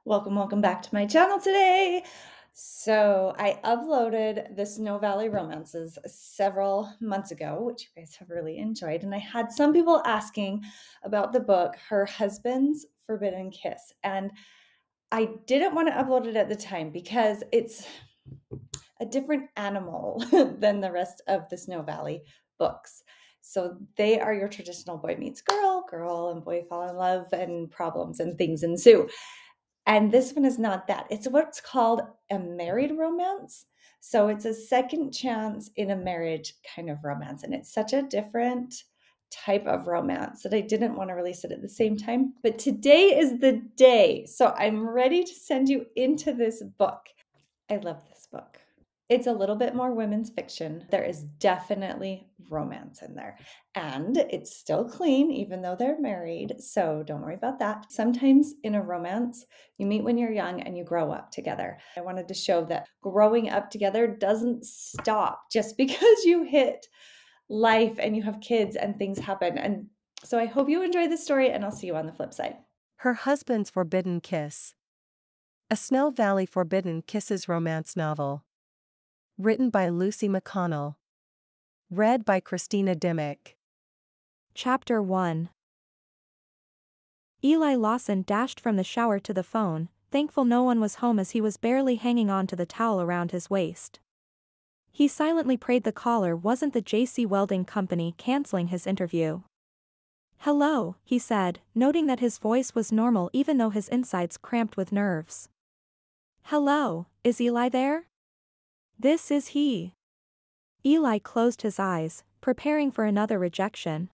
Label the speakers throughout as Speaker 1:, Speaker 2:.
Speaker 1: Welcome back to my channel today. So I uploaded the Snow Valley Romances several months ago, which you guys have really enjoyed. And I had some people asking about the book, Her Husband's Forbidden Kiss. And I didn't want to upload it at the time because it's a different animal than the rest of the Snow Valley books. So they are your traditional boy meets girl, girl and boy fall in love, and problems and things ensue. And this one is not that. It's what's called a married romance. So it's a second chance in a marriage kind of romance. And it's such a different type of romance that I didn't want to release it at the same time. But today is the day. So I'm ready to send you into this book. I love this book. It's a little bit more women's fiction. There is definitely romance in there. And it's still clean, even though they're married. So don't worry about that. Sometimes in a romance, you meet when you're young and you grow up together. I wanted to show that growing up together doesn't stop just because you hit life and you have kids and things happen. And so I hope you enjoy this story, and I'll see you on the flip side.
Speaker 2: Her Husband's Forbidden Kiss. A Snow Valley Forbidden Kisses romance novel. Written by Lucy McConnell. Read by Christina Dimmick.
Speaker 3: Chapter 1. Eli Lawson dashed from the shower to the phone, thankful no one was home as he was barely hanging on to the towel around his waist. He silently prayed the caller wasn't the JC Welding Company canceling his interview. "Hello," he said, noting that his voice was normal even though his insides cramped with nerves. "Hello, is Eli there?" "This is he." Eli closed his eyes, preparing for another rejection.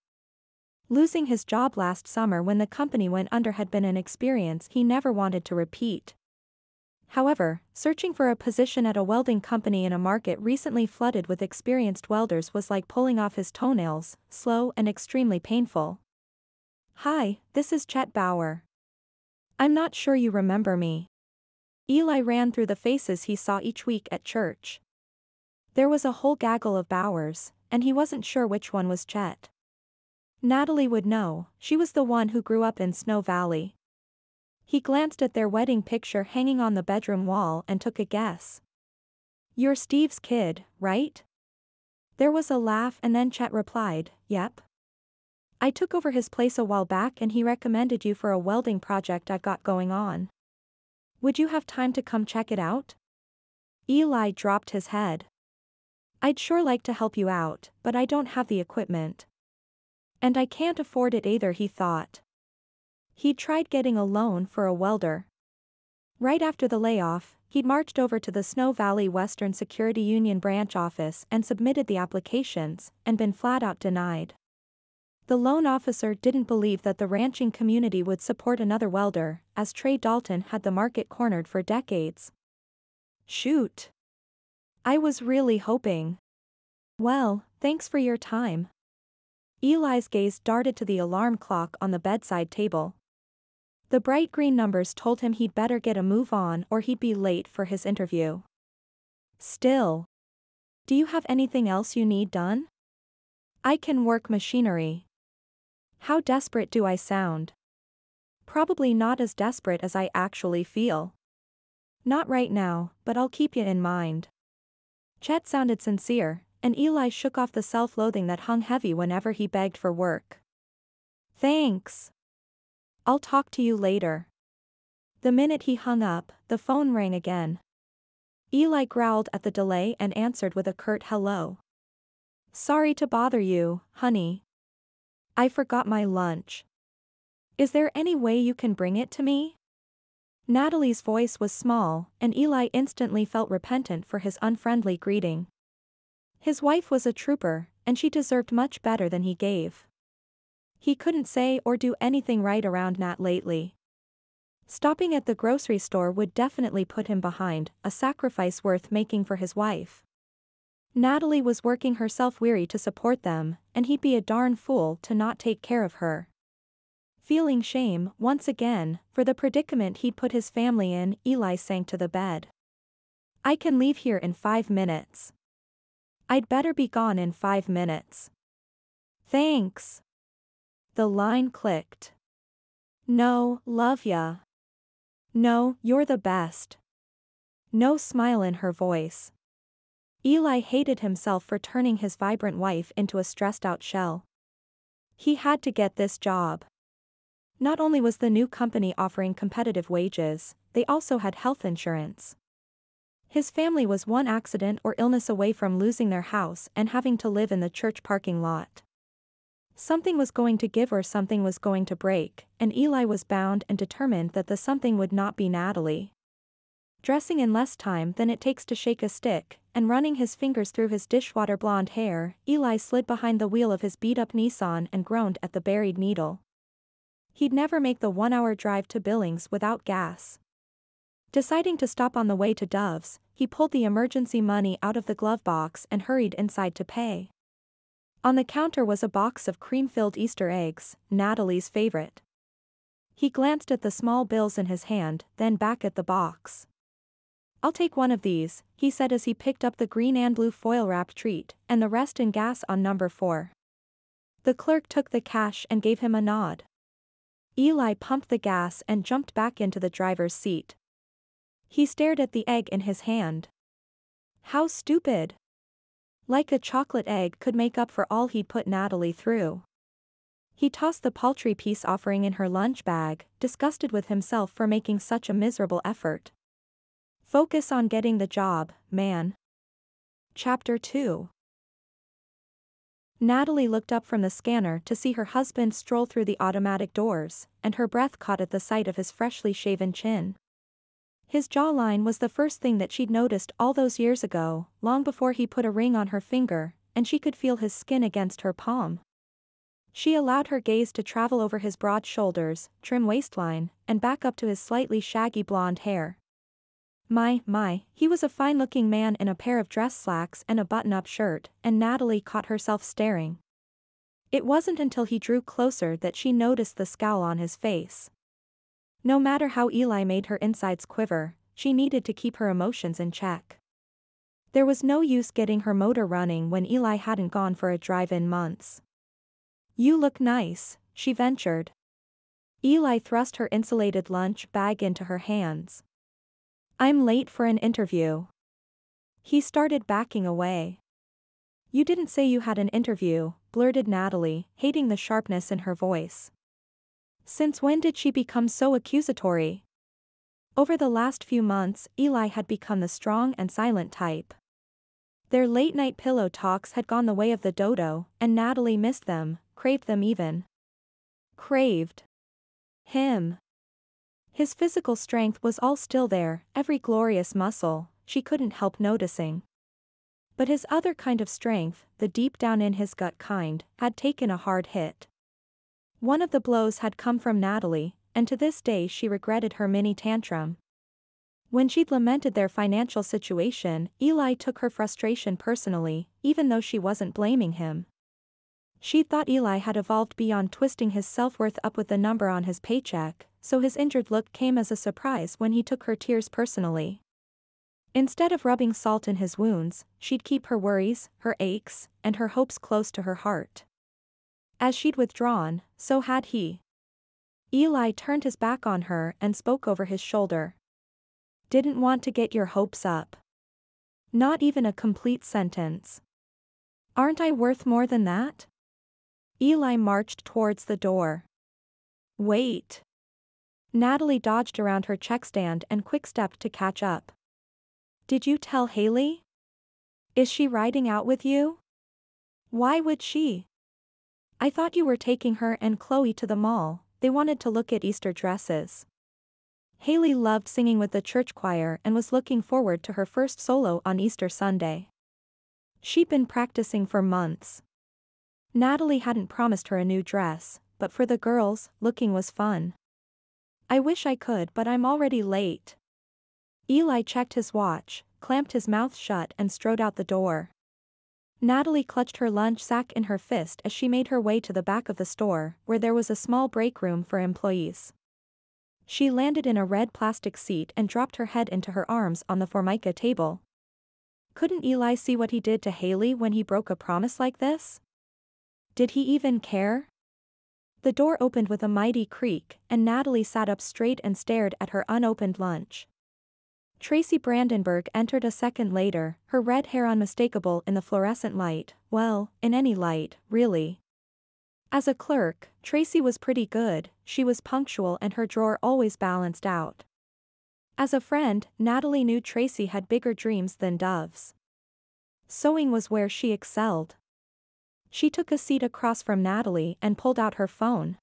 Speaker 3: Losing his job last summer when the company went under had been an experience he never wanted to repeat. However, searching for a position at a welding company in a market recently flooded with experienced welders was like pulling off his toenails, slow and extremely painful. "Hi, this is Chet Bauer. I'm not sure you remember me." Eli ran through the faces he saw each week at church. There was a whole gaggle of Bauers, and he wasn't sure which one was Chet. Natalie would know, she was the one who grew up in Snow Valley. He glanced at their wedding picture hanging on the bedroom wall and took a guess. "You're Steve's kid, right?" There was a laugh and then Chet replied, "Yep. I took over his place a while back and he recommended you for a welding project I've got going on. Would you have time to come check it out?" Eli dropped his head. "I'd sure like to help you out, but I don't have the equipment. And I can't afford it either," he thought. He'd tried getting a loan for a welder. Right after the layoff, he'd marched over to the Snow Valley Western Security Union branch office and submitted the applications, and been flat out denied. The loan officer didn't believe that the ranching community would support another welder, as Trey Dalton had the market cornered for decades. "Shoot. I was really hoping." "Well, thanks for your time." Eli's gaze darted to the alarm clock on the bedside table. The bright green numbers told him he'd better get a move on or he'd be late for his interview. "Still. Do you have anything else you need done?" "I can work machinery." How desperate do I sound? Probably not as desperate as I actually feel. "Not right now, but I'll keep you in mind." Chet sounded sincere, and Eli shook off the self-loathing that hung heavy whenever he begged for work. "Thanks. I'll talk to you later." The minute he hung up, the phone rang again. Eli growled at the delay and answered with a curt hello. "Sorry to bother you, honey. I forgot my lunch. Is there any way you can bring it to me?" Natalie's voice was small, and Eli instantly felt repentant for his unfriendly greeting. His wife was a trooper, and she deserved much better than he gave. He couldn't say or do anything right around Nat lately. Stopping at the grocery store would definitely put him behind, a sacrifice worth making for his wife. Natalie was working herself weary to support them, and he'd be a darn fool to not take care of her. Feeling shame, once again, for the predicament he'd put his family in, Eli sank to the bed. "I can leave here in 5 minutes. I'd better be gone in 5 minutes." "Thanks." The line clicked. "No, love ya." No, you're the best. No smile in her voice. Eli hated himself for turning his vibrant wife into a stressed-out shell. He had to get this job. Not only was the new company offering competitive wages, they also had health insurance. His family was one accident or illness away from losing their house and having to live in the church parking lot. Something was going to give or something was going to break, and Eli was bound and determined that the something would not be Natalie. Dressing in less time than it takes to shake a stick, and running his fingers through his dishwater blonde hair, Eli slid behind the wheel of his beat-up Nissan and groaned at the buried needle. He'd never make the 1-hour drive to Billings without gas. Deciding to stop on the way to Dove's, he pulled the emergency money out of the glove box and hurried inside to pay. On the counter was a box of cream-filled Easter eggs, Natalie's favorite. He glanced at the small bills in his hand, then back at the box. "I'll take one of these," he said as he picked up the green and blue foil-wrapped treat, and the rest in gas on number 4. The clerk took the cash and gave him a nod. Eli pumped the gas and jumped back into the driver's seat. He stared at the egg in his hand. How stupid! Like a chocolate egg could make up for all he'd put Natalie through. He tossed the paltry peace offering in her lunch bag, disgusted with himself for making such a miserable effort. Focus on getting the job, man. Chapter 2. Natalie looked up from the scanner to see her husband stroll through the automatic doors, and her breath caught at the sight of his freshly shaven chin. His jawline was the first thing that she'd noticed all those years ago, long before he put a ring on her finger, and she could feel his skin against her palm. She allowed her gaze to travel over his broad shoulders, trim waistline, and back up to his slightly shaggy blonde hair. My, he was a fine-looking man in a pair of dress slacks and a button-up shirt, and Natalie caught herself staring. It wasn't until he drew closer that she noticed the scowl on his face. No matter how Eli made her insides quiver, she needed to keep her emotions in check. There was no use getting her motor running when Eli hadn't gone for a drive in months. "You look nice," she ventured. Eli thrust her insulated lunch bag into her hands. "I'm late for an interview." He started backing away. "You didn't say you had an interview," blurted Natalie, hating the sharpness in her voice. Since when did she become so accusatory? Over the last few months, Eli had become the strong and silent type. Their late-night pillow talks had gone the way of the dodo, and Natalie missed them, craved them even. Craved him. His physical strength was all still there, every glorious muscle, she couldn't help noticing. But his other kind of strength, the deep down in his gut kind, had taken a hard hit. One of the blows had come from Natalie, and to this day she regretted her mini tantrum. When she'd lamented their financial situation, Eli took her frustration personally, even though she wasn't blaming him. She thought Eli had evolved beyond twisting his self-worth up with the number on his paycheck, so his injured look came as a surprise when he took her tears personally. Instead of rubbing salt in his wounds, she'd keep her worries, her aches, and her hopes close to her heart. As she'd withdrawn, so had he. Eli turned his back on her and spoke over his shoulder. "Didn't want to get your hopes up." Not even a complete sentence. "Aren't I worth more than that?" Eli marched towards the door. "Wait." Natalie dodged around her check stand and quick-stepped to catch up. "Did you tell Haley? Is she riding out with you?" "Why would she?" "I thought you were taking her and Chloe to the mall. They wanted to look at Easter dresses." Haley loved singing with the church choir and was looking forward to her first solo on Easter Sunday. She'd been practicing for months. Natalie hadn't promised her a new dress, but for the girls, looking was fun. "I wish I could, but I'm already late." Eli checked his watch, clamped his mouth shut and strode out the door. Natalie clutched her lunch sack in her fist as she made her way to the back of the store, where there was a small break room for employees. She landed in a red plastic seat and dropped her head into her arms on the Formica table. Couldn't Eli see what he did to Haley when he broke a promise like this? Did he even care? The door opened with a mighty creak, and Natalie sat up straight and stared at her unopened lunch. Tracy Brandenburg entered a second later, her red hair unmistakable in the fluorescent light, well, in any light, really. As a clerk, Tracy was pretty good, she was punctual and her drawer always balanced out. As a friend, Natalie knew Tracy had bigger dreams than doves. Sewing was where she excelled. She took a seat across from Natalie and pulled out her phone.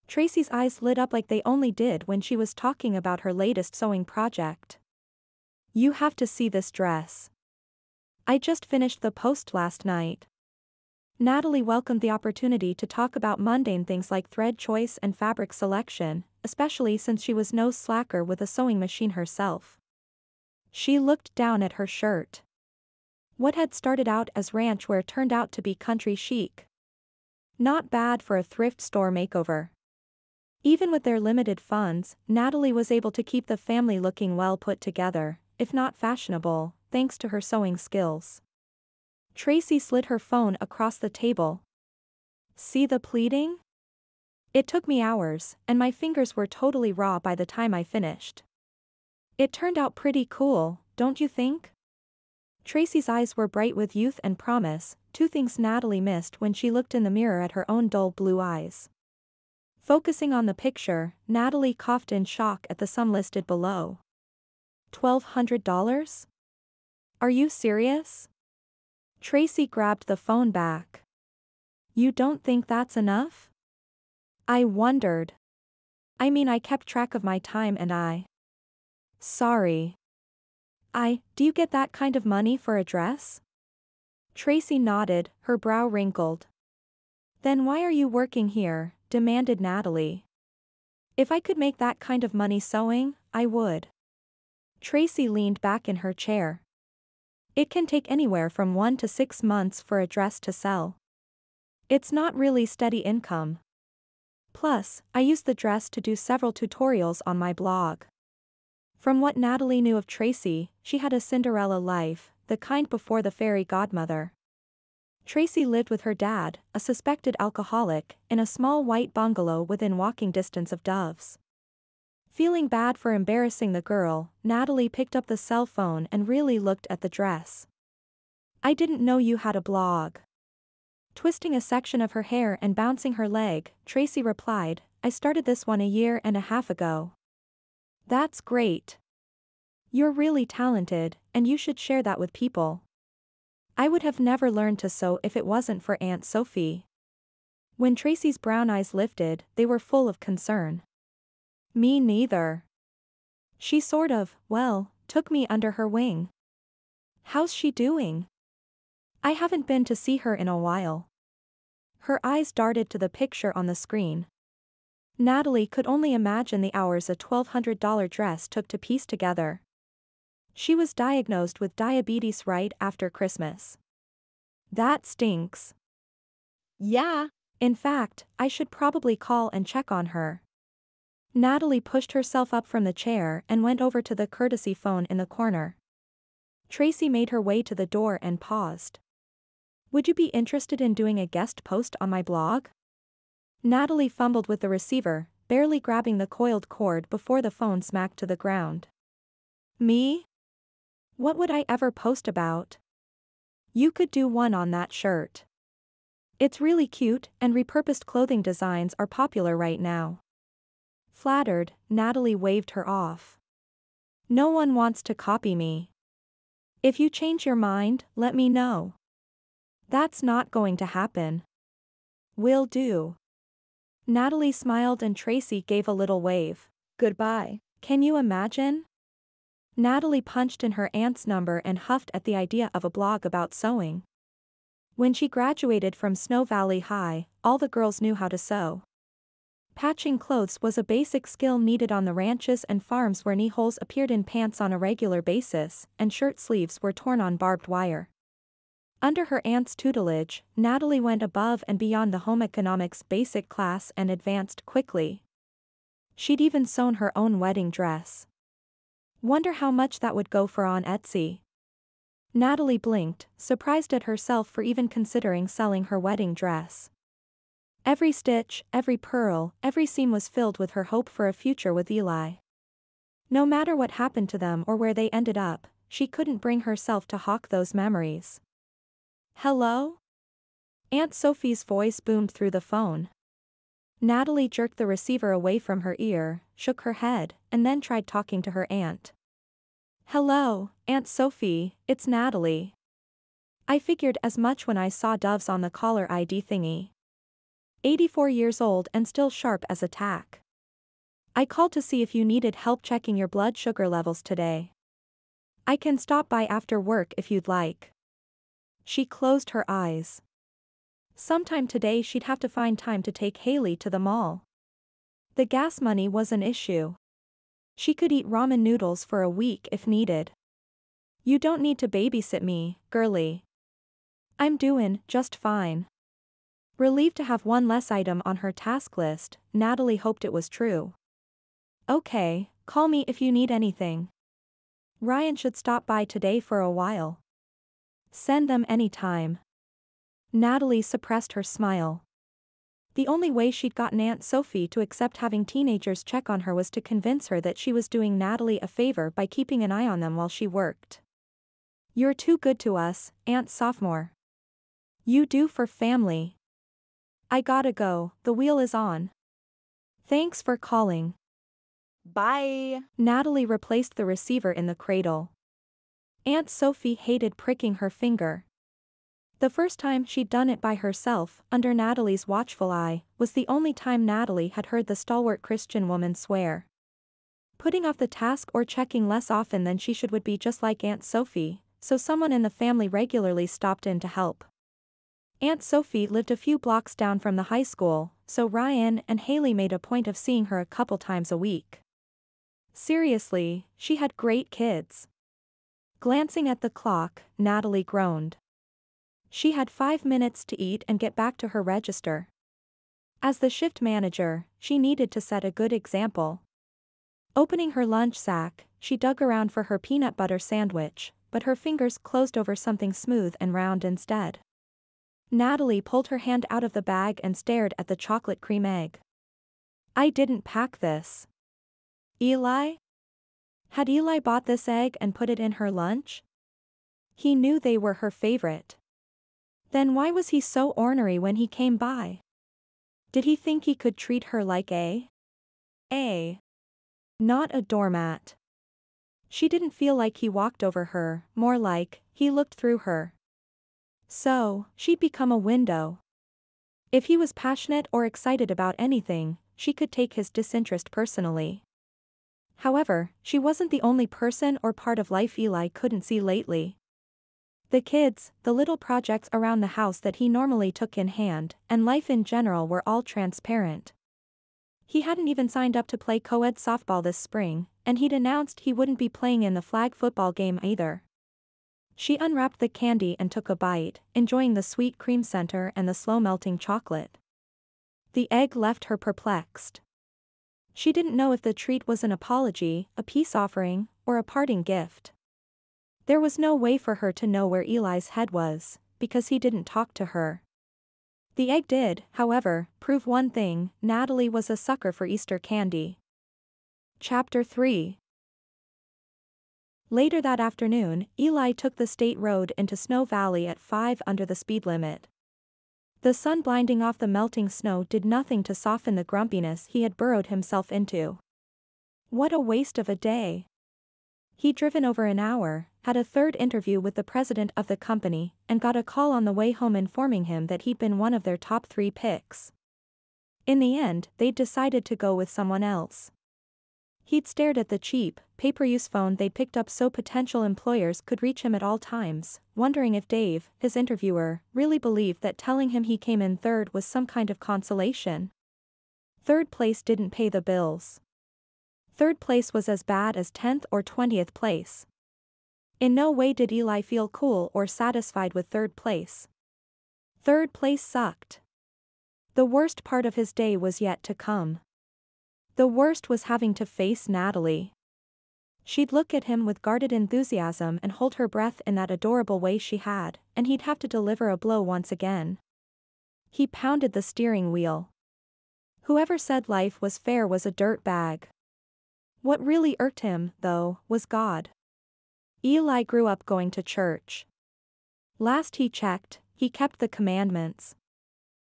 Speaker 3: Tracy's eyes lit up like they only did when she was talking about her latest sewing project. "You have to see this dress. I just finished the post last night." Natalie welcomed the opportunity to talk about mundane things like thread choice and fabric selection, especially since she was no slacker with a sewing machine herself. She looked down at her shirt. What had started out as ranch wear turned out to be country chic. Not bad for a thrift store makeover. Even with their limited funds, Natalie was able to keep the family looking well put together, if not fashionable, thanks to her sewing skills. Tracy slid her phone across the table. "See the pleating? It took me hours, and my fingers were totally raw by the time I finished. It turned out pretty cool, don't you think?" Tracy's eyes were bright with youth and promise, two things Natalie missed when she looked in the mirror at her own dull blue eyes. Focusing on the picture, Natalie coughed in shock at the sum listed below. $1,200? Are you serious? Tracy grabbed the phone back. "You don't think that's enough?" I wondered. I mean, I kept track of my time and Sorry. Do you get that kind of money for a dress? Tracy nodded, her brow wrinkled. "Then why are you working here?" demanded Natalie. "If I could make that kind of money sewing, I would." Tracy leaned back in her chair. "It can take anywhere from 1 to 6 months for a dress to sell. It's not really steady income. Plus, I use the dress to do several tutorials on my blog." From what Natalie knew of Tracy, she had a Cinderella life, the kind before the fairy godmother. Tracy lived with her dad, a suspected alcoholic, in a small white bungalow within walking distance of Dove's. Feeling bad for embarrassing the girl, Natalie picked up the cell phone and really looked at the dress. "I didn't know you had a blog." Twisting a section of her hair and bouncing her leg, Tracy replied, "I started this one a year and a half ago." "That's great. You're really talented, and you should share that with people. I would have never learned to sew if it wasn't for Aunt Sophie." When Tracy's brown eyes lifted, they were full of concern. "Me neither. She sort of, well, took me under her wing." "How's she doing?" "I haven't been to see her in a while." Her eyes darted to the picture on the screen. Natalie could only imagine the hours a $1,200 dress took to piece together. She was diagnosed with diabetes right after Christmas. That stinks.
Speaker 4: Yeah.
Speaker 3: In fact, I should probably call and check on her. Natalie pushed herself up from the chair and went over to the courtesy phone in the corner. Tracy made her way to the door and paused. "Would you be interested in doing a guest post on my blog?" Natalie fumbled with the receiver, barely grabbing the coiled cord before the phone smacked to the ground. "Me? What would I ever post about?" "You could do one on that shirt. It's really cute, and repurposed clothing designs are popular right now." Flattered, Natalie waved her off. "No one wants to copy me. If you change your mind, let me know." "That's not going to happen." "Will do." Natalie smiled and Tracy gave a little wave.
Speaker 4: Goodbye.
Speaker 3: Can you imagine? Natalie punched in her aunt's number and huffed at the idea of a blog about sewing. When she graduated from Snow Valley High, all the girls knew how to sew. Patching clothes was a basic skill needed on the ranches and farms where knee holes appeared in pants on a regular basis, and shirt sleeves were torn on barbed wire. Under her aunt's tutelage, Natalie went above and beyond the home economics basic class and advanced quickly. She'd even sewn her own wedding dress. Wonder how much that would go for on Etsy. Natalie blinked, surprised at herself for even considering selling her wedding dress. Every stitch, every pearl, every seam was filled with her hope for a future with Eli. No matter what happened to them or where they ended up, she couldn't bring herself to hawk those memories. "Hello?" Aunt Sophie's voice boomed through the phone. Natalie jerked the receiver away from her ear, shook her head, and then tried talking to her aunt. "Hello, Aunt Sophie, it's Natalie. I figured as much when I saw doves on the caller ID thingy. 84 years old and still sharp as a tack. I called to see if you needed help checking your blood sugar levels today. I can stop by after work if you'd like." She closed her eyes. Sometime today she'd have to find time to take Haley to the mall. The gas money was an issue. She could eat ramen noodles for a week if needed. "You don't need to babysit me, girlie. I'm doin' just fine." Relieved to have one less item on her task list, Natalie hoped it was true. "Okay, call me if you need anything. Ryan should stop by today for a while." "Send them anytime." Natalie suppressed her smile. The only way she'd gotten Aunt Sophie to accept having teenagers check on her was to convince her that she was doing Natalie a favor by keeping an eye on them while she worked. "You're too good to us, Aunt Sophomore. You do for family." "I gotta go, the wheel is on. Thanks for calling."
Speaker 4: Bye.
Speaker 3: Natalie replaced the receiver in the cradle. Aunt Sophie hated pricking her finger. The first time she'd done it by herself, under Natalie's watchful eye, was the only time Natalie had heard the stalwart Christian woman swear. Putting off the task or checking less often than she should would be just like Aunt Sophie, so someone in the family regularly stopped in to help. Aunt Sophie lived a few blocks down from the high school, so Ryan and Haley made a point of seeing her a couple times a week. Seriously, she had great kids. Glancing at the clock, Natalie groaned. She had 5 minutes to eat and get back to her register. As the shift manager, she needed to set a good example. Opening her lunch sack, she dug around for her peanut butter sandwich, but her fingers closed over something smooth and round instead. Natalie pulled her hand out of the bag and stared at the chocolate cream egg. "I didn't pack this." "Eli?" Had Eli bought this egg and put it in her lunch? He knew they were her favorite. Then why was he so ornery when he came by? Did he think he could treat her like not a doormat? She didn't feel like he walked over her, more like, he looked through her. So, she'd become a window. If he was passionate or excited about anything, she could take his disinterest personally. However, she wasn't the only person or part of life Eli couldn't see lately. The kids, the little projects around the house that he normally took in hand, and life in general were all transparent. He hadn't even signed up to play co-ed softball this spring, and he'd announced he wouldn't be playing in the flag football game either. She unwrapped the candy and took a bite, enjoying the sweet cream center and the slow-melting chocolate. The egg left her perplexed. She didn't know if the treat was an apology, a peace offering, or a parting gift. There was no way for her to know where Eli's head was, because he didn't talk to her. The egg did, however, prove one thing: Natalie was a sucker for Easter candy. Chapter 3. Later that afternoon, Eli took the state road into Snow Valley at 5 under the speed limit. The sun blinding off the melting snow did nothing to soften the grumpiness he had burrowed himself into. What a waste of a day. He'd driven over an hour, had a third interview with the president of the company, and got a call on the way home informing him that he'd been one of their top 3 picks. In the end, they'd decided to go with someone else. He'd stared at the cheap, pay-per-use phone they'd picked up so potential employers could reach him at all times, wondering if Dave, his interviewer, really believed that telling him he came in third was some kind of consolation. Third place didn't pay the bills. Third place was as bad as 10th or 20th place. In no way did Eli feel cool or satisfied with third place. Third place sucked. The worst part of his day was yet to come. The worst was having to face Natalie. She'd look at him with guarded enthusiasm and hold her breath in that adorable way she had, and he'd have to deliver a blow once again. He pounded the steering wheel. Whoever said life was fair was a dirt bag. What really irked him, though, was God. Eli grew up going to church. Last he checked, he kept the commandments.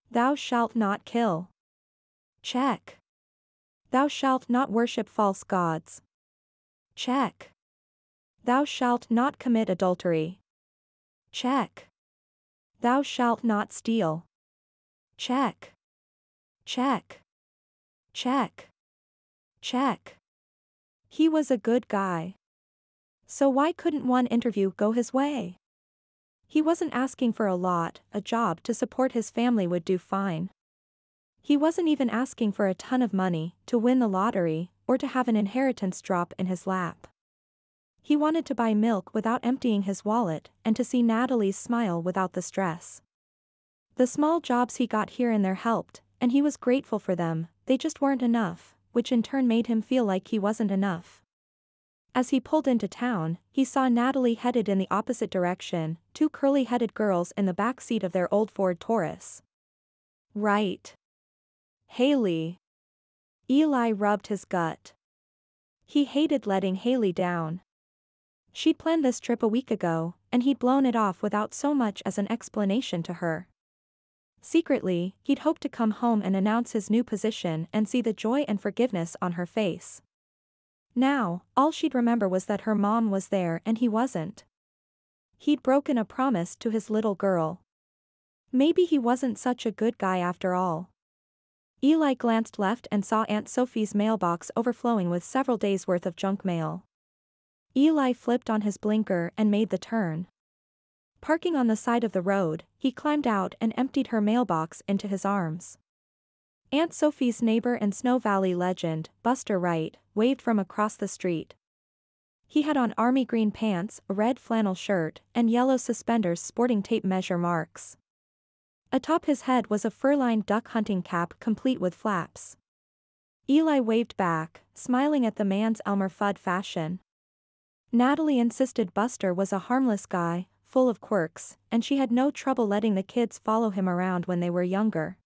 Speaker 3: Thou shalt not kill. Check. Thou shalt not worship false gods. Check. Thou shalt not commit adultery. Check. Thou shalt not steal. Check. Check. Check. Check. He was a good guy. So why couldn't one interview go his way? He wasn't asking for a lot, a job to support his family would do fine. He wasn't even asking for a ton of money, to win the lottery, or to have an inheritance drop in his lap. He wanted to buy milk without emptying his wallet, and to see Natalie's smile without the stress. The small jobs he got here and there helped, and he was grateful for them, they just weren't enough, which in turn made him feel like he wasn't enough. As he pulled into town, he saw Natalie headed in the opposite direction, two curly-headed girls in the back seat of their old Ford Taurus. Right. Haley. Eli rubbed his gut. He hated letting Haley down. She'd planned this trip a week ago, and he'd blown it off without so much as an explanation to her. Secretly, he'd hoped to come home and announce his new position and see the joy and forgiveness on her face. Now, all she'd remember was that her mom was there and he wasn't. He'd broken a promise to his little girl. Maybe he wasn't such a good guy after all. Eli glanced left and saw Aunt Sophie's mailbox overflowing with several days' worth of junk mail. Eli flipped on his blinker and made the turn. Parking on the side of the road, he climbed out and emptied her mailbox into his arms. Aunt Sophie's neighbor and Snow Valley legend, Buster Wright, waved from across the street. He had on army green pants, a red flannel shirt, and yellow suspenders sporting tape measure marks. Atop his head was a fur-lined duck hunting cap complete with flaps. Eli waved back, smiling at the man's Elmer Fudd fashion. Natalie insisted Buster was a harmless guy, full of quirks, and she had no trouble letting the kids follow him around when they were younger.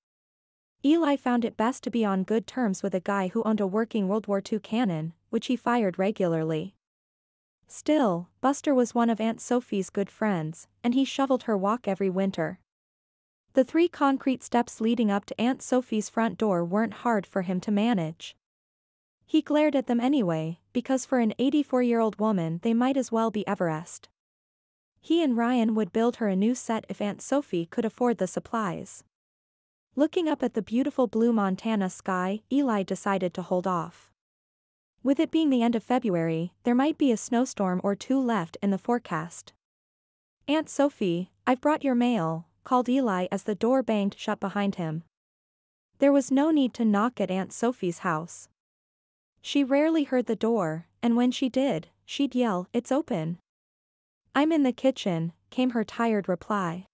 Speaker 3: Eli found it best to be on good terms with a guy who owned a working World War II cannon, which he fired regularly. Still, Buster was one of Aunt Sophie's good friends, and he shoveled her walk every winter. The 3 concrete steps leading up to Aunt Sophie's front door weren't hard for him to manage. He glared at them anyway, because for an 84-year-old woman they might as well be Everest. He and Ryan would build her a new set if Aunt Sophie could afford the supplies. Looking up at the beautiful blue Montana sky, Eli decided to hold off. With it being the end of February, there might be a snowstorm or 2 left in the forecast. Aunt Sophie, I've brought your mail, called Eli as the door banged shut behind him. There was no need to knock at Aunt Sophie's house. She rarely heard the door, and when she did, she'd yell, "It's open." "I'm in the kitchen," came her tired reply.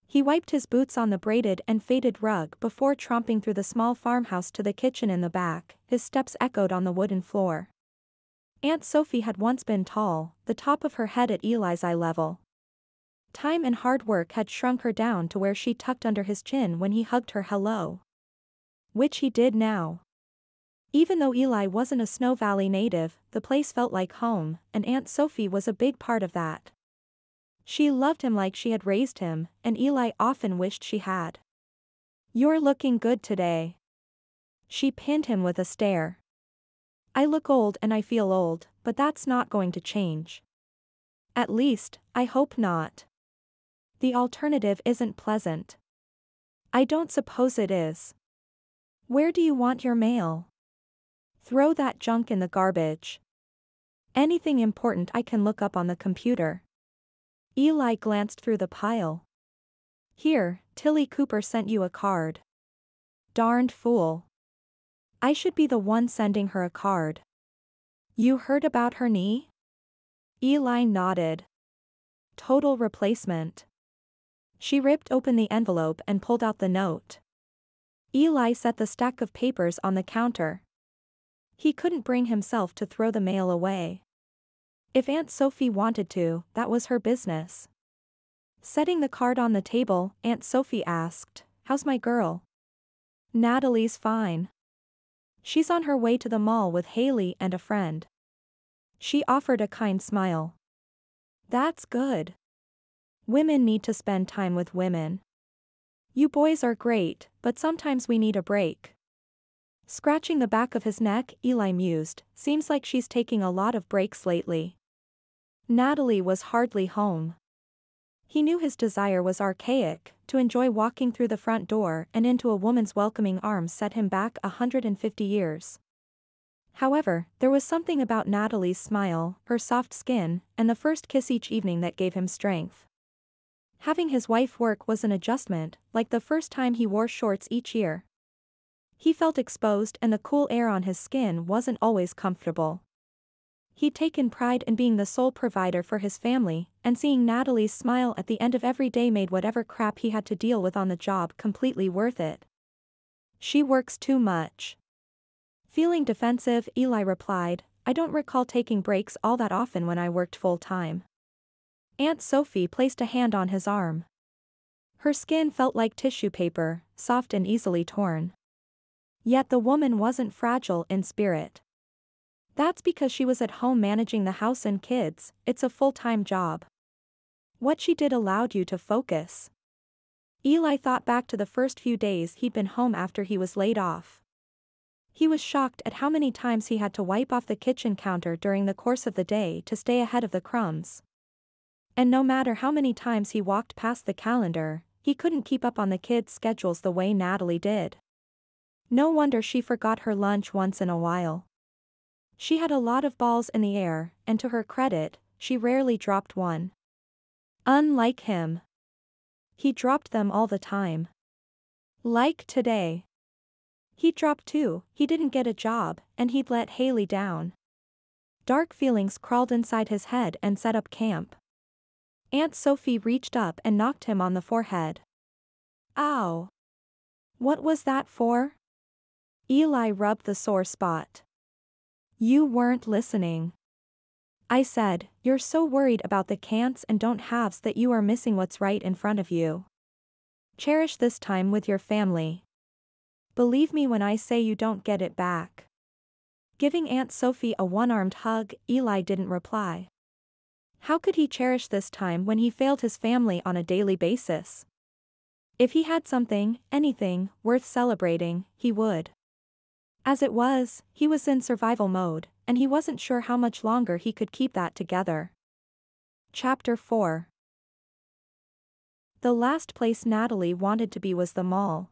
Speaker 3: He wiped his boots on the braided and faded rug before tromping through the small farmhouse to the kitchen in the back, his steps echoed on the wooden floor. Aunt Sophie had once been tall, the top of her head at Eli's eye level. Time and hard work had shrunk her down to where she tucked under his chin when he hugged her hello. Which he did now. Even though Eli wasn't a Snow Valley native, the place felt like home, and Aunt Sophie was a big part of that. She loved him like she had raised him, and Eli often wished she had. "You're looking good today." She pinned him with a stare. "I look old and I feel old, but that's not going to change. At least, I hope not. The alternative isn't pleasant." "I don't suppose it is. Where do you want your mail?" "Throw that junk in the garbage. Anything important I can look up on the computer." Eli glanced through the pile. "Here, Tilly Cooper sent you a card." "Darned fool. I should be the one sending her a card." "You heard about her knee?" Eli nodded. "Total replacement." She ripped open the envelope and pulled out the note. Eli set the stack of papers on the counter. He couldn't bring himself to throw the mail away. If Aunt Sophie wanted to, that was her business. Setting the card on the table, Aunt Sophie asked, how's my girl? Natalie's fine. She's on her way to the mall with Haley and a friend. She offered a kind smile. That's good. Women need to spend time with women. You boys are great, but sometimes we need a break. Scratching the back of his neck, Eli mused, seems like she's taking a lot of breaks lately. Natalie was hardly home. He knew his desire was archaic, to enjoy walking through the front door and into a woman's welcoming arms set him back 150 years. However, there was something about Natalie's smile, her soft skin, and the first kiss each evening that gave him strength. Having his wife work was an adjustment, like the first time he wore shorts each year. He felt exposed and the cool air on his skin wasn't always comfortable. He'd taken pride in being the sole provider for his family, and seeing Natalie's smile at the end of every day made whatever crap he had to deal with on the job completely worth it. She works too much. Feeling defensive, Eli replied, I don't recall taking breaks all that often when I worked full-time. Aunt Sophie placed a hand on his arm. Her skin felt like tissue paper, soft and easily torn. Yet the woman wasn't fragile in spirit. That's because she was at home managing the house and kids, it's a full-time job. What she did allowed you to focus. Eli thought back to the first few days he'd been home after he was laid off. He was shocked at how many times he had to wipe off the kitchen counter during the course of the day to stay ahead of the crumbs. And no matter how many times he walked past the calendar, he couldn't keep up on the kids' schedules the way Natalie did. No wonder she forgot her lunch once in a while. She had a lot of balls in the air, and to her credit, she rarely dropped one. Unlike him. He dropped them all the time. Like today. He dropped two, he didn't get a job, and he'd let Haley down. Dark feelings crawled inside his head and set up camp. Aunt Sophie reached up and knocked him on the forehead. Ow! What was that for? Eli rubbed the sore spot. You weren't listening. I said, you're so worried about the can'ts and don't haves that you are missing what's right in front of you. Cherish this time with your family. Believe me when I say you don't get it back. Giving Aunt Sophie a one-armed hug, Eli didn't reply. How could he cherish this time when he failed his family on a daily basis? If he had something, anything, worth celebrating, he would. As it was, he was in survival mode, and he wasn't sure how much longer he could keep that together. Chapter 4. The last place Natalie wanted to be was the mall.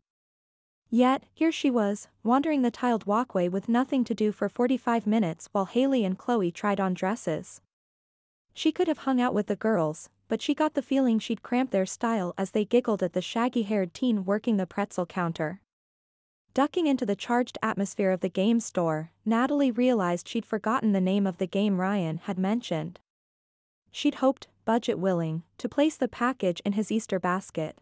Speaker 3: Yet, here she was, wandering the tiled walkway with nothing to do for 45 minutes while Haley and Chloe tried on dresses. She could have hung out with the girls, but she got the feeling she'd cramp their style as they giggled at the shaggy-haired teen working the pretzel counter. Ducking into the charged atmosphere of the game store, Natalie realized she'd forgotten the name of the game Ryan had mentioned. She'd hoped, budget willing, to place the package in his Easter basket.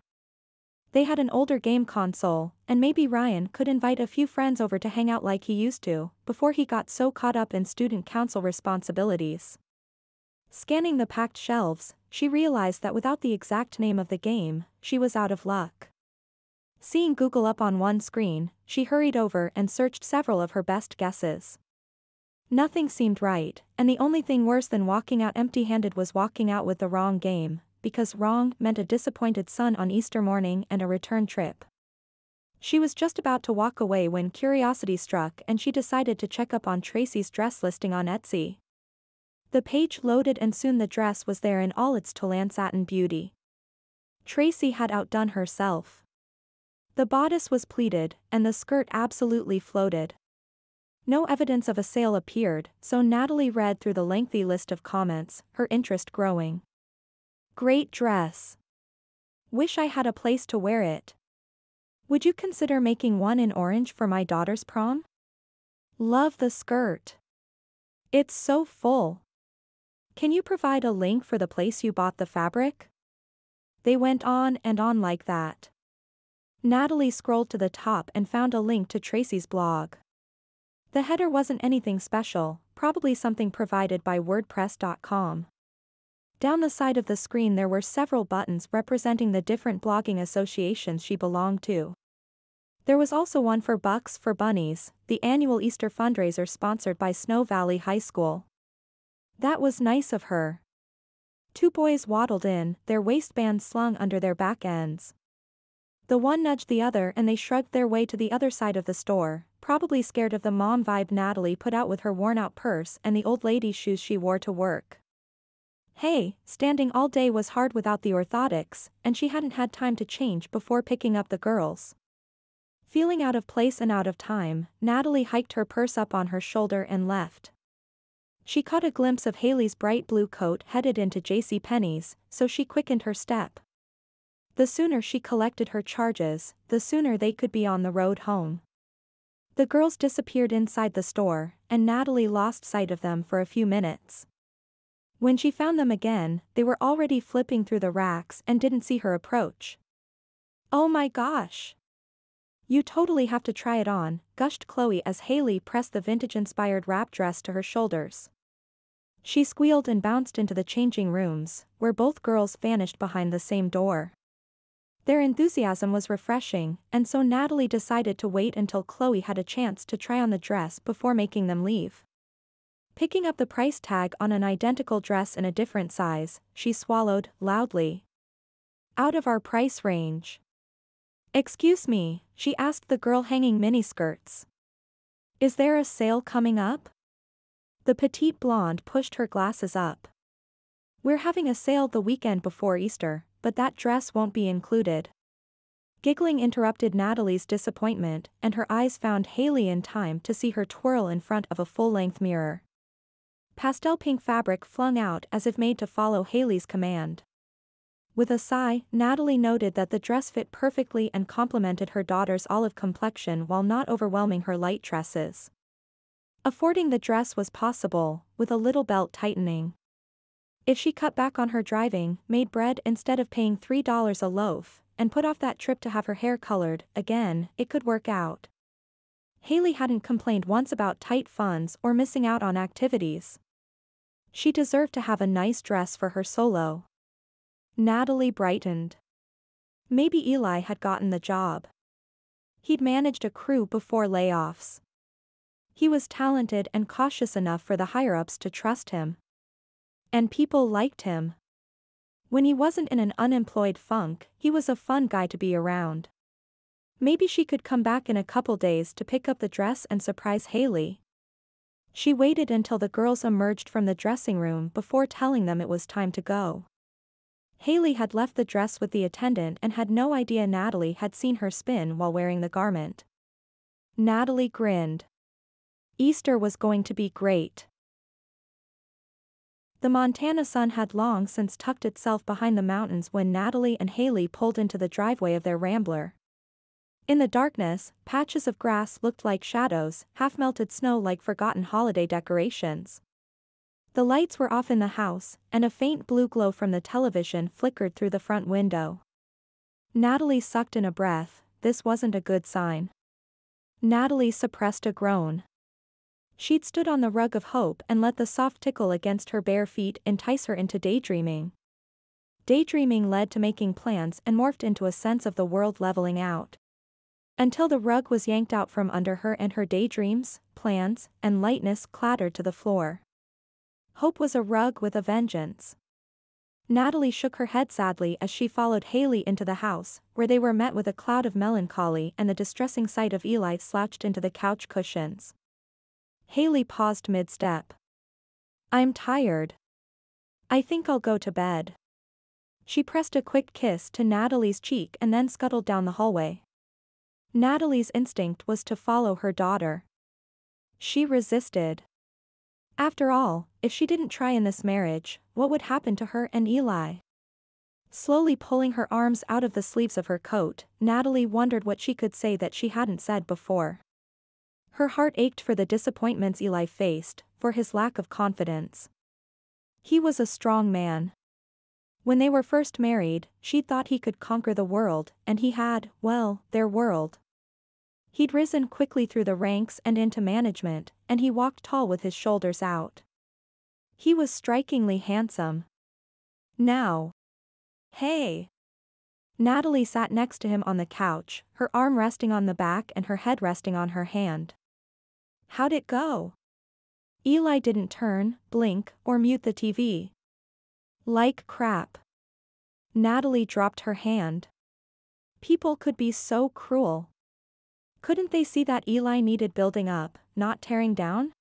Speaker 3: They had an older game console, and maybe Ryan could invite a few friends over to hang out like he used to, before he got so caught up in student council responsibilities. Scanning the packed shelves, she realized that without the exact name of the game, she was out of luck. Seeing Google up on one screen, she hurried over and searched several of her best guesses. Nothing seemed right, and the only thing worse than walking out empty-handed was walking out with the wrong game, because wrong meant a disappointed son on Easter morning and a return trip. She was just about to walk away when curiosity struck and she decided to check up on Tracy's dress listing on Etsy. The page loaded and soon the dress was there in all its Tolan satin beauty. Tracy had outdone herself. The bodice was pleated, and the skirt absolutely floated. No evidence of a sale appeared, so Natalie read through the lengthy list of comments, her interest growing. Great dress. Wish I had a place to wear it. Would you consider making one in orange for my daughter's prom? Love the skirt. It's so full. Can you provide a link for the place you bought the fabric? They went on and on like that. Natalie scrolled to the top and found a link to Tracy's blog. The header wasn't anything special, probably something provided by WordPress.com. Down the side of the screen there were several buttons representing the different blogging associations she belonged to. There was also one for Bucks for Bunnies, the annual Easter fundraiser sponsored by Snow Valley High School. That was nice of her. Two boys waddled in, their waistbands slung under their back ends. The one nudged the other and they shrugged their way to the other side of the store, probably scared of the mom vibe Natalie put out with her worn-out purse and the old lady's shoes she wore to work. Hey, standing all day was hard without the orthotics, and she hadn't had time to change before picking up the girls. Feeling out of place and out of time, Natalie hiked her purse up on her shoulder and left. She caught a glimpse of Haley's bright blue coat headed into JCPenney's, so she quickened her step. The sooner she collected her charges, the sooner they could be on the road home. The girls disappeared inside the store, and Natalie lost sight of them for a few minutes. When she found them again, they were already flipping through the racks and didn't see her approach. "Oh my gosh! You totally have to try it on," gushed Chloe as Haley pressed the vintage-inspired wrap dress to her shoulders. She squealed and bounced into the changing rooms, where both girls vanished behind the same door. Their enthusiasm was refreshing, and so Natalie decided to wait until Chloe had a chance to try on the dress before making them leave. Picking up the price tag on an identical dress in a different size, she swallowed loudly. "Out of our price range." "Excuse me," she asked the girl hanging miniskirts. "Is there a sale coming up?" The petite blonde pushed her glasses up. "We're having a sale the weekend before Easter, but that dress won't be included." Giggling interrupted Natalie's disappointment, and her eyes found Haley in time to see her twirl in front of a full-length mirror. Pastel pink fabric flung out as if made to follow Haley's command. With a sigh, Natalie noted that the dress fit perfectly and complemented her daughter's olive complexion while not overwhelming her light tresses. Affording the dress was possible, with a little belt tightening. If she cut back on her driving, made bread instead of paying $3 a loaf, and put off that trip to have her hair colored, again, it could work out. Haley hadn't complained once about tight funds or missing out on activities. She deserved to have a nice dress for her solo. Natalie brightened. Maybe Eli had gotten the job. He'd managed a crew before layoffs. He was talented and cautious enough for the higher-ups to trust him. And people liked him. When he wasn't in an unemployed funk, he was a fun guy to be around. Maybe she could come back in a couple days to pick up the dress and surprise Haley. She waited until the girls emerged from the dressing room before telling them it was time to go. Haley had left the dress with the attendant and had no idea Natalie had seen her spin while wearing the garment. Natalie grinned. Easter was going to be great. The Montana sun had long since tucked itself behind the mountains when Natalie and Haley pulled into the driveway of their Rambler. In the darkness, patches of grass looked like shadows, half-melted snow like forgotten holiday decorations. The lights were off in the house, and a faint blue glow from the television flickered through the front window. Natalie sucked in a breath. This wasn't a good sign. Natalie suppressed a groan. She'd stood on the rug of hope and let the soft tickle against her bare feet entice her into daydreaming. Daydreaming led to making plans and morphed into a sense of the world leveling out. Until the rug was yanked out from under her and her daydreams, plans, and lightness clattered to the floor. Hope was a rug with a vengeance. Natalie shook her head sadly as she followed Haley into the house, where they were met with a cloud of melancholy and the distressing sight of Eli slouched into the couch cushions. Haley paused mid-step. "I'm tired. I think I'll go to bed." She pressed a quick kiss to Natalie's cheek and then scuttled down the hallway. Natalie's instinct was to follow her daughter. She resisted. After all, if she didn't try in this marriage, what would happen to her and Eli? Slowly pulling her arms out of the sleeves of her coat, Natalie wondered what she could say that she hadn't said before. Her heart ached for the disappointments Eli faced, for his lack of confidence. He was a strong man. When they were first married, she thought he could conquer the world, and he had, well, their world. He'd risen quickly through the ranks and into management, and he walked tall with his shoulders out. He was strikingly handsome. Now. Hey. Natalie sat next to him on the couch, her arm resting on the back and her head resting on her hand. How'd it go? Eli didn't turn, blink, or mute the TV. Like crap. Natalie dropped her hand. People could be so cruel. Couldn't they see that Eli needed building up, not tearing down?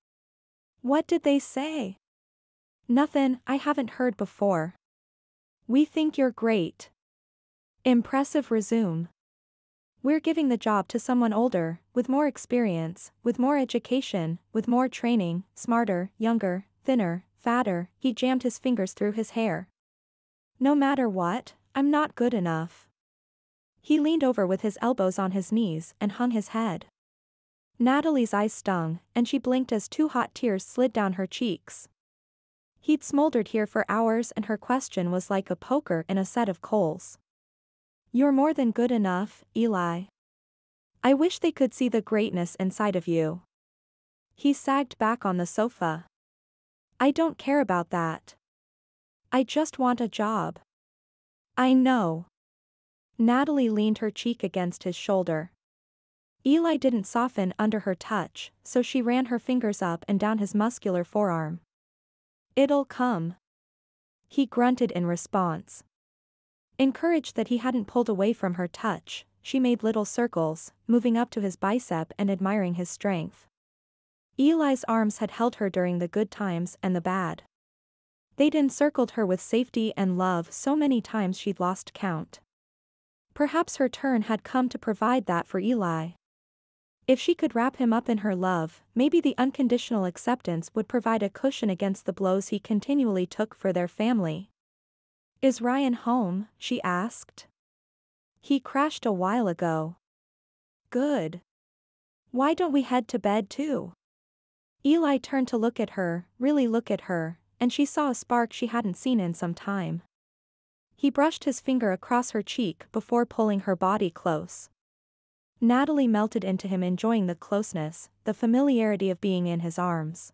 Speaker 3: What did they say? Nothing I haven't heard before. We think you're great. Impressive. Resume. We're giving the job to someone older, with more experience, with more education, with more training, smarter, younger, thinner, fatter. He jammed his fingers through his hair. No matter what, I'm not good enough. He leaned over with his elbows on his knees and hung his head. Natalie's eyes stung, and she blinked as 2 hot tears slid down her cheeks. He'd smoldered here for hours and her question was like a poker in a set of coals. You're more than good enough, Eli. I wish they could see the greatness inside of you. He sagged back on the sofa. I don't care about that. I just want a job. I know. Natalie leaned her cheek against his shoulder. Eli didn't soften under her touch, so she ran her fingers up and down his muscular forearm. It'll come. He grunted in response. Encouraged that he hadn't pulled away from her touch, she made little circles, moving up to his bicep and admiring his strength. Eli's arms had held her during the good times and the bad. They'd encircled her with safety and love so many times she'd lost count. Perhaps her turn had come to provide that for Eli. If she could wrap him up in her love, maybe the unconditional acceptance would provide a cushion against the blows he continually took for their family. Is Ryan home? She asked. He crashed a while ago. Good. Why don't we head to bed too? Eli turned to look at her, really look at her, and she saw a spark she hadn't seen in some time. He brushed his finger across her cheek before pulling her body close. Natalie melted into him, enjoying the closeness, the familiarity of being in his arms.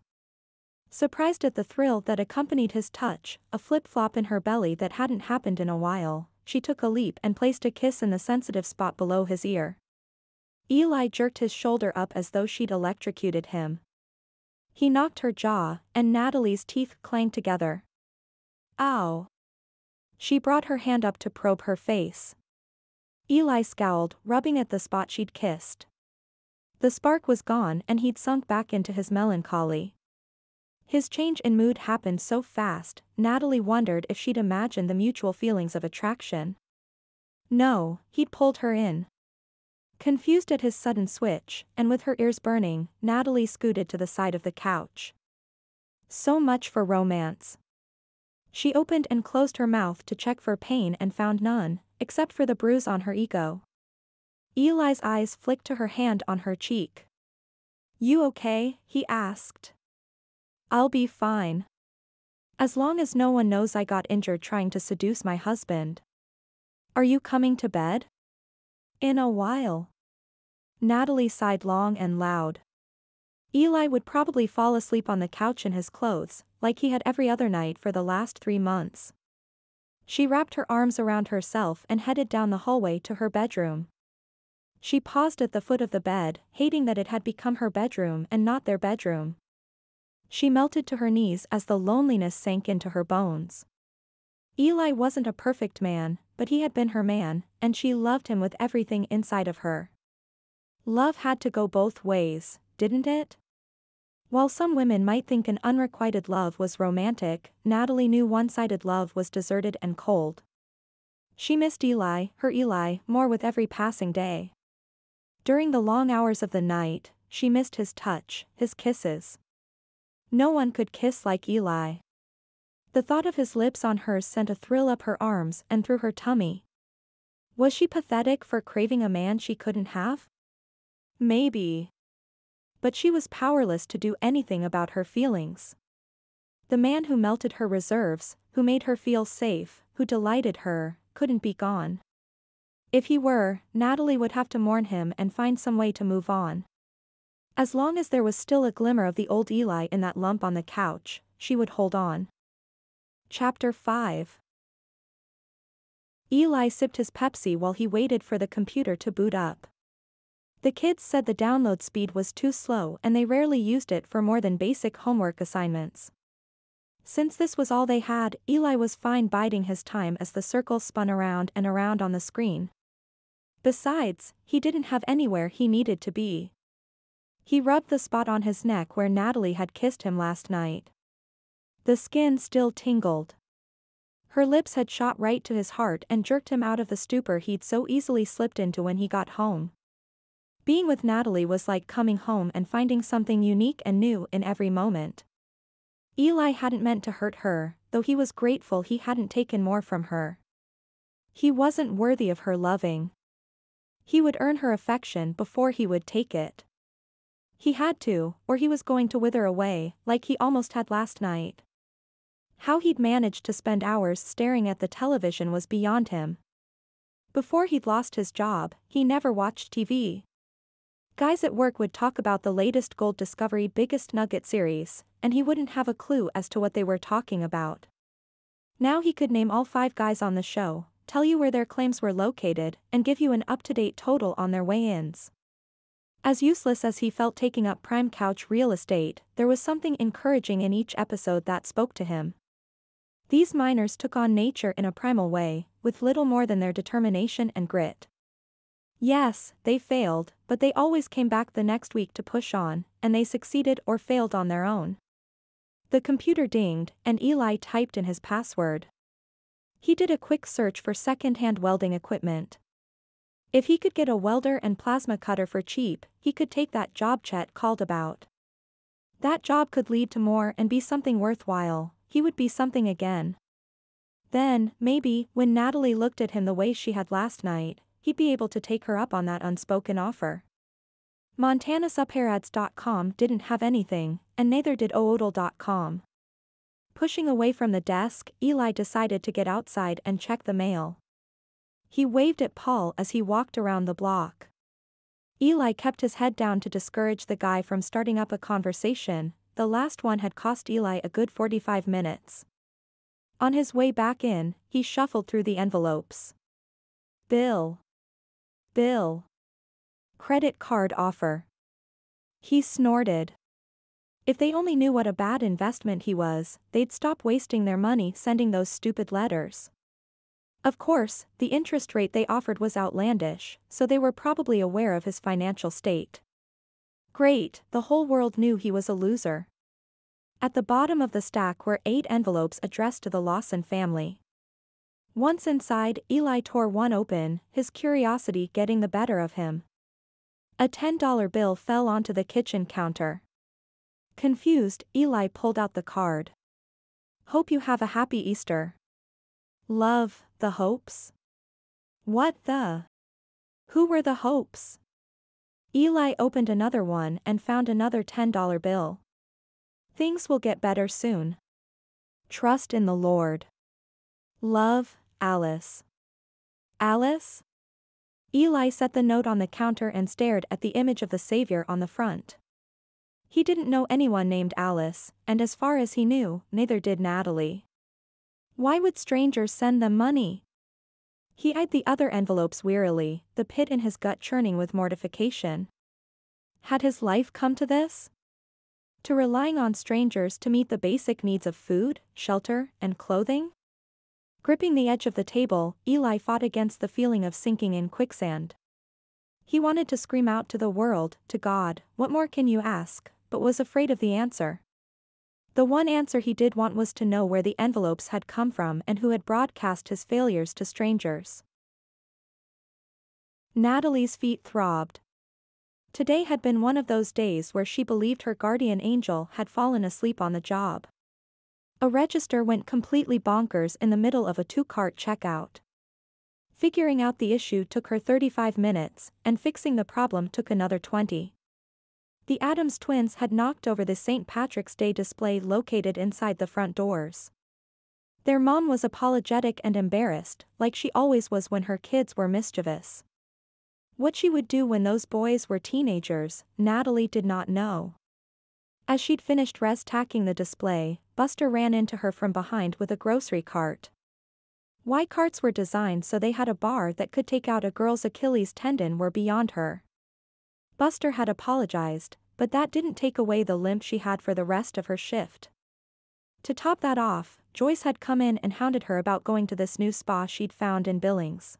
Speaker 3: Surprised at the thrill that accompanied his touch, a flip-flop in her belly that hadn't happened in a while, she took a leap and placed a kiss in the sensitive spot below his ear. Eli jerked his shoulder up as though she'd electrocuted him. He knocked her jaw, and Natalie's teeth clanged together. Ow. She brought her hand up to probe her face. Eli scowled, rubbing at the spot she'd kissed. The spark was gone and he'd sunk back into his melancholy. His change in mood happened so fast, Natalie wondered if she'd imagined the mutual feelings of attraction. No, he'd pulled her in. Confused at his sudden switch, and with her ears burning, Natalie scooted to the side of the couch. So much for romance. She opened and closed her mouth to check for pain and found none, except for the bruise on her ego. Eli's eyes flicked to her hand on her cheek. You okay? He asked. I'll be fine. As long as no one knows I got injured trying to seduce my husband. Are you coming to bed? In a while. Natalie sighed long and loud. Eli would probably fall asleep on the couch in his clothes, like he had every other night for the last 3 months. She wrapped her arms around herself and headed down the hallway to her bedroom. She paused at the foot of the bed, hating that it had become her bedroom and not their bedroom. She melted to her knees as the loneliness sank into her bones. Eli wasn't a perfect man, but he had been her man, and she loved him with everything inside of her. Love had to go both ways, didn't it? While some women might think an unrequited love was romantic, Natalie knew one-sided love was deserted and cold. She missed Eli, her Eli, more with every passing day. During the long hours of the night, she missed his touch, his kisses. No one could kiss like Eli. The thought of his lips on hers sent a thrill up her arms and through her tummy. Was she pathetic for craving a man she couldn't have? Maybe. But she was powerless to do anything about her feelings. The man who melted her reserves, who made her feel safe, who delighted her, couldn't be gone. If he were, Natalie would have to mourn him and find some way to move on. As long as there was still a glimmer of the old Eli in that lump on the couch, she would hold on. Chapter 5. Eli sipped his Pepsi while he waited for the computer to boot up. The kids said the download speed was too slow and they rarely used it for more than basic homework assignments. Since this was all they had, Eli was fine biding his time as the circle spun around and around on the screen. Besides, he didn't have anywhere he needed to be. He rubbed the spot on his neck where Natalie had kissed him last night. The skin still tingled. Her lips had shot right to his heart and jerked him out of the stupor he'd so easily slipped into when he got home. Being with Natalie was like coming home and finding something unique and new in every moment. Eli hadn't meant to hurt her, though he was grateful he hadn't taken more from her. He wasn't worthy of her loving. He would earn her affection before he would take it. He had to, or he was going to wither away, like he almost had last night. How he'd managed to spend hours staring at the television was beyond him. Before he'd lost his job, he never watched TV. Guys at work would talk about the latest Gold Discovery Biggest Nugget series, and he wouldn't have a clue as to what they were talking about. Now he could name all 5 guys on the show, tell you where their claims were located, and give you an up-to-date total on their weigh-ins. As useless as he felt taking up prime couch real estate, there was something encouraging in each episode that spoke to him. These miners took on nature in a primal way, with little more than their determination and grit. Yes, they failed, but they always came back the next week to push on, and they succeeded or failed on their own. The computer dinged, and Eli typed in his password. He did a quick search for second-hand welding equipment. If he could get a welder and plasma cutter for cheap, he could take that job Chet called about. That job could lead to more and be something worthwhile. He would be something again. Then, maybe, when Natalie looked at him the way she had last night, he'd be able to take her up on that unspoken offer. MontanaSubHerads.com didn't have anything, and neither did Oodle.com. Pushing away from the desk, Eli decided to get outside and check the mail. He waved at Paul as he walked around the block. Eli kept his head down to discourage the guy from starting up a conversation. The last one had cost Eli a good 45 minutes. On his way back in, he shuffled through the envelopes. Bill. Credit card offer. He snorted. If they only knew what a bad investment he was, they'd stop wasting their money sending those stupid letters. Of course, the interest rate they offered was outlandish, so they were probably aware of his financial state. Great, the whole world knew he was a loser. At the bottom of the stack were 8 envelopes addressed to the Lawson family. Once inside, Eli tore one open, his curiosity getting the better of him. A $10 bill fell onto the kitchen counter. Confused, Eli pulled out the card. Hope you have a happy Easter. Love, the Hopes? What the? Who were the Hopes? Eli opened another one and found another $10 bill. Things will get better soon. Trust in the Lord. Love, Alice. Alice? Eli set the note on the counter and stared at the image of the Savior on the front. He didn't know anyone named Alice, and as far as he knew, neither did Natalie. Why would strangers send them money? He eyed the other envelopes wearily, the pit in his gut churning with mortification. Had his life come to this? To relying on strangers to meet the basic needs of food, shelter, and clothing? Gripping the edge of the table, Eli fought against the feeling of sinking in quicksand. He wanted to scream out to the world, to God, "What more can you ask?" but was afraid of the answer. The one answer he did want was to know where the envelopes had come from and who had broadcast his failures to strangers. Natalie's feet throbbed. Today had been one of those days where she believed her guardian angel had fallen asleep on the job. A register went completely bonkers in the middle of a 2-cart checkout. Figuring out the issue took her 35 minutes, and fixing the problem took another 20. The Addams twins had knocked over the St. Patrick's Day display located inside the front doors. Their mom was apologetic and embarrassed, like she always was when her kids were mischievous. What she would do when those boys were teenagers, Natalie did not know. As she'd finished res-tacking the display, Buster ran into her from behind with a grocery cart. Why carts were designed so they had a bar that could take out a girl's Achilles tendon were beyond her. Buster had apologized, but that didn't take away the limp she had for the rest of her shift. To top that off, Joyce had come in and hounded her about going to this new spa she'd found in Billings.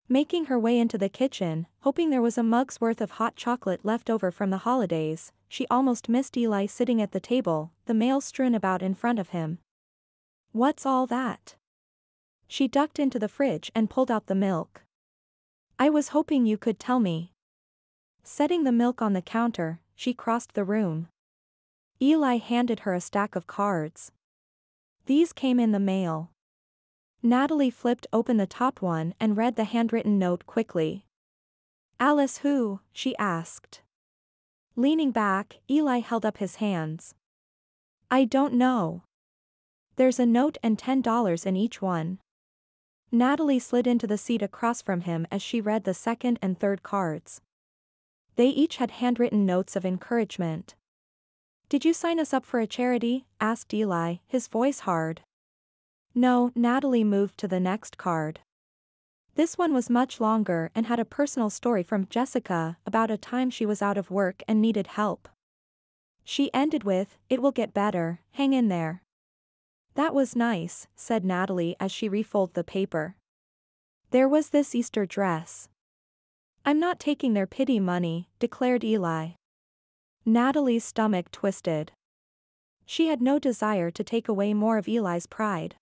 Speaker 3: Making her way into the kitchen, hoping there was a mug's worth of hot chocolate left over from the holidays, she almost missed Eli sitting at the table, the mail strewn about in front of him. "What's all that?" She ducked into the fridge and pulled out the milk. "I was hoping you could tell me." Setting the milk on the counter, she crossed the room. Eli handed her a stack of cards. "These came in the mail." Natalie flipped open the top one and read the handwritten note quickly. "Alice who?" she asked. Leaning back, Eli held up his hands. "I don't know. There's a note and $10 in each one." Natalie slid into the seat across from him as she read the second and third cards. They each had handwritten notes of encouragement. "Did you sign us up for a charity?" asked Eli, his voice hard. "No." Natalie moved to the next card. This one was much longer and had a personal story from Jessica about a time she was out of work and needed help. She ended with, "It will get better, hang in there." "That was nice," said Natalie as she refolded the paper. "There was this Easter dress." "I'm not taking their pity money," declared Eli. Natalie's stomach twisted. She had no desire to take away more of Eli's pride.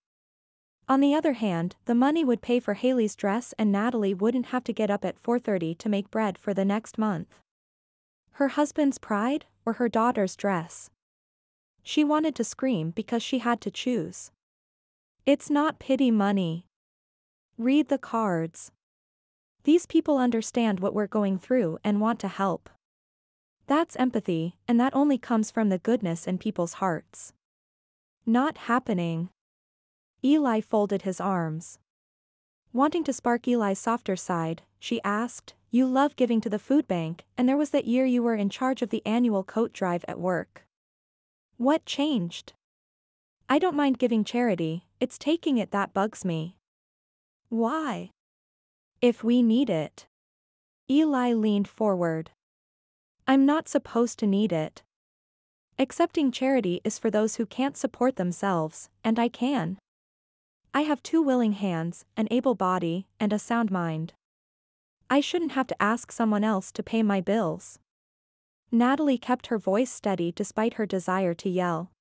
Speaker 3: On the other hand, the money would pay for Haley's dress and Natalie wouldn't have to get up at 4:30 to make bread for the next month. Her husband's pride, or her daughter's dress? She wanted to scream because she had to choose. "It's not pity money. Read the cards. These people understand what we're going through and want to help. That's empathy, and that only comes from the goodness in people's hearts." "Not happening." Eli folded his arms. Wanting to spark Eli's softer side, she asked, "You love giving to the food bank, and there was that year you were in charge of the annual coat drive at work. What changed?" "I don't mind giving charity, it's taking it that bugs me." "Why?" "If we need it." Eli leaned forward. "I'm not supposed to need it. Accepting charity is for those who can't support themselves, and I can. I have 2 willing hands, an able body, and a sound mind. I shouldn't have to ask someone else to pay my bills." Natalie kept her voice steady despite her desire to yell.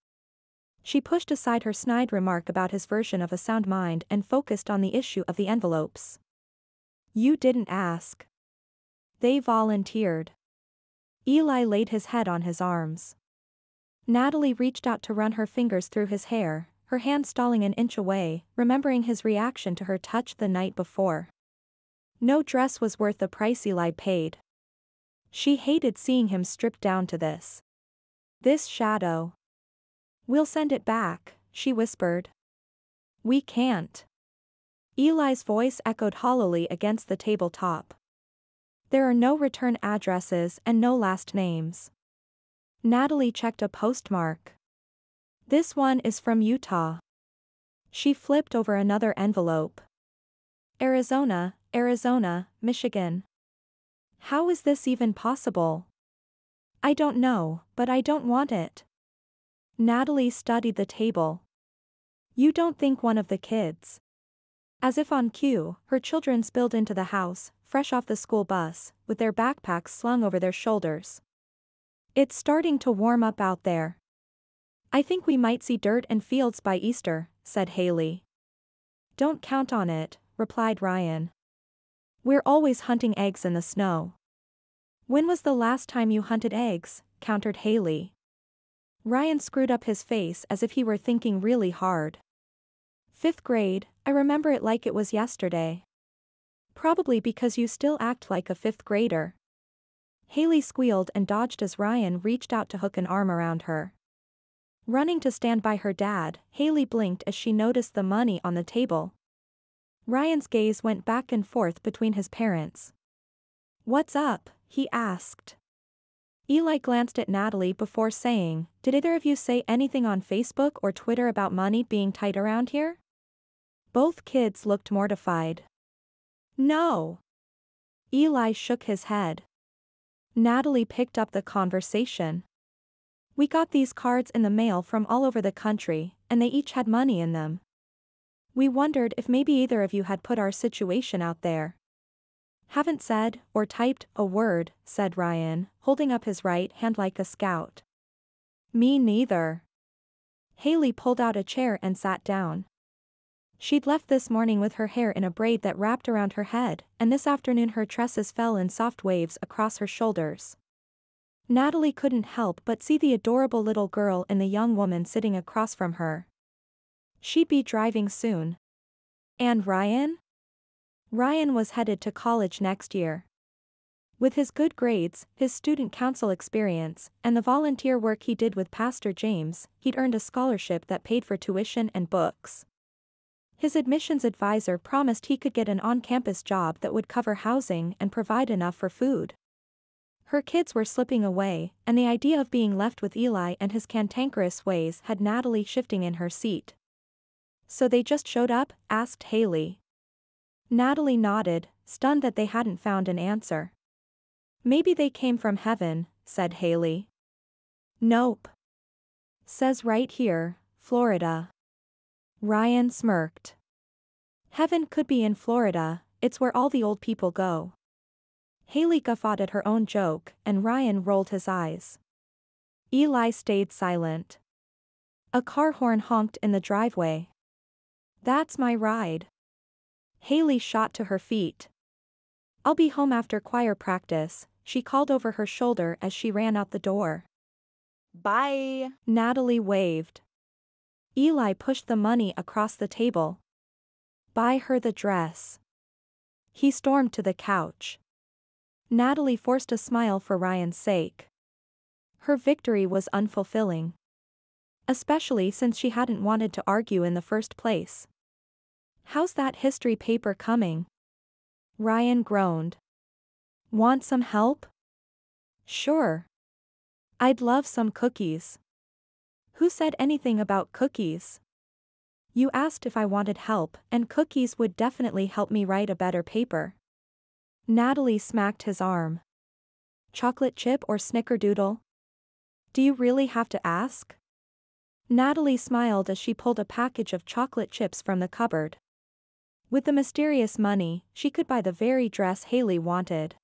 Speaker 3: She pushed aside her snide remark about his version of a sound mind and focused on the issue of the envelopes. "You didn't ask. They volunteered." Eli laid his head on his arms. Natalie reached out to run her fingers through his hair, her hand stalling an inch away, remembering his reaction to her touch the night before. No dress was worth the price Eli paid. She hated seeing him stripped down to this. "This shadow." "We'll send it back," she whispered. "We can't." Eli's voice echoed hollowly against the tabletop. "There are no return addresses and no last names." Natalie checked a postmark. "This one is from Utah." She flipped over another envelope. "Arizona, Arizona, Michigan. How is this even possible?" "I don't know, but I don't want it." Natalie studied the table. "You don't think one of the kids?" As if on cue, her children spilled into the house, fresh off the school bus, with their backpacks slung over their shoulders. "It's starting to warm up out there. I think we might see dirt and fields by Easter," said Haley. "Don't count on it," replied Ryan. "We're always hunting eggs in the snow." "When was the last time you hunted eggs?" countered Haley. Ryan screwed up his face as if he were thinking really hard. "5th grade, I remember it like it was yesterday." "Probably because you still act like a 5th grader." Haley squealed and dodged as Ryan reached out to hook an arm around her. Running to stand by her dad, Haley blinked as she noticed the money on the table. Ryan's gaze went back and forth between his parents. "What's up?" he asked. Eli glanced at Natalie before saying, "Did either of you say anything on Facebook or Twitter about money being tight around here?" Both kids looked mortified. No. Eli shook his head. Natalie picked up the conversation. We got these cards in the mail from all over the country, and they each had money in them. We wondered if maybe either of you had put our situation out there. Haven't said, or typed, a word, said Ryan, holding up his right hand like a scout. Me neither. Haley pulled out a chair and sat down. She'd left this morning with her hair in a braid that wrapped around her head, and this afternoon her tresses fell in soft waves across her shoulders. Natalie couldn't help but see the adorable little girl in the young woman sitting across from her. She'd be driving soon. And Ryan? Ryan was headed to college next year. With his good grades, his student council experience, and the volunteer work he did with Pastor James, he'd earned a scholarship that paid for tuition and books. His admissions advisor promised he could get an on-campus job that would cover housing and provide enough for food. Her kids were slipping away, and the idea of being left with Eli and his cantankerous ways had Natalie shifting in her seat. So they just showed up? Asked Haley. Natalie nodded, stunned that they hadn't found an answer. Maybe they came from heaven, said Haley. Nope. Says right here, Florida. Ryan smirked. Heaven could be in Florida, it's where all the old people go. Haley guffawed at her own joke, and Ryan rolled his eyes. Eli stayed silent. A car horn honked in the driveway. That's my ride. Haley shot to her feet. I'll be home after choir practice, she called over her shoulder as she ran out the door.
Speaker 4: Bye.
Speaker 3: Natalie waved. Eli pushed the money across the table. Buy her the dress. He stormed to the couch. Natalie forced a smile for Ryan's sake. Her victory was unfulfilling. Especially since she hadn't wanted to argue in the first place. How's that history paper coming? Ryan groaned. Want some help? Sure. I'd love some cookies. Who said anything about cookies? You asked if I wanted help, and cookies would definitely help me write a better paper. Natalie smacked his arm. Chocolate chip or snickerdoodle? Do you really have to ask? Natalie smiled as she pulled a package of chocolate chips from the cupboard. With the mysterious money, she could buy the very dress Haley wanted.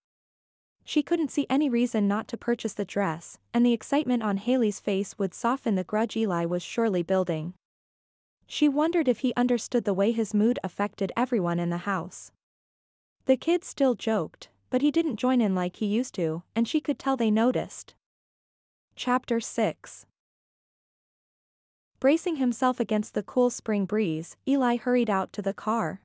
Speaker 3: She couldn't see any reason not to purchase the dress, and the excitement on Haley's face would soften the grudge Eli was surely building. She wondered if he understood the way his mood affected everyone in the house. The kids still joked, but he didn't join in like he used to, and she could tell they noticed. Chapter 6. Bracing himself against the cool spring breeze, Eli hurried out to the car.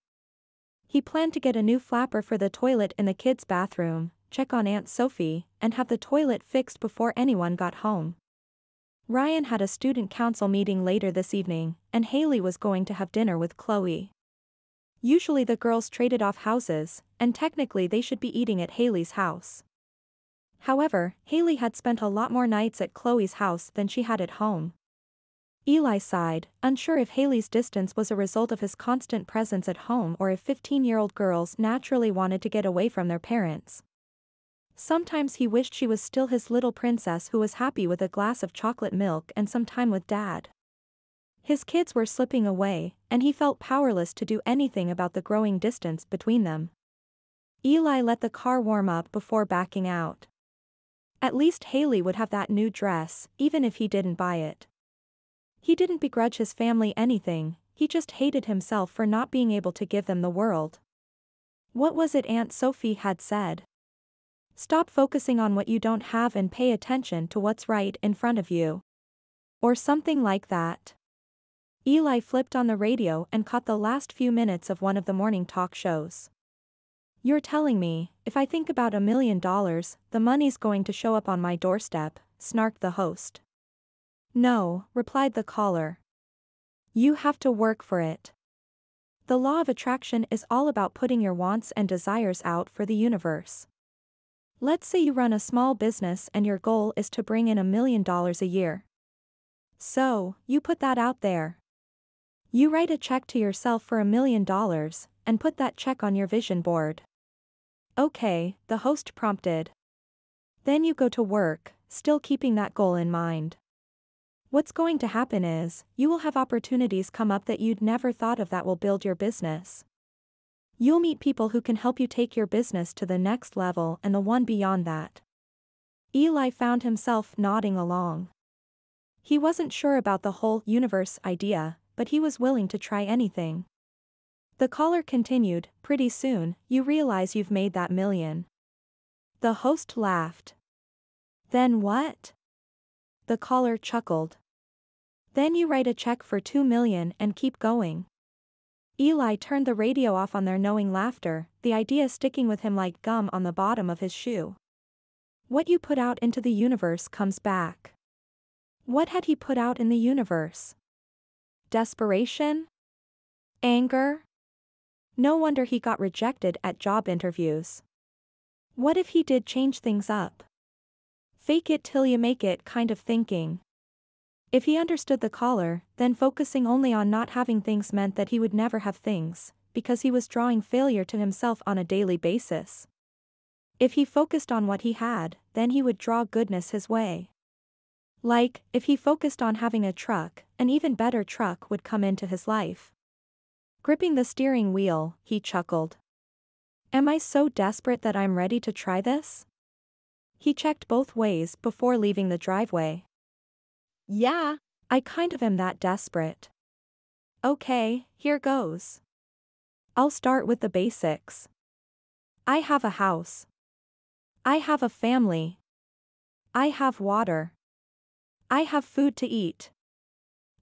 Speaker 3: He planned to get a new flapper for the toilet in the kids' bathroom, check on Aunt Sophie, and have the toilet fixed before anyone got home. Ryan had a student council meeting later this evening, and Haley was going to have dinner with Chloe. Usually the girls traded off houses, and technically they should be eating at Haley's house. However, Haley had spent a lot more nights at Chloe's house than she had at home. Eli sighed, unsure if Haley's distance was a result of his constant presence at home or if 15-year-old girls naturally wanted to get away from their parents. Sometimes he wished she was still his little princess who was happy with a glass of chocolate milk and some time with Dad. His kids were slipping away, and he felt powerless to do anything about the growing distance between them. Eli let the car warm up before backing out. At least Haley would have that new dress, even if he didn't buy it. He didn't begrudge his family anything, he just hated himself for not being able to give them the world. What was it Aunt Sophie had said? Stop focusing on what you don't have and pay attention to what's right in front of you. Or something like that. Eli flipped on the radio and caught the last few minutes of one of the morning talk shows. You're telling me, if I think about $1 million, the money's going to show up on my doorstep, snarked the host. No, replied the caller. You have to work for it. The law of attraction is all about putting your wants and desires out for the universe. Let's say you run a small business and your goal is to bring in $1 million a year. So, you put that out there. You write a check to yourself for $1 million, and put that check on your vision board. Okay, the host prompted. Then you go to work, still keeping that goal in mind. What's going to happen is, you will have opportunities come up that you'd never thought of that will build your business. You'll meet people who can help you take your business to the next level and the one beyond that. Eli found himself nodding along. He wasn't sure about the whole universe idea, but he was willing to try anything. The caller continued, pretty soon, you realize you've made that $1 million. The host laughed. Then what? The caller chuckled. Then you write a check for $2 million and keep going. Eli turned the radio off on their knowing laughter, the idea sticking with him like gum on the bottom of his shoe. What you put out into the universe comes back. What had he put out in the universe? Desperation? Anger? No wonder he got rejected at job interviews. What if he did change things up? Fake it till you make it kind of thinking. If he understood the caller, then focusing only on not having things meant that he would never have things, because he was drawing failure to himself on a daily basis. If he focused on what he had, then he would draw goodness his way. Like, if he focused on having a truck, an even better truck would come into his life. Gripping the steering wheel, he chuckled. Am I so desperate that I'm ready to try this? He checked both ways before leaving the driveway.
Speaker 4: Yeah.
Speaker 3: I kind of am that desperate. Okay, here goes. I'll start with the basics. I have a house. I have a family. I have water. I have food to eat.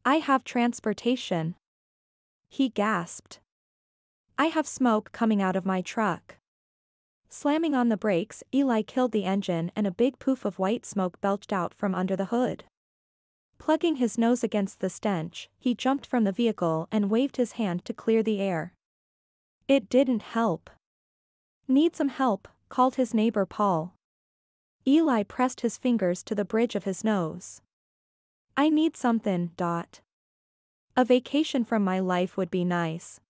Speaker 3: I have transportation. He gasped. I have smoke coming out of my truck. Slamming on the brakes, Eli killed the engine and a big poof of white smoke belched out from under the hood. Plugging his nose against the stench, he jumped from the vehicle and waved his hand to clear the air. It didn't help. Need some help, called his neighbor Paul. Eli pressed his fingers to the bridge of his nose. I need something. A vacation from my life would be nice.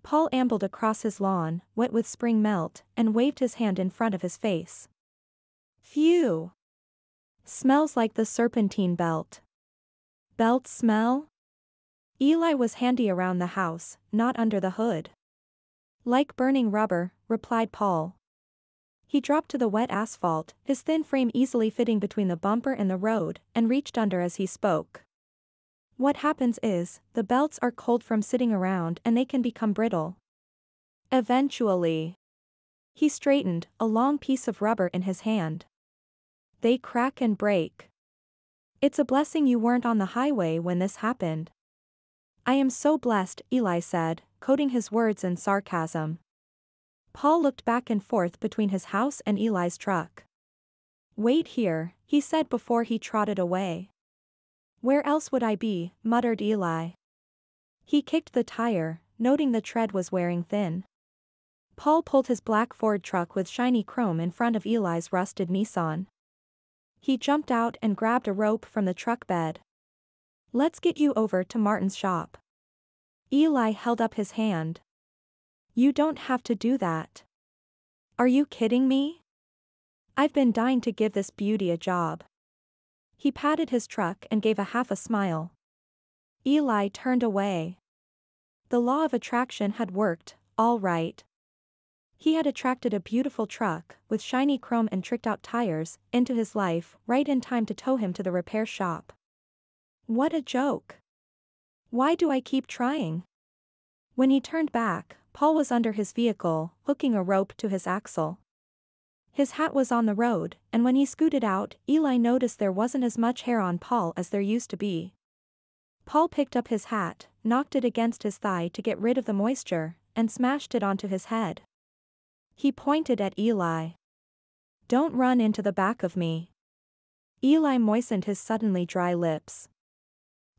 Speaker 3: Paul ambled across his lawn, wet with spring melt, and waved his hand in front of his face. Phew! Smells like the serpentine belt. Belt smell? Eli was handy around the house, not under the hood. Like burning rubber, replied Paul. He dropped to the wet asphalt, his thin frame easily fitting between the bumper and the road, and reached under as he spoke. What happens is, the belts are cold from sitting around and they can become brittle. Eventually. He straightened, a long piece of rubber in his hand. They crack and break. It's a blessing you weren't on the highway when this happened. I am so blessed, Eli said, coding his words in sarcasm. Paul looked back and forth between his house and Eli's truck. Wait here, he said before he trotted away. Where else would I be, muttered Eli. He kicked the tire, noting the tread was wearing thin. Paul pulled his black Ford truck with shiny chrome in front of Eli's rusted Nissan. He jumped out and grabbed a rope from the truck bed. Let's get you over to Martin's shop. Eli held up his hand. You don't have to do that. Are you kidding me? I've been dying to give this beauty a job. He patted his truck and gave a smile. Eli turned away. The law of attraction had worked, all right. He had attracted a beautiful truck, with shiny chrome and tricked-out tires, into his life, right in time to tow him to the repair shop. What a joke. Why do I keep trying? When he turned back, Paul was under his vehicle, hooking a rope to his axle. His hat was on the road, and when he scooted out, Eli noticed there wasn't as much hair on Paul as there used to be. Paul picked up his hat, knocked it against his thigh to get rid of the moisture, and smashed it onto his head. He pointed at Eli. Don't run into the back of me. Eli moistened his suddenly dry lips.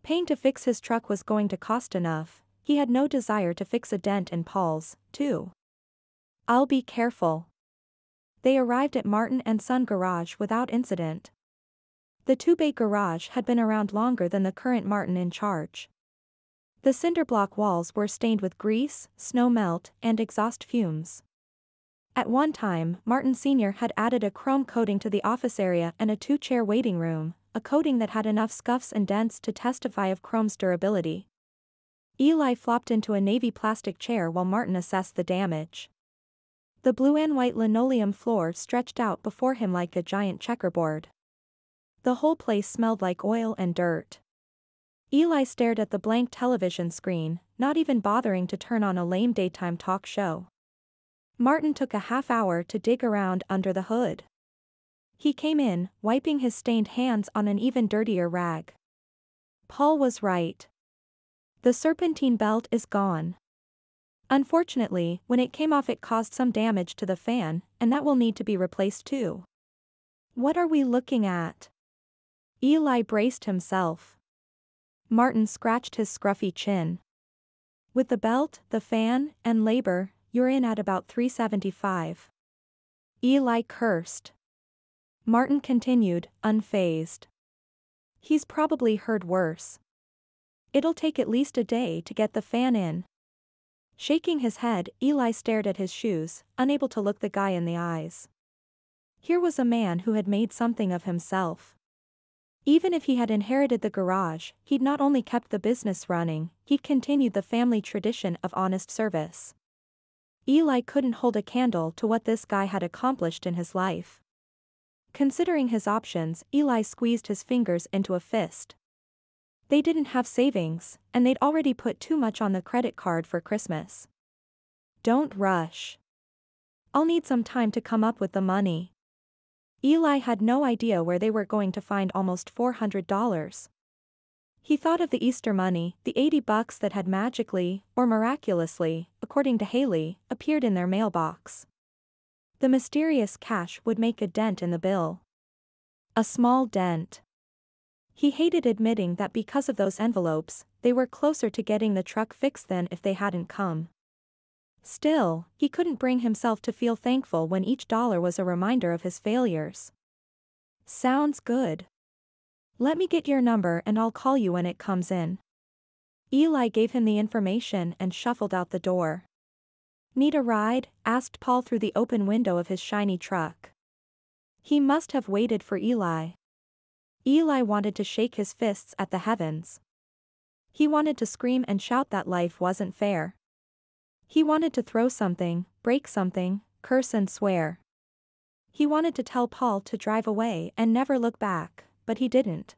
Speaker 3: Paying to fix his truck was going to cost enough, he had no desire to fix a dent in Paul's, too. I'll be careful. They arrived at Martin and Son garage without incident. The two-bay garage had been around longer than the current Martin in charge. The cinderblock walls were stained with grease, snow melt, and exhaust fumes. At one time, Martin Sr. had added a chrome coating to the office area and a 2-chair waiting room, a coating that had enough scuffs and dents to testify of chrome's durability. Eli flopped into a navy plastic chair while Martin assessed the damage. The blue and white linoleum floor stretched out before him like a giant checkerboard. The whole place smelled like oil and dirt. Eli stared at the blank television screen, not even bothering to turn on a lame daytime talk show. Martin took a half hour to dig around under the hood. He came in, wiping his stained hands on an even dirtier rag. Paul was right. The serpentine belt is gone. Unfortunately, when it came off it caused some damage to the fan, and that will need to be replaced too. What are we looking at? Eli braced himself. Martin scratched his scruffy chin. With the belt, the fan, and labor, you're in at about $375. Eli cursed. Martin continued, unfazed. He's probably heard worse. It'll take at least a day to get the fan in. Shaking his head, Eli stared at his shoes, unable to look the guy in the eyes. Here was a man who had made something of himself. Even if he had inherited the garage, he'd not only kept the business running, he'd continued the family tradition of honest service. Eli couldn't hold a candle to what this guy had accomplished in his life. Considering his options, Eli squeezed his fingers into a fist. They didn't have savings, and they'd already put too much on the credit card for Christmas. Don't rush. I'll need some time to come up with the money. Eli had no idea where they were going to find almost $400. He thought of the Easter money, the $80 that had magically, or miraculously, according to Haley, appeared in their mailbox. The mysterious cash would make a dent in the bill. A small dent. He hated admitting that because of those envelopes, they were closer to getting the truck fixed than if they hadn't come. Still, he couldn't bring himself to feel thankful when each dollar was a reminder of his failures. Sounds good. Let me get your number and I'll call you when it comes in. Eli gave him the information and shuffled out the door. Need a ride? Asked Paul through the open window of his shiny truck. He must have waited for Eli. Eli wanted to shake his fists at the heavens. He wanted to scream and shout that life wasn't fair. He wanted to throw something, break something, curse and swear. He wanted to tell Paul to drive away and never look back, but he didn't.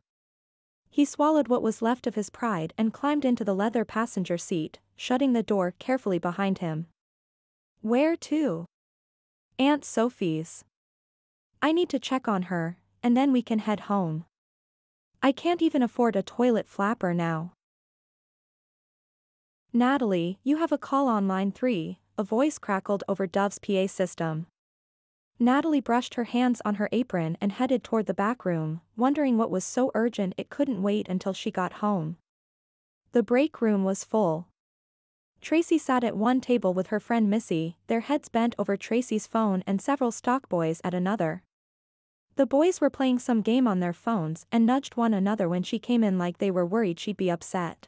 Speaker 3: He swallowed what was left of his pride and climbed into the leather passenger seat, shutting the door carefully behind him. Where to? Aunt Sophie's. I need to check on her, and then we can head home. I can't even afford a toilet flapper now. Natalie, you have a call on line 3, a voice crackled over Dove's PA system. Natalie brushed her hands on her apron and headed toward the back room, wondering what was so urgent it couldn't wait until she got home. The break room was full. Tracy sat at one table with her friend Missy, their heads bent over Tracy's phone and several stock boys at another. The boys were playing some game on their phones and nudged one another when she came in like they were worried she'd be upset.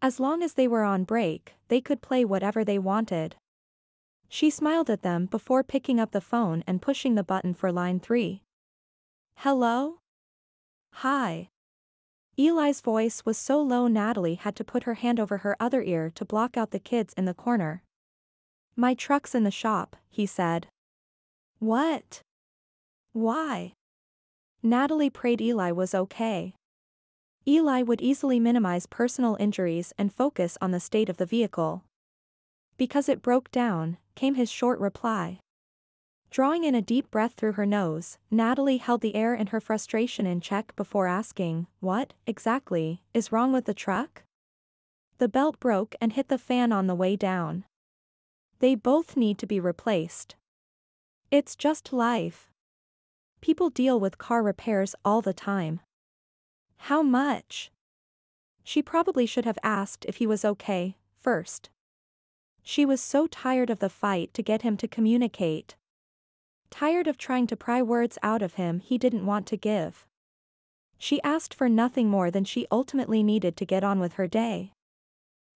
Speaker 3: As long as they were on break, they could play whatever they wanted. She smiled at them before picking up the phone and pushing the button for line 3. Hello? Hi. Eli's voice was so low Natalie had to put her hand over her other ear to block out the kids in the corner. My truck's in the shop, he said. What? Why? Natalie prayed Eli was okay. Eli would easily minimize personal injuries and focus on the state of the vehicle. Because it broke down, came his short reply. Drawing in a deep breath through her nose, Natalie held the air and her frustration in check before asking, what, exactly, is wrong with the truck? The belt broke and hit the fan on the way down. They both need to be replaced. It's just life. People deal with car repairs all the time. How much? She probably should have asked if he was okay, first. She was so tired of the fight to get him to communicate. Tired of trying to pry words out of him he didn't want to give. She asked for nothing more than she ultimately needed to get on with her day.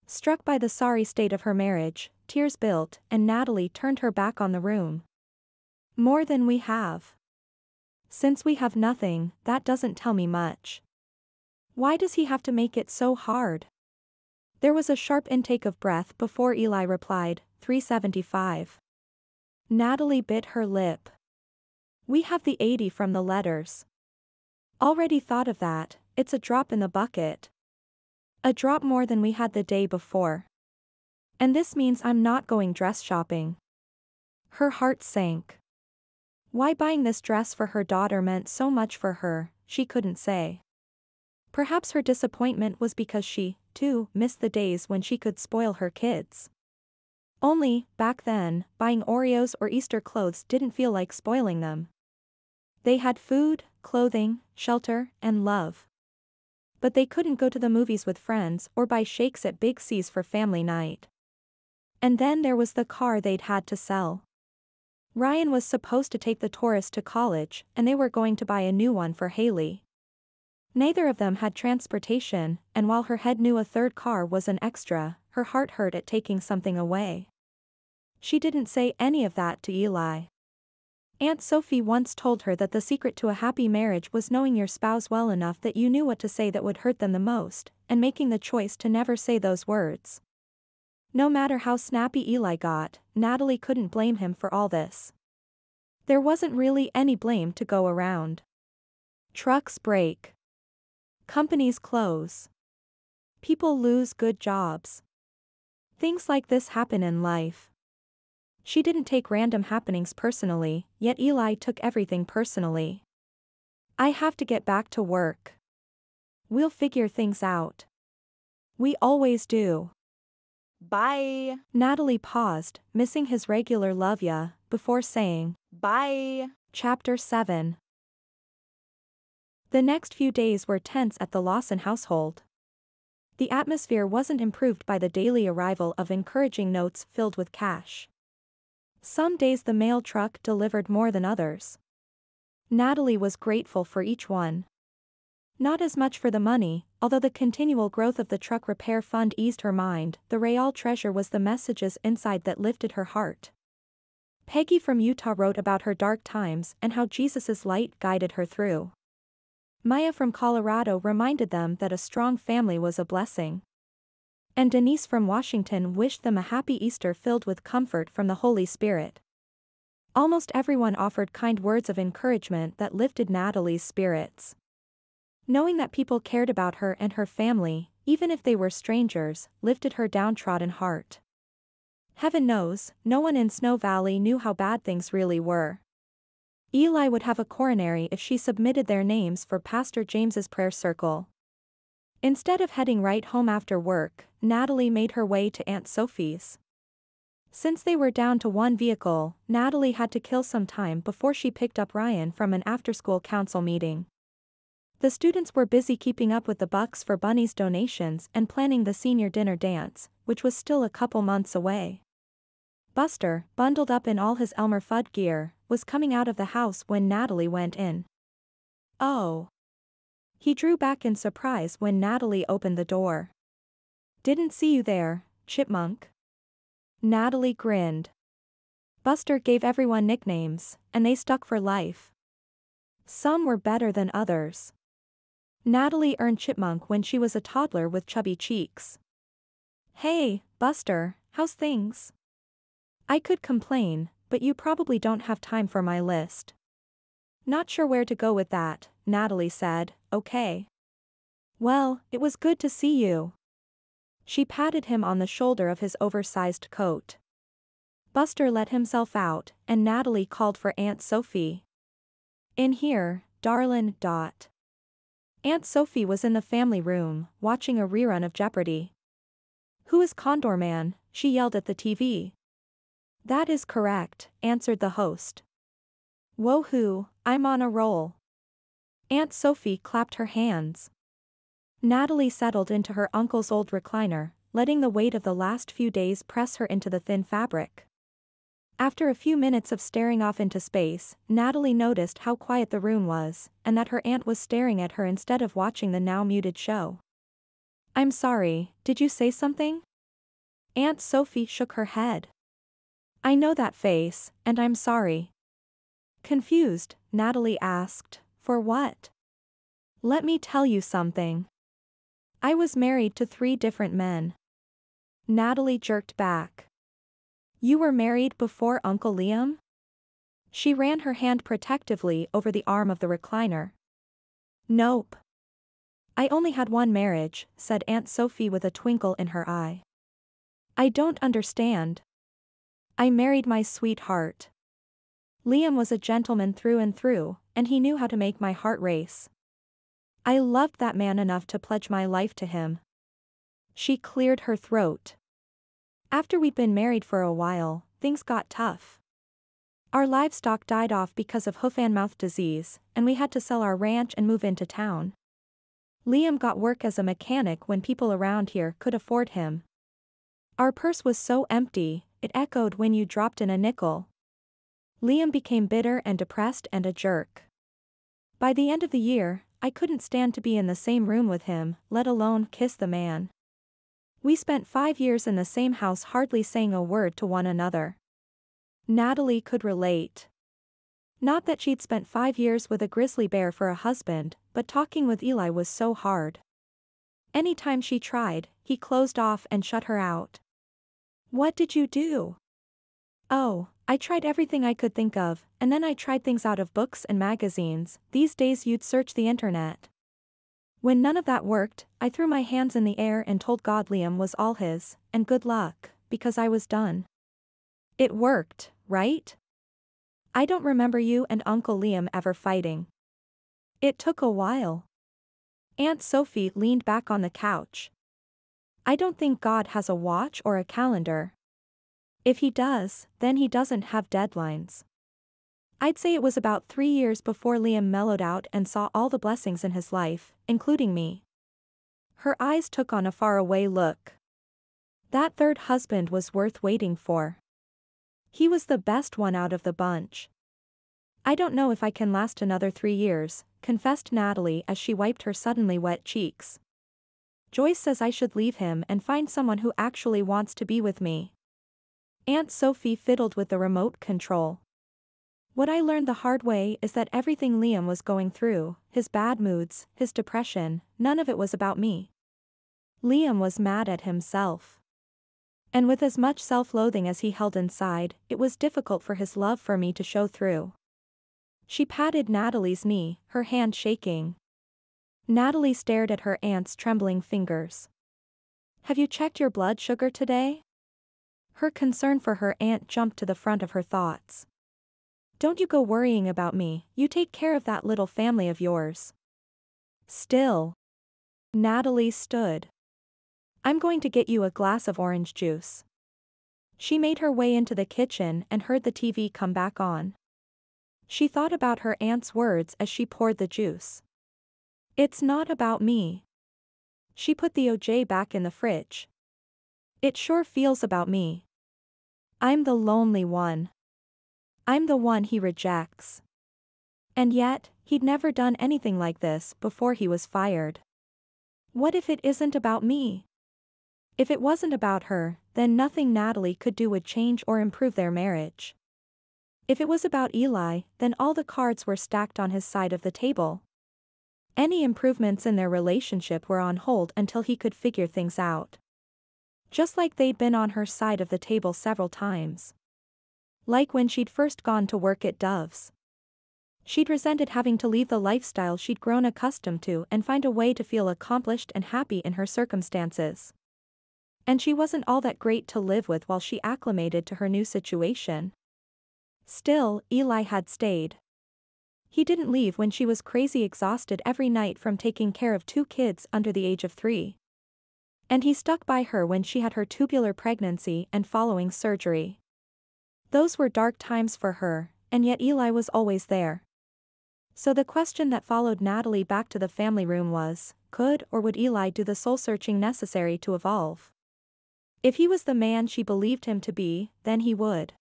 Speaker 3: Struck by the sorry state of her marriage, tears built, and Natalie turned her back on the room. More than we have. Since we have nothing, that doesn't tell me much. Why does he have to make it so hard? There was a sharp intake of breath before Eli replied, 375. Natalie bit her lip. We have the 80 from the letters. Already thought of that, it's a drop in the bucket. A drop more than we had the day before. And this means I'm not going dress shopping. Her heart sank. Why buying this dress for her daughter meant so much for her, she couldn't say. Perhaps her disappointment was because she, too, missed the days when she could spoil her kids. Only, back then, buying Oreos or Easter clothes didn't feel like spoiling them. They had food, clothing, shelter, and love. But they couldn't go to the movies with friends or buy shakes at Big C's for family night. And then there was the car they'd had to sell. Ryan was supposed to take the Taurus to college, and they were going to buy a new one for Haley. Neither of them had transportation, and while her head knew a third car was an extra, her heart hurt at taking something away. She didn't say any of that to Eli. Aunt Sophie once told her that the secret to a happy marriage was knowing your spouse well enough that you knew what to say that would hurt them the most, and making the choice to never say those words. No matter how snappy Eli got, Natalie couldn't blame him for all this. There wasn't really any blame to go around. Trucks break. Companies close. People lose good jobs. Things like this happen in life. She didn't take random happenings personally, yet Eli took everything personally. I have to get back to work. We'll figure things out. We always do.
Speaker 4: Bye.
Speaker 3: Natalie paused, missing his regular love ya, before saying,
Speaker 4: Bye.
Speaker 3: Chapter 7. The next few days were tense at the Lawson household. The atmosphere wasn't improved by the daily arrival of encouraging notes filled with cash. Some days the mail truck delivered more than others. Natalie was grateful for each one. Not as much for the money, although the continual growth of the truck repair fund eased her mind, the real treasure was the messages inside that lifted her heart. Peggy from Utah wrote about her dark times and how Jesus' light guided her through. Maya from Colorado reminded them that a strong family was a blessing. And Denise from Washington wished them a happy Easter filled with comfort from the Holy Spirit. Almost everyone offered kind words of encouragement that lifted Natalie's spirits. Knowing that people cared about her and her family, even if they were strangers, lifted her downtrodden heart. Heaven knows, no one in Snow Valley knew how bad things really were. Eli would have a coronary if she submitted their names for Pastor James's prayer circle. Instead of heading right home after work, Natalie made her way to Aunt Sophie's. Since they were down to one vehicle, Natalie had to kill some time before she picked up Ryan from an after-school council meeting. The students were busy keeping up with the bucks for Bunny's donations and planning the senior dinner dance, which was still a couple months away. Buster, bundled up in all his Elmer Fudd gear, was coming out of the house when Natalie went in. Oh. He drew back in surprise when Natalie opened the door. Didn't see you there, Chipmunk. Natalie grinned. Buster gave everyone nicknames, and they stuck for life. Some were better than others. Natalie earned Chipmunk when she was a toddler with chubby cheeks. Hey, Buster, how's things? I could complain, but you probably don't have time for my list. Not sure where to go with that, Natalie said, okay. Well, it was good to see you. She patted him on the shoulder of his oversized coat. Buster let himself out, and Natalie called for Aunt Sophie. In here, darlin'. Aunt Sophie was in the family room, watching a rerun of Jeopardy! Who is Condor Man? She yelled at the TV. That is correct, answered the host. Woohoo, I'm on a roll. Aunt Sophie clapped her hands. Natalie settled into her uncle's old recliner, letting the weight of the last few days press her into the thin fabric. After a few minutes of staring off into space, Natalie noticed how quiet the room was, and that her aunt was staring at her instead of watching the now muted show. I'm sorry, did you say something? Aunt Sophie shook her head. I know that face, and I'm sorry. Confused, Natalie asked, for what? Let me tell you something. I was married to 3 different men. Natalie jerked back. You were married before Uncle Liam? She ran her hand protectively over the arm of the recliner. Nope. I only had 1 marriage, said Aunt Sophie with a twinkle in her eye. I don't understand. I married my sweetheart. Liam was a gentleman through and through, and he knew how to make my heart race. I loved that man enough to pledge my life to him. She cleared her throat. After we'd been married for a while, things got tough. Our livestock died off because of hoof-and-mouth disease, and we had to sell our ranch and move into town. Liam got work as a mechanic when people around here could afford him. Our purse was so empty, it echoed when you dropped in a nickel. Liam became bitter and depressed and a jerk. By the end of the year, I couldn't stand to be in the same room with him, let alone kiss the man. We spent 5 years in the same house hardly saying a word to one another. Natalie could relate. Not that she'd spent 5 years with a grizzly bear for a husband, but talking with Eli was so hard. Anytime she tried, he closed off and shut her out. What did you do? Oh, I tried everything I could think of, and then I tried things out of books and magazines. These days you'd search the internet. When none of that worked, I threw my hands in the air and told God Liam was all his, and good luck, because I was done. It worked, right? I don't remember you and Uncle Liam ever fighting. It took a while. Aunt Sophie leaned back on the couch. I don't think God has a watch or a calendar. If he does, then he doesn't have deadlines. I'd say it was about 3 years before Liam mellowed out and saw all the blessings in his life, including me. Her eyes took on a faraway look. That 3rd husband was worth waiting for. He was the best one out of the bunch. I don't know if I can last another 3 years, confessed Natalie as she wiped her suddenly wet cheeks. Joyce says I should leave him and find someone who actually wants to be with me. Aunt Sophie fiddled with the remote control. What I learned the hard way is that everything Liam was going through, his bad moods, his depression, none of it was about me. Liam was mad at himself. And with as much self-loathing as he held inside, it was difficult for his love for me to show through. She patted Natalie's knee, her hand shaking. Natalie stared at her aunt's trembling fingers. Have you checked your blood sugar today? Her concern for her aunt jumped to the front of her thoughts. Don't you go worrying about me, you take care of that little family of yours. Still. Natalie stood. I'm going to get you a glass of orange juice. She made her way into the kitchen and heard the TV come back on. She thought about her aunt's words as she poured the juice. It's not about me. She put the OJ back in the fridge. It sure feels about me. I'm the lonely one. I'm the one he rejects. And yet, he'd never done anything like this before he was fired. What if it isn't about me? If it wasn't about her, then nothing Natalie could do would change or improve their marriage. If it was about Eli, then all the cards were stacked on his side of the table. Any improvements in their relationship were on hold until he could figure things out. Just like they'd been on her side of the table several times. Like when she'd first gone to work at Dove's. She'd resented having to leave the lifestyle she'd grown accustomed to and find a way to feel accomplished and happy in her circumstances. And she wasn't all that great to live with while she acclimated to her new situation. Still, Eli had stayed. He didn't leave when she was crazy exhausted every night from taking care of 2 kids under the age of 3. And he stuck by her when she had her tubular pregnancy and following surgery. Those were dark times for her, and yet Eli was always there. So the question that followed Natalie back to the family room was, could or would Eli do the soul-searching necessary to evolve? If he was the man she believed him to be, then he would.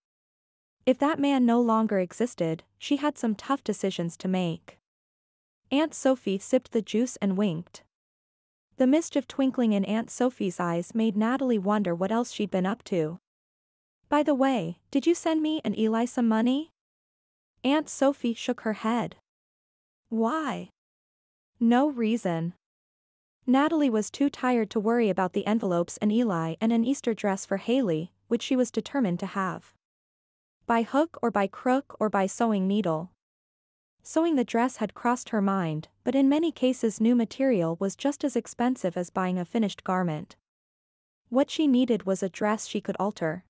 Speaker 3: If that man no longer existed, she had some tough decisions to make. Aunt Sophie sipped the juice and winked. The mischief twinkling in Aunt Sophie's eyes made Natalie wonder what else she'd been up to. By the way, did you send me and Eli some money? Aunt Sophie shook her head. Why? No reason. Natalie was too tired to worry about the envelopes and Eli and an Easter dress for Haley, which she was determined to have. By hook or by crook or by sewing needle. Sewing the dress had crossed her mind, but in many cases new material was just as expensive as buying a finished garment. What she needed was a dress she could alter.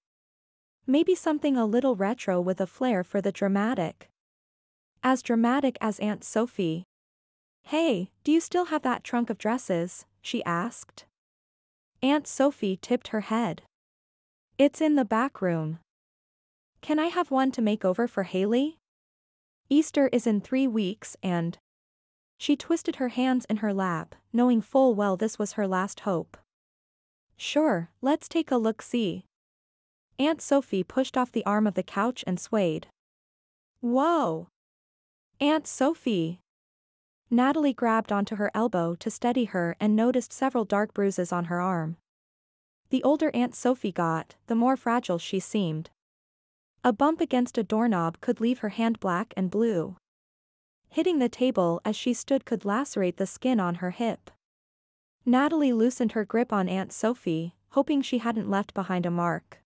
Speaker 3: Maybe something a little retro with a flair for the dramatic. As dramatic as Aunt Sophie. Hey, do you still have that trunk of dresses? She asked. Aunt Sophie tipped her head. It's in the back room. Can I have one to make over for Haley? Easter is in 3 weeks and... She twisted her hands in her lap, knowing full well this was her last hope. Sure, let's take a look-see. Aunt Sophie pushed off the arm of the couch and swayed. Whoa! Aunt Sophie! Natalie grabbed onto her elbow to steady her and noticed several dark bruises on her arm. The older Aunt Sophie got, the more fragile she seemed. A bump against a doorknob could leave her hand black and blue. Hitting the table as she stood could lacerate the skin on her hip. Natalie loosened her grip on Aunt Sophie, hoping she hadn't left behind a mark.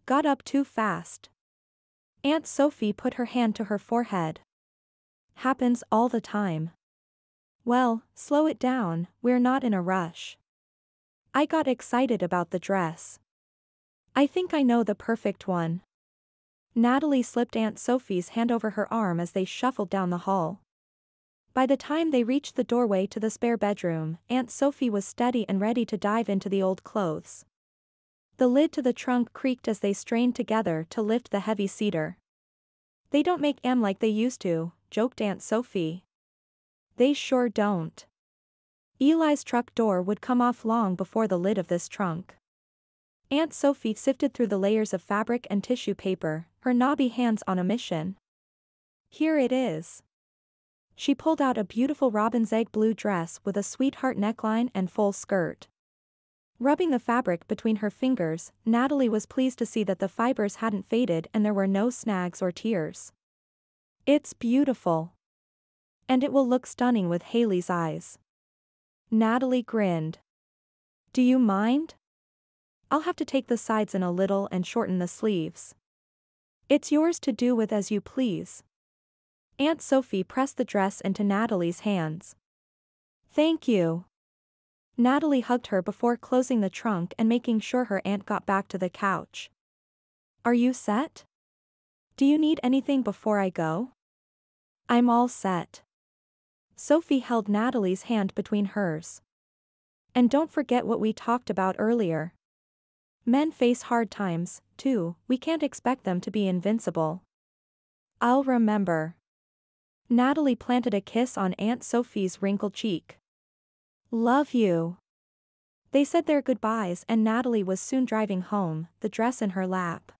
Speaker 3: Got up too fast. Aunt Sophie put her hand to her forehead. Happens all the time. Well, slow it down, we're not in a rush. I got excited about the dress. I think I know the perfect one. Natalie slipped Aunt Sophie's hand over her arm as they shuffled down the hall. By the time they reached the doorway to the spare bedroom, Aunt Sophie was steady and ready to dive into the old clothes. The lid to the trunk creaked as they strained together to lift the heavy cedar. They don't make 'em like they used to, joked Aunt Sophie. They sure don't. Eli's truck door would come off long before the lid of this trunk. Aunt Sophie sifted through the layers of fabric and tissue paper, her knobby hands on a mission. Here it is. She pulled out a beautiful robin's egg blue dress with a sweetheart neckline and full skirt. Rubbing the fabric between her fingers, Natalie was pleased to see that the fibers hadn't faded and there were no snags or tears. It's beautiful. And it will look stunning with Haley's eyes. Natalie grinned. Do you mind? I'll have to take the sides in a little and shorten the sleeves. It's yours to do with as you please. Aunt Sophie pressed the dress into Natalie's hands. Thank you. Natalie hugged her before closing the trunk and making sure her aunt got back to the couch. Are you set? Do you need anything before I go? I'm all set. Sophie held Natalie's hand between hers. And don't forget what we talked about earlier. Men face hard times, too, we can't expect them to be invincible. I'll remember. Natalie planted a kiss on Aunt Sophie's wrinkled cheek. Love you. They said their goodbyes and Natalie was soon driving home, the dress in her lap.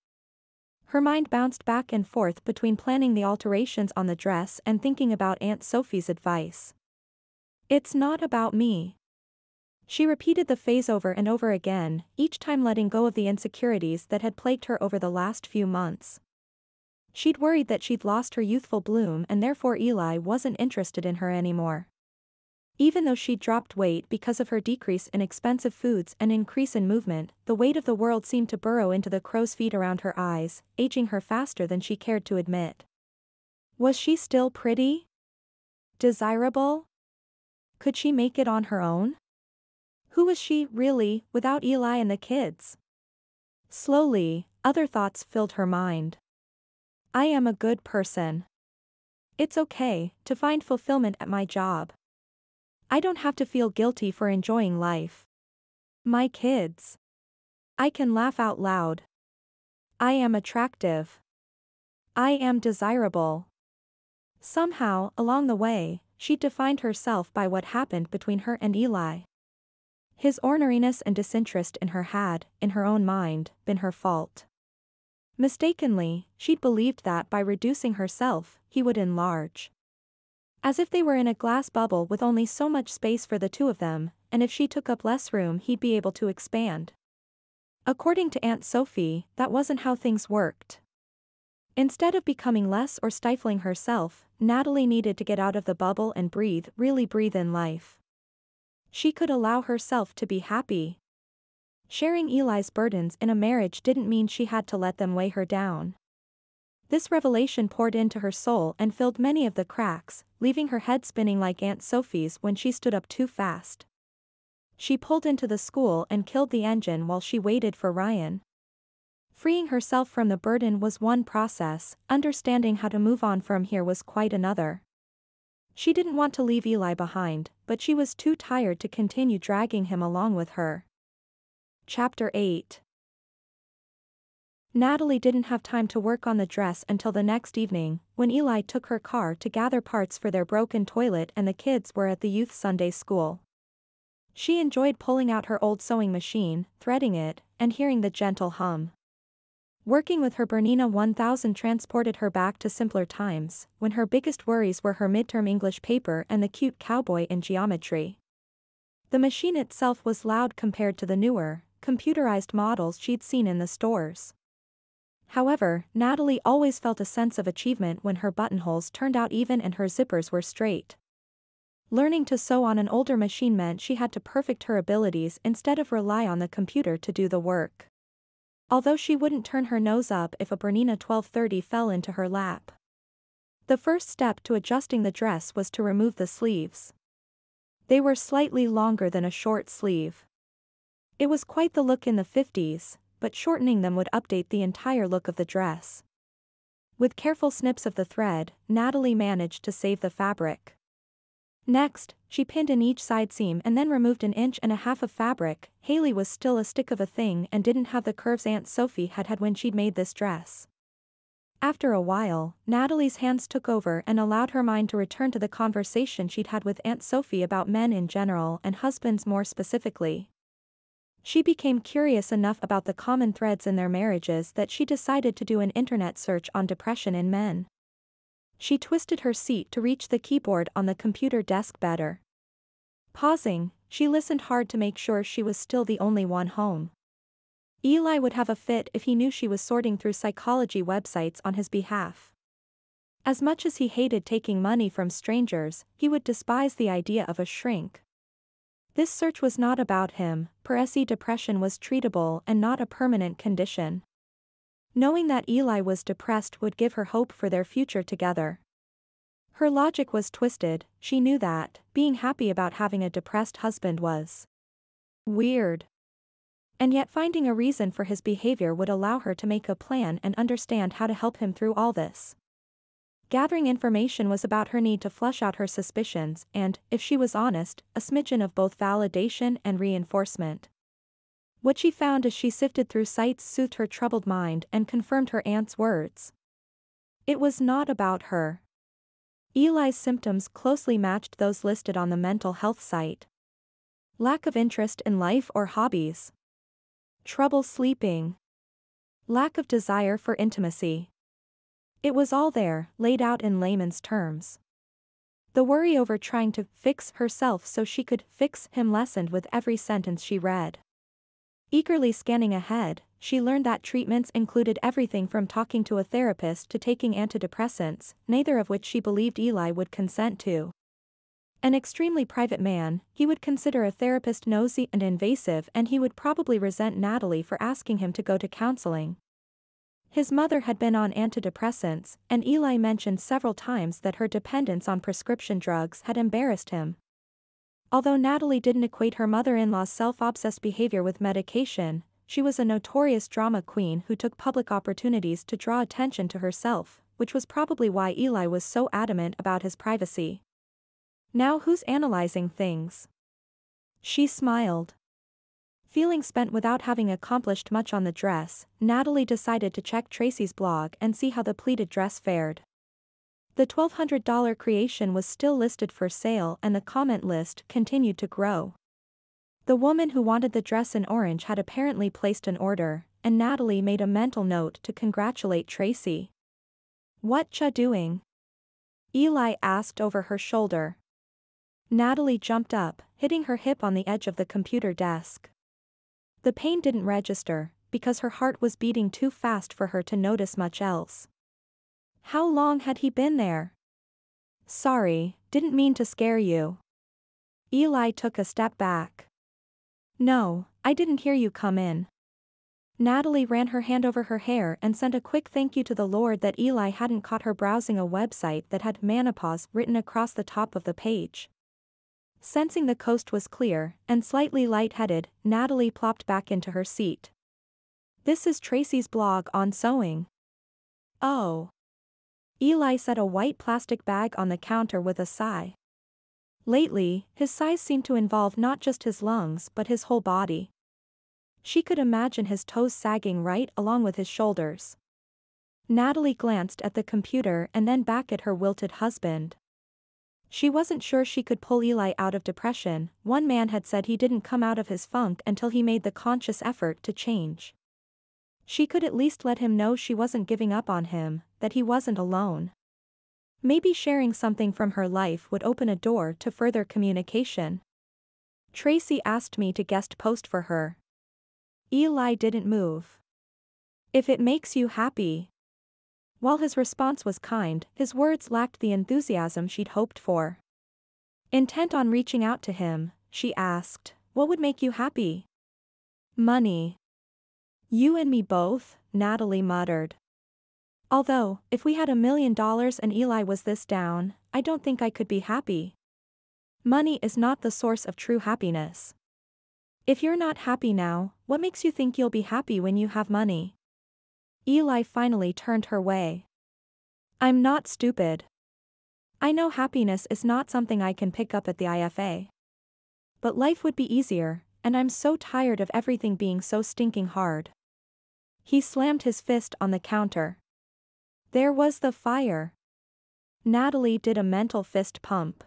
Speaker 3: Her mind bounced back and forth between planning the alterations on the dress and thinking about Aunt Sophie's advice. It's not about me. She repeated the phrase over and over again, each time letting go of the insecurities that had plagued her over the last few months. She'd worried that she'd lost her youthful bloom and therefore Eli wasn't interested in her anymore. Even though she'd dropped weight because of her decrease in expensive foods and increase in movement, the weight of the world seemed to burrow into the crow's feet around her eyes, aging her faster than she cared to admit. Was she still pretty? Desirable? Could she make it on her own? Who was she, really, without Eli and the kids? Slowly, other thoughts filled her mind. I am a good person. It's okay to find fulfillment at my job. I don't have to feel guilty for enjoying life. My kids. I can laugh out loud. I am attractive. I am desirable. Somehow, along the way, she defined herself by what happened between her and Eli. His orneriness and disinterest in her had, in her own mind, been her fault. Mistakenly, she'd believed that by reducing herself, he would enlarge. As if they were in a glass bubble with only so much space for the two of them, and if she took up less room he'd be able to expand. According to Aunt Sophie, that wasn't how things worked. Instead of becoming less or stifling herself, Natalie needed to get out of the bubble and breathe, really breathe in life. She could allow herself to be happy. Sharing Eli's burdens in a marriage didn't mean she had to let them weigh her down. This revelation poured into her soul and filled many of the cracks, leaving her head spinning like Aunt Sophie's when she stood up too fast. She pulled into the school and killed the engine while she waited for Ryan. Freeing herself from the burden was one process, understanding how to move on from here was quite another. She didn't want to leave Eli behind, but she was too tired to continue dragging him along with her. Chapter 8. Natalie didn't have time to work on the dress until the next evening, when Eli took her car to gather parts for their broken toilet and the kids were at the youth Sunday school. She enjoyed pulling out her old sewing machine, threading it, and hearing the gentle hum. Working with her Bernina 1000 transported her back to simpler times, when her biggest worries were her midterm English paper and the cute cowboy in geometry. The machine itself was loud compared to the newer, computerized models she'd seen in the stores. However, Natalie always felt a sense of achievement when her buttonholes turned out even and her zippers were straight. Learning to sew on an older machine meant she had to perfect her abilities instead of rely on the computer to do the work. Although she wouldn't turn her nose up if a Bernina 1230 fell into her lap. The first step to adjusting the dress was to remove the sleeves. They were slightly longer than a short sleeve. It was quite the look in the 50s, but shortening them would update the entire look of the dress. With careful snips of the thread, Natalie managed to save the fabric. Next, she pinned in each side seam and then removed 1.5 inches of fabric. Haley was still a stick of a thing and didn't have the curves Aunt Sophie had when she'd made this dress. After a while, Natalie's hands took over and allowed her mind to return to the conversation she'd had with Aunt Sophie about men in general and husbands more specifically. She became curious enough about the common threads in their marriages that she decided to do an internet search on depression in men. She twisted her seat to reach the keyboard on the computer desk better. Pausing, she listened hard to make sure she was still the only one home. Eli would have a fit if he knew she was sorting through psychology websites on his behalf. As much as he hated taking money from strangers, he would despise the idea of a shrink. This search was not about him, depression was treatable and not a permanent condition. Knowing that Eli was depressed would give her hope for their future together. Her logic was twisted, she knew that being happy about having a depressed husband was weird. And yet finding a reason for his behavior would allow her to make a plan and understand how to help him through all this. Gathering information was about her need to flush out her suspicions and, if she was honest, a smidgen of both validation and reinforcement. What she found as she sifted through sites soothed her troubled mind and confirmed her aunt's words. It was not about her. Eli's symptoms closely matched those listed on the mental health site. Lack of interest in life or hobbies. Trouble sleeping. Lack of desire for intimacy. It was all there, laid out in layman's terms. The worry over trying to fix herself so she could fix him lessened with every sentence she read. Eagerly scanning ahead, she learned that treatments included everything from talking to a therapist to taking antidepressants, neither of which she believed Eli would consent to. An extremely private man, he would consider a therapist nosy and invasive, and he would probably resent Natalie for asking him to go to counseling. His mother had been on antidepressants, and Eli mentioned several times that her dependence on prescription drugs had embarrassed him. Although Natalie didn't equate her mother-in-law's self-obsessed behavior with medication, she was a notorious drama queen who took public opportunities to draw attention to herself, which was probably why Eli was so adamant about his privacy. Now who's analyzing things? She smiled. Feeling spent without having accomplished much on the dress, Natalie decided to check Tracy's blog and see how the pleated dress fared. The $1,200 creation was still listed for sale and the comment list continued to grow. The woman who wanted the dress in orange had apparently placed an order, and Natalie made a mental note to congratulate Tracy. What cha doing? Eli asked over her shoulder. Natalie jumped up, hitting her hip on the edge of the computer desk. The pain didn't register, because her heart was beating too fast for her to notice much else. How long had he been there? Sorry, didn't mean to scare you. Eli took a step back. No, I didn't hear you come in. Natalie ran her hand over her hair and sent a quick thank you to the Lord that Eli hadn't caught her browsing a website that had menopause written across the top of the page. Sensing the coast was clear, and slightly lightheaded, Natalie plopped back into her seat. This is Tracy's blog on sewing. Oh. Eli set a white plastic bag on the counter with a sigh. Lately, his sighs seemed to involve not just his lungs but his whole body. She could imagine his toes sagging right along with his shoulders. Natalie glanced at the computer and then back at her wilted husband. She wasn't sure she could pull Eli out of depression. One man had said he didn't come out of his funk until he made the conscious effort to change. She could at least let him know she wasn't giving up on him, that he wasn't alone. Maybe sharing something from her life would open a door to further communication. Tracy asked me to guest post for her. Eli didn't move. If it makes you happy. While his response was kind, his words lacked the enthusiasm she'd hoped for. Intent on reaching out to him, she asked, "What would make you happy?" "Money." "You and me both," Natalie muttered. "Although, if we had $1 million and Eli was this down, I don't think I could be happy. Money is not the source of true happiness. If you're not happy now, what makes you think you'll be happy when you have money?" Eli finally turned her way. "I'm not stupid. I know happiness is not something I can pick up at the IFA. But life would be easier, and I'm so tired of everything being so stinking hard." He slammed his fist on the counter. There was the fire. Natalie did a mental fist pump.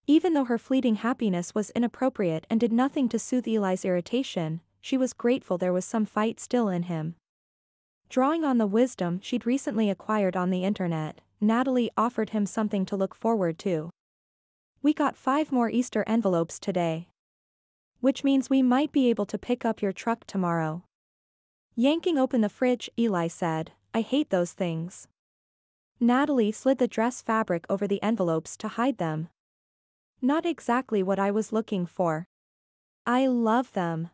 Speaker 3: Even though her fleeting happiness was inappropriate and did nothing to soothe Eli's irritation, she was grateful there was some fight still in him. Drawing on the wisdom she'd recently acquired on the internet, Natalie offered him something to look forward to. "We got 5 more Easter envelopes today. Which means we might be able to pick up your truck tomorrow." Yanking open the fridge, Eli said, "I hate those things." Natalie slid the dress fabric over the envelopes to hide them. "Not exactly what I was looking for. I love them.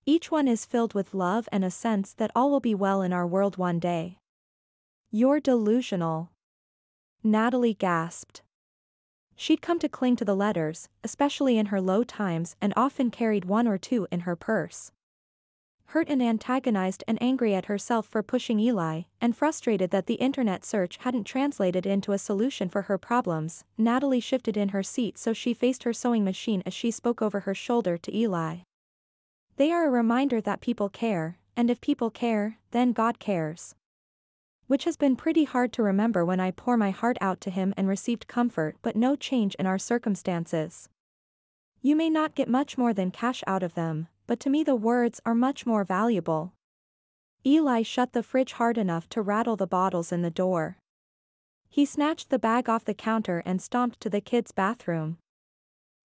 Speaker 3: Each one is filled with love and a sense that all will be well in our world one day." "You're delusional." Natalie gasped. She'd come to cling to the letters, especially in her low times, and often carried 1 or 2 in her purse. Hurt and antagonized and angry at herself for pushing Eli, and frustrated that the internet search hadn't translated into a solution for her problems, Natalie shifted in her seat so she faced her sewing machine as she spoke over her shoulder to Eli. "They are a reminder that people care, and if people care, then God cares." Which has been pretty hard to remember when I pour my heart out to him and received comfort but no change in our circumstances. You may not get much more than cash out of them, but to me the words are much more valuable. Eli shut the fridge hard enough to rattle the bottles in the door. He snatched the bag off the counter and stomped to the kids' bathroom.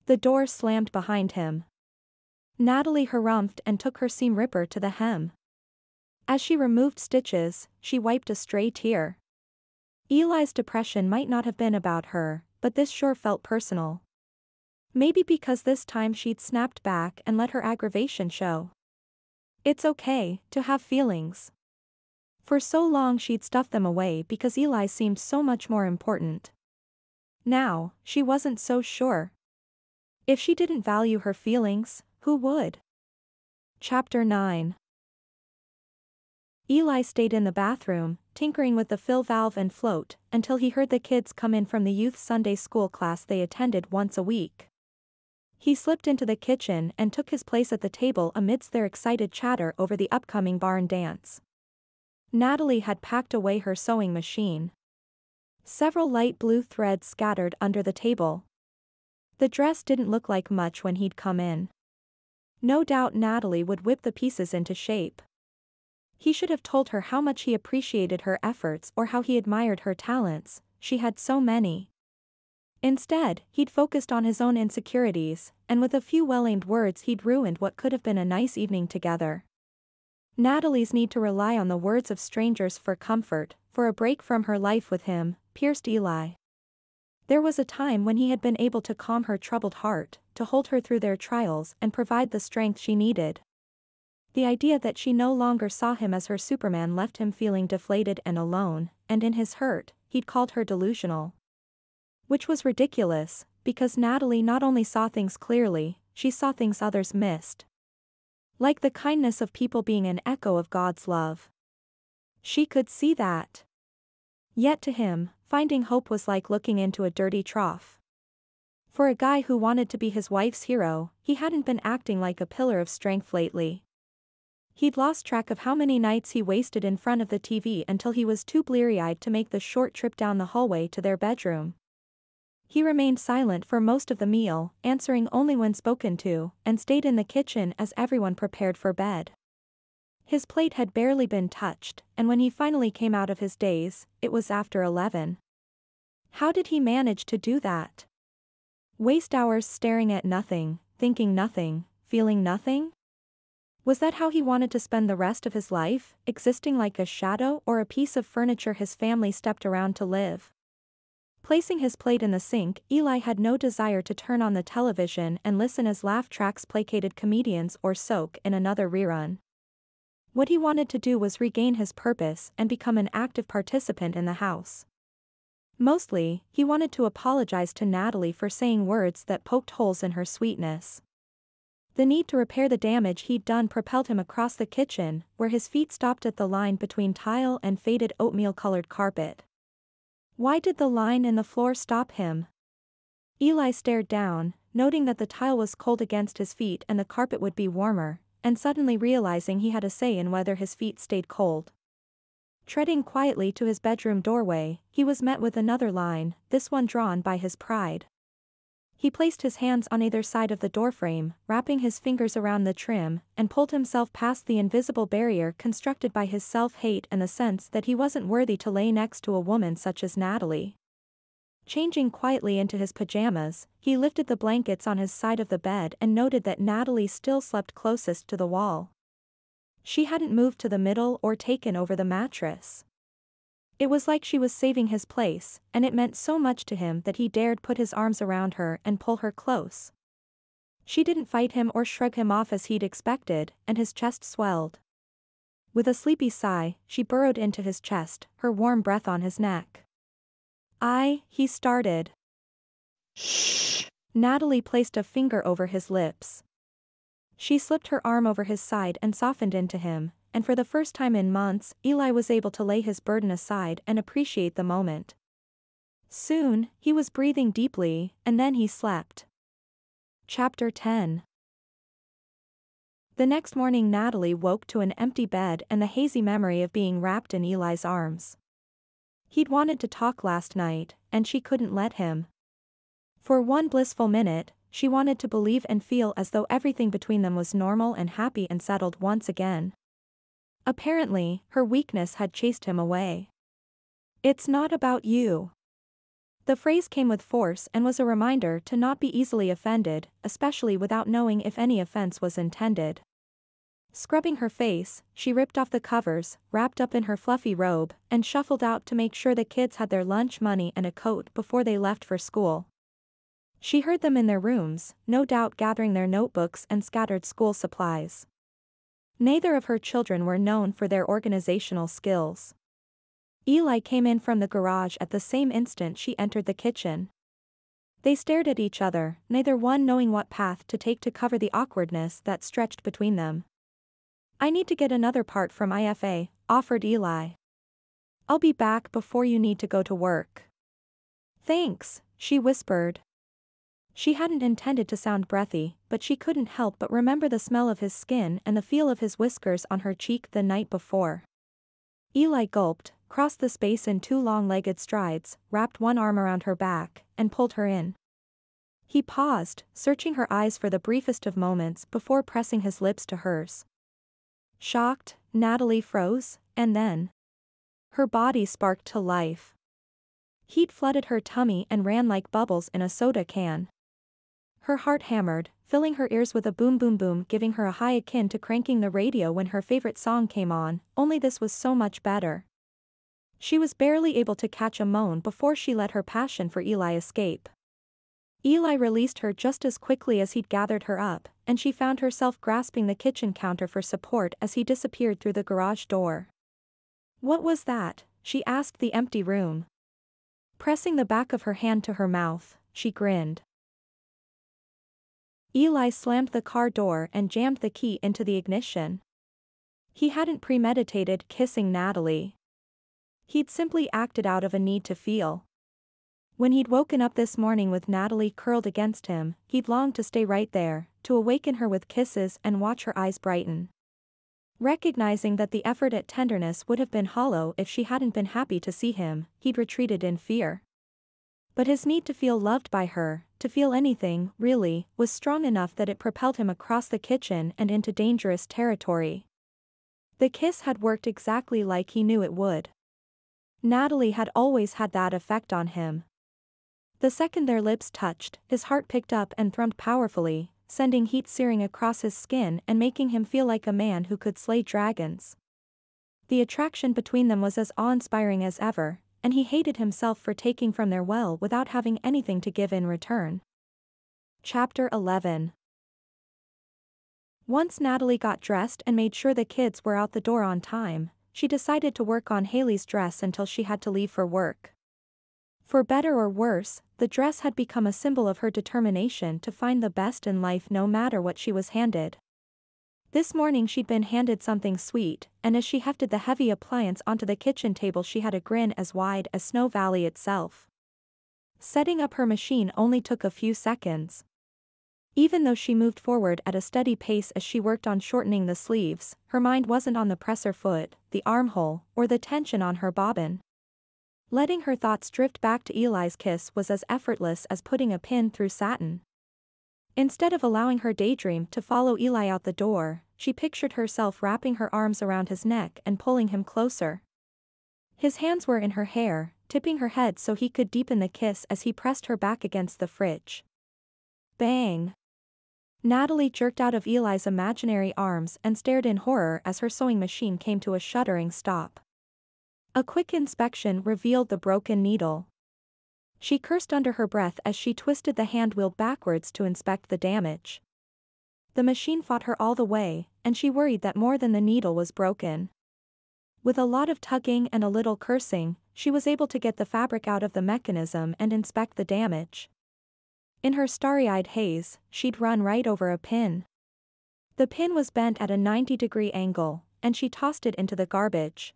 Speaker 3: The door slammed behind him. Natalie harumphed and took her seam ripper to the hem. As she removed stitches, she wiped a stray tear. Eli's depression might not have been about her, but this sure felt personal. Maybe because this time she'd snapped back and let her aggravation show. It's okay to have feelings. For so long she'd stuffed them away because Eli seemed so much more important. Now, she wasn't so sure. If she didn't value her feelings, who would? Chapter 9. Eli stayed in the bathroom, tinkering with the fill valve and float, until he heard the kids come in from the youth Sunday school class they attended once a week. He slipped into the kitchen and took his place at the table amidst their excited chatter over the upcoming barn dance. Natalie had packed away her sewing machine. Several light blue threads scattered under the table. The dress didn't look like much when he'd come in. No doubt Natalie would whip the pieces into shape. He should have told her how much he appreciated her efforts or how he admired her talents. she had so many. Instead, he'd focused on his own insecurities, and with a few well-aimed words he'd ruined what could have been a nice evening together. Natalie's need to rely on the words of strangers for comfort, for a break from her life with him, pierced Eli. There was a time when he had been able to calm her troubled heart, to hold her through their trials and provide the strength she needed. The idea that she no longer saw him as her Superman left him feeling deflated and alone, and in his hurt, he'd called her delusional. Which was ridiculous, because Natalie not only saw things clearly, she saw things others missed. Like the kindness of people being an echo of God's love. She could see that. Yet to him, finding hope was like looking into a dirty trough. For a guy who wanted to be his wife's hero, he hadn't been acting like a pillar of strength lately. He'd lost track of how many nights he wasted in front of the TV until he was too bleary-eyed to make the short trip down the hallway to their bedroom. He remained silent for most of the meal, answering only when spoken to, and stayed in the kitchen as everyone prepared for bed. His plate had barely been touched, and when he finally came out of his daze, it was after 11. How did he manage to do that? Waste hours staring at nothing, thinking nothing, feeling nothing? Was that how he wanted to spend the rest of his life, existing like a shadow or a piece of furniture his family stepped around to live? Placing his plate in the sink, Eli had no desire to turn on the television and listen as laugh tracks placated comedians or soak in another rerun. What he wanted to do was regain his purpose and become an active participant in the house. Mostly, he wanted to apologize to Natalie for saying words that poked holes in her sweetness. The need to repair the damage he'd done propelled him across the kitchen, where his feet stopped at the line between tile and faded oatmeal-colored carpet. Why did the line in the floor stop him? Eli stared down, noting that the tile was cold against his feet and the carpet would be warmer, and suddenly realizing he had a say in whether his feet stayed cold. Treading quietly to his bedroom doorway, he was met with another line, this one drawn by his pride. He placed his hands on either side of the doorframe, wrapping his fingers around the trim, and pulled himself past the invisible barrier constructed by his self-hate and the sense that he wasn't worthy to lay next to a woman such as Natalie. Changing quietly into his pajamas, he lifted the blankets on his side of the bed and noted that Natalie still slept closest to the wall. She hadn't moved to the middle or taken over the mattress. It was like she was saving his place, and it meant so much to him that he dared put his arms around her and pull her close. She didn't fight him or shrug him off as he'd expected, and his chest swelled. With a sleepy sigh, she burrowed into his chest, her warm breath on his neck. He started.
Speaker 4: Shh.
Speaker 3: Natalie placed a finger over his lips. She slipped her arm over his side and softened into him, and for the first time in months, Eli was able to lay his burden aside and appreciate the moment. Soon, he was breathing deeply, and then he slept. Chapter 10. The next morning Natalie woke to an empty bed and the hazy memory of being wrapped in Eli's arms. He'd wanted to talk last night, and she couldn't let him. For one blissful minute, she wanted to believe and feel as though everything between them was normal and happy and settled once again. Apparently, her weakness had chased him away. It's not about you. The phrase came with force and was a reminder to not be easily offended, especially without knowing if any offense was intended. Scrubbing her face, she ripped off the covers, wrapped up in her fluffy robe, and shuffled out to make sure the kids had their lunch money and a coat before they left for school. She heard them in their rooms, no doubt gathering their notebooks and scattered school supplies. Neither of her children were known for their organizational skills. Eli came in from the garage at the same instant she entered the kitchen. They stared at each other, neither one knowing what path to take to cover the awkwardness that stretched between them. I need to get another part from IFA, offered Eli. I'll be back before you need to go to work. Thanks, she whispered. She hadn't intended to sound breathy, but she couldn't help but remember the smell of his skin and the feel of his whiskers on her cheek the night before. Eli gulped, crossed the space in 2 long-legged strides, wrapped one arm around her back, and pulled her in. He paused, searching her eyes for the briefest of moments before pressing his lips to hers. Shocked, Natalie froze, and then her body sparked to life. Heat flooded her tummy and ran like bubbles in a soda can. Her heart hammered, filling her ears with a boom boom boom, giving her a high akin to cranking the radio when her favorite song came on, only this was so much better. She was barely able to catch a moan before she let her passion for Eli escape. Eli released her just as quickly as he'd gathered her up, and she found herself grasping the kitchen counter for support as he disappeared through the garage door. "What was that?" she asked the empty room. Pressing the back of her hand to her mouth, she grinned. Eli slammed the car door and jammed the key into the ignition. He hadn't premeditated kissing Natalie. He'd simply acted out of a need to feel. When he'd woken up this morning with Natalie curled against him, he'd longed to stay right there, to awaken her with kisses and watch her eyes brighten. Recognizing that the effort at tenderness would have been hollow if she hadn't been happy to see him, he'd retreated in fear. But his need to feel loved by her, to feel anything, really, was strong enough that it propelled him across the kitchen and into dangerous territory. The kiss had worked exactly like he knew it would. Natalie had always had that effect on him. The second their lips touched, his heart picked up and thrummed powerfully, sending heat searing across his skin and making him feel like a man who could slay dragons. The attraction between them was as awe-inspiring as ever, and he hated himself for taking from their well without having anything to give in return. Chapter 11. Once Natalie got dressed and made sure the kids were out the door on time, she decided to work on Haley's dress until she had to leave for work. For better or worse, the dress had become a symbol of her determination to find the best in life no matter what she was handed. This morning she'd been handed something sweet, and as she hefted the heavy appliance onto the kitchen table she had a grin as wide as Snow Valley itself. Setting up her machine only took a few seconds. Even though she moved forward at a steady pace as she worked on shortening the sleeves, her mind wasn't on the presser foot, the armhole, or the tension on her bobbin. Letting her thoughts drift back to Eli's kiss was as effortless as putting a pin through satin. Instead of allowing her daydream to follow Eli out the door, she pictured herself wrapping her arms around his neck and pulling him closer. His hands were in her hair, tipping her head so he could deepen the kiss as he pressed her back against the fridge. Bang! Natalie jerked out of Eli's imaginary arms and stared in horror as her sewing machine came to a shuddering stop. A quick inspection revealed the broken needle. She cursed under her breath as she twisted the hand wheel backwards to inspect the damage. The machine fought her all the way, and she worried that more than the needle was broken. With a lot of tugging and a little cursing, she was able to get the fabric out of the mechanism and inspect the damage. In her starry-eyed haze, she'd run right over a pin. The pin was bent at a 90-degree angle, and she tossed it into the garbage.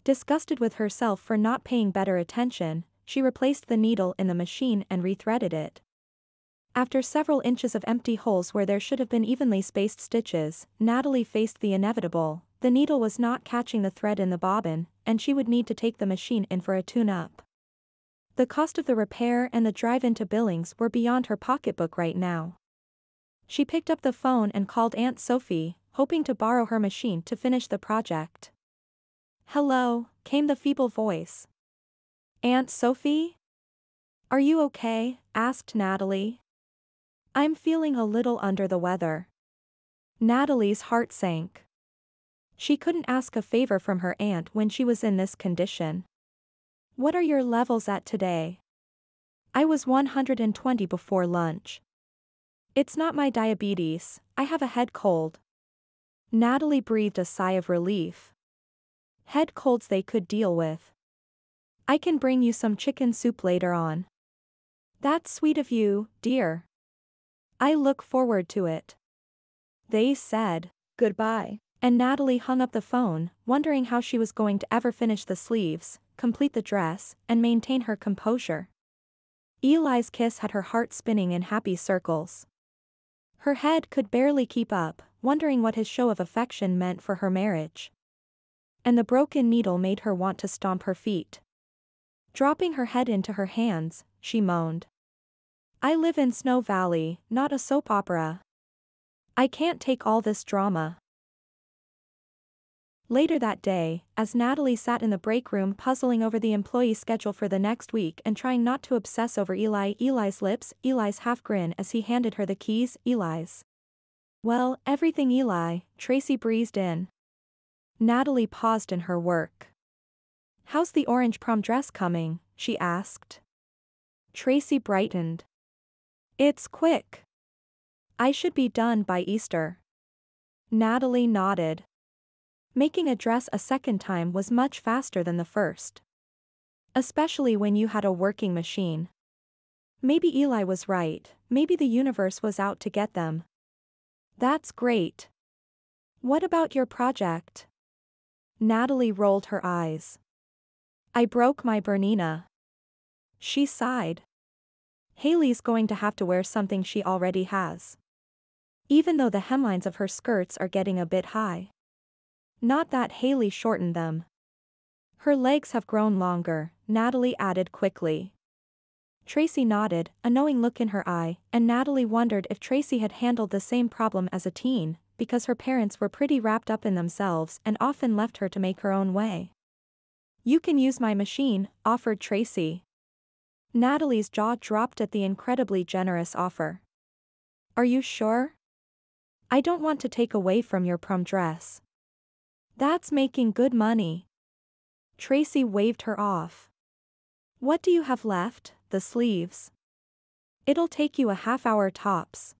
Speaker 3: Disgusted with herself for not paying better attention, she replaced the needle in the machine and rethreaded it. After several inches of empty holes where there should have been evenly spaced stitches, Natalie faced the inevitable. The needle was not catching the thread in the bobbin, and she would need to take the machine in for a tune-up. The cost of the repair and the drive into Billings were beyond her pocketbook right now. She picked up the phone and called Aunt Sophie, hoping to borrow her machine to finish the project. "Hello," came the feeble voice. "Aunt Sophie? Are you okay?" asked Natalie. "I'm feeling a little under the weather." Natalie's heart sank. She couldn't ask a favor from her aunt when she was in this condition. "What are your levels at today?" "I was 120 before lunch." "It's not my diabetes, I have a head cold." Natalie breathed a sigh of relief. Head colds they could deal with. "I can bring you some chicken soup later on." "That's sweet of you, dear. I look forward to it." They said goodbye, and Natalie hung up the phone, wondering how she was going to ever finish the sleeves, complete the dress, and maintain her composure. Eli's kiss had her heart spinning in happy circles. Her head could barely keep up, wondering what his show of affection meant for her marriage. And the broken needle made her want to stomp her feet. Dropping her head into her hands, she moaned. "I live in Snow Valley, not a soap opera. I can't take all this drama." Later that day, as Natalie sat in the break room puzzling over the employee schedule for the next week and trying not to obsess over Eli's lips, Eli's half grin as he handed her the keys, Eli's. Well, everything Eli, Tracy breezed in. Natalie paused in her work. How's the orange prom dress coming? She asked. Tracy brightened. It's quick. I should be done by Easter. Natalie nodded. Making a dress a second time was much faster than the first. Especially when you had a working machine. Maybe Eli was right, maybe the universe was out to get them. That's great. What about your project? Natalie rolled her eyes. I broke my Bernina. She sighed. Haley's going to have to wear something she already has. Even though the hemlines of her skirts are getting a bit high. Not that Haley shortened them. Her legs have grown longer, Natalie added quickly. Tracy nodded, a knowing look in her eye, and Natalie wondered if Tracy had handled the same problem as a teen, because her parents were pretty wrapped up in themselves and often left her to make her own way. You can use my machine, offered Tracy. Natalie's jaw dropped at the incredibly generous offer. Are you sure? I don't want to take away from your prom dress. That's making good money. Tracy waved her off. What do you have left? The sleeves. It'll take you a half-hour tops.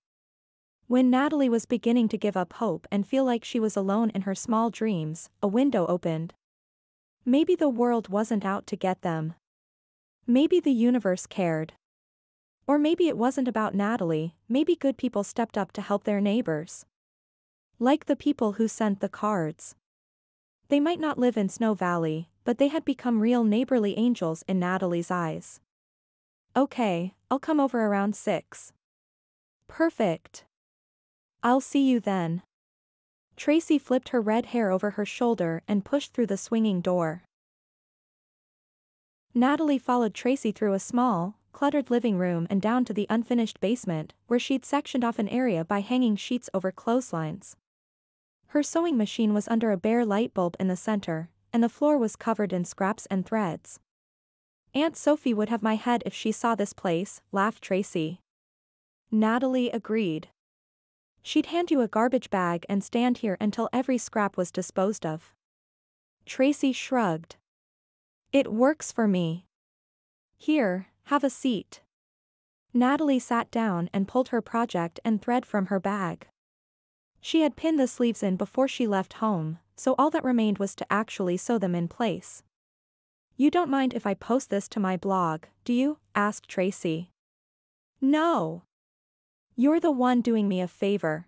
Speaker 3: When Natalie was beginning to give up hope and feel like she was alone in her small dreams, a window opened. Maybe the world wasn't out to get them. Maybe the universe cared. Or maybe it wasn't about Natalie, maybe good people stepped up to help their neighbors. Like the people who sent the cards. They might not live in Snow Valley, but they had become real neighborly angels in Natalie's eyes. Okay, I'll come over around 6. Perfect. I'll see you then. Tracy flipped her red hair over her shoulder and pushed through the swinging door. Natalie followed Tracy through a small, cluttered living room and down to the unfinished basement, where she'd sectioned off an area by hanging sheets over clotheslines. Her sewing machine was under a bare light bulb in the center, and the floor was covered in scraps and threads. Aunt Sophie would have my head if she saw this place, laughed Tracy. Natalie agreed. She'd hand you a garbage bag and stand here until every scrap was disposed of. Tracy shrugged. It works for me. Here, have a seat. Natalie sat down and pulled her project and thread from her bag. She had pinned the sleeves in before she left home, so all that remained was to actually sew them in place. You don't mind if I post this to my blog, do you? Asked Tracy. No. You're the one doing me a favor.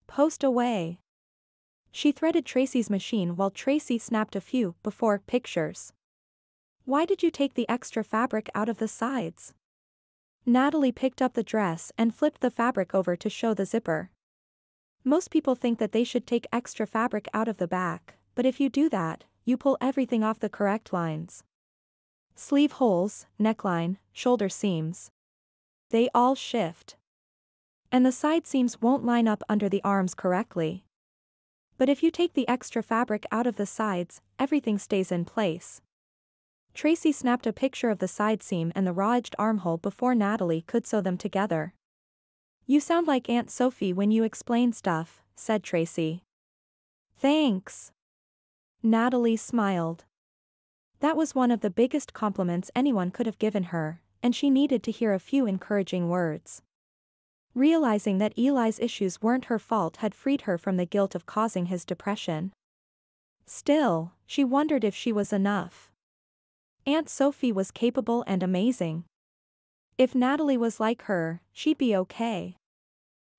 Speaker 3: Post away. She threaded Tracy's machine while Tracy snapped a few before pictures. Why did you take the extra fabric out of the sides? Natalie picked up the dress and flipped the fabric over to show the zipper. Most people think that they should take extra fabric out of the back, but if you do that, you pull everything off the correct lines. Sleeve holes, neckline, shoulder seams. They all shift. And the side seams won't line up under the arms correctly. But if you take the extra fabric out of the sides, everything stays in place. Tracy snapped a picture of the side seam and the raw-edged armhole before Natalie could sew them together. You sound like Aunt Sophie when you explain stuff, said Tracy. Thanks. Natalie smiled. That was one of the biggest compliments anyone could have given her, and she needed to hear a few encouraging words. Realizing that Eli's issues weren't her fault had freed her from the guilt of causing his depression. Still, she wondered if she was enough. Aunt Sophie was capable and amazing. If Natalie was like her, she'd be okay.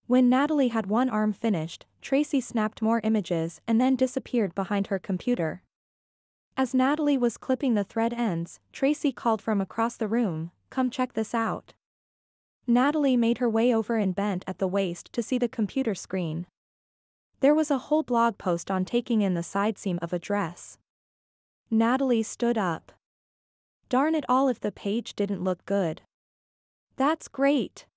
Speaker 3: When Natalie had one arm finished, Tracy snapped more images and then disappeared behind her computer. As Natalie was clipping the thread ends, Tracy called from across the room, "Come check this out." Natalie made her way over and bent at the waist to see the computer screen. There was a whole blog post on taking in the side seam of a dress. Natalie stood up. Darn it all if the page didn't look good. That's great.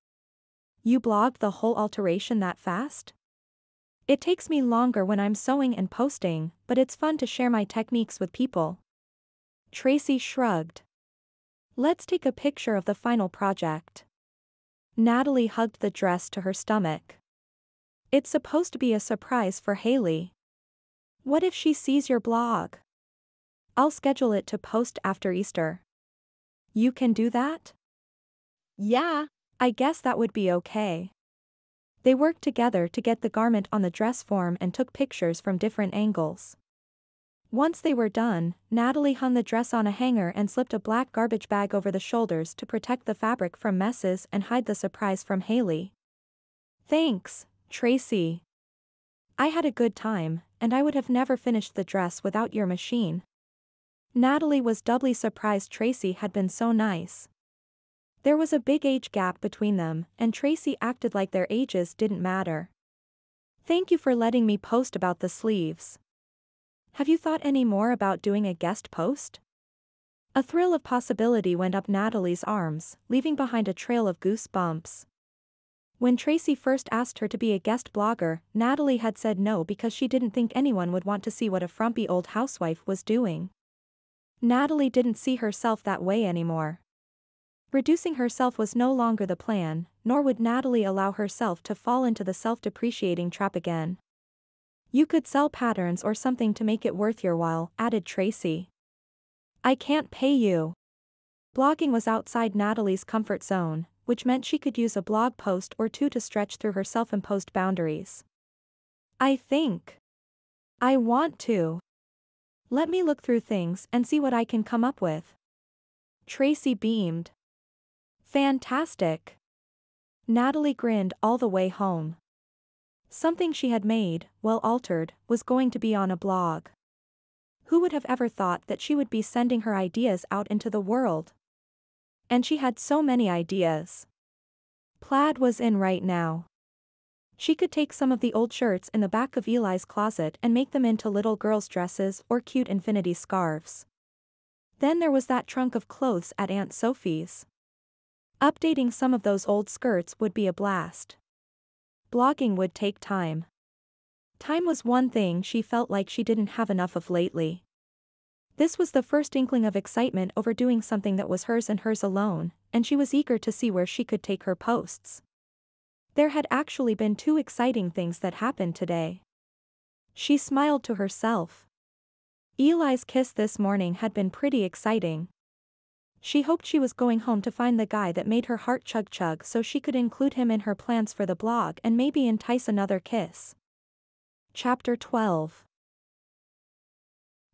Speaker 3: You blogged the whole alteration that fast? It takes me longer when I'm sewing and posting, but it's fun to share my techniques with people. Tracy shrugged. Let's take a picture of the final project. Natalie hugged the dress to her stomach. It's supposed to be a surprise for Haley. What if she sees your blog? I'll schedule it to post after Easter. You can do that?
Speaker 4: Yeah.
Speaker 3: I guess that would be okay. They worked together to get the garment on the dress form and took pictures from different angles. Once they were done, Natalie hung the dress on a hanger and slipped a black garbage bag over the shoulders to protect the fabric from messes and hide the surprise from Haley. Thanks, Tracy. I had a good time, and I would have never finished the dress without your machine. Natalie was doubly surprised Tracy had been so nice. There was a big age gap between them, and Tracy acted like their ages didn't matter. Thank you for letting me post about the sleeves. Have you thought any more about doing a guest post? A thrill of possibility went up Natalie's arms, leaving behind a trail of goosebumps. When Tracy first asked her to be a guest blogger, Natalie had said no because she didn't think anyone would want to see what a frumpy old housewife was doing. Natalie didn't see herself that way anymore. Reducing herself was no longer the plan, nor would Natalie allow herself to fall into the self-depreciating trap again. You could sell patterns or something to make it worth your while, added Tracy. I can't pay you. Blogging was outside Natalie's comfort zone, which meant she could use a blog post or two to stretch through her self-imposed boundaries. I want to. Let me look through things and see what I can come up with. Tracy beamed. Fantastic. Natalie grinned all the way home. Something she had made, well altered, was going to be on a blog. Who would have ever thought that she would be sending her ideas out into the world? And she had so many ideas. Plaid was in right now. She could take some of the old shirts in the back of Eli's closet and make them into little girls' dresses or cute infinity scarves. Then there was that trunk of clothes at Aunt Sophie's. Updating some of those old skirts would be a blast. Blogging would take time. Time was one thing she felt like she didn't have enough of lately. This was the first inkling of excitement over doing something that was hers and hers alone, and she was eager to see where she could take her posts. There had actually been 2 exciting things that happened today. She smiled to herself. Eli's kiss this morning had been pretty exciting. She hoped she was going home to find the guy that made her heart chug-chug so she could include him in her plans for the blog and maybe entice another kiss. Chapter 12.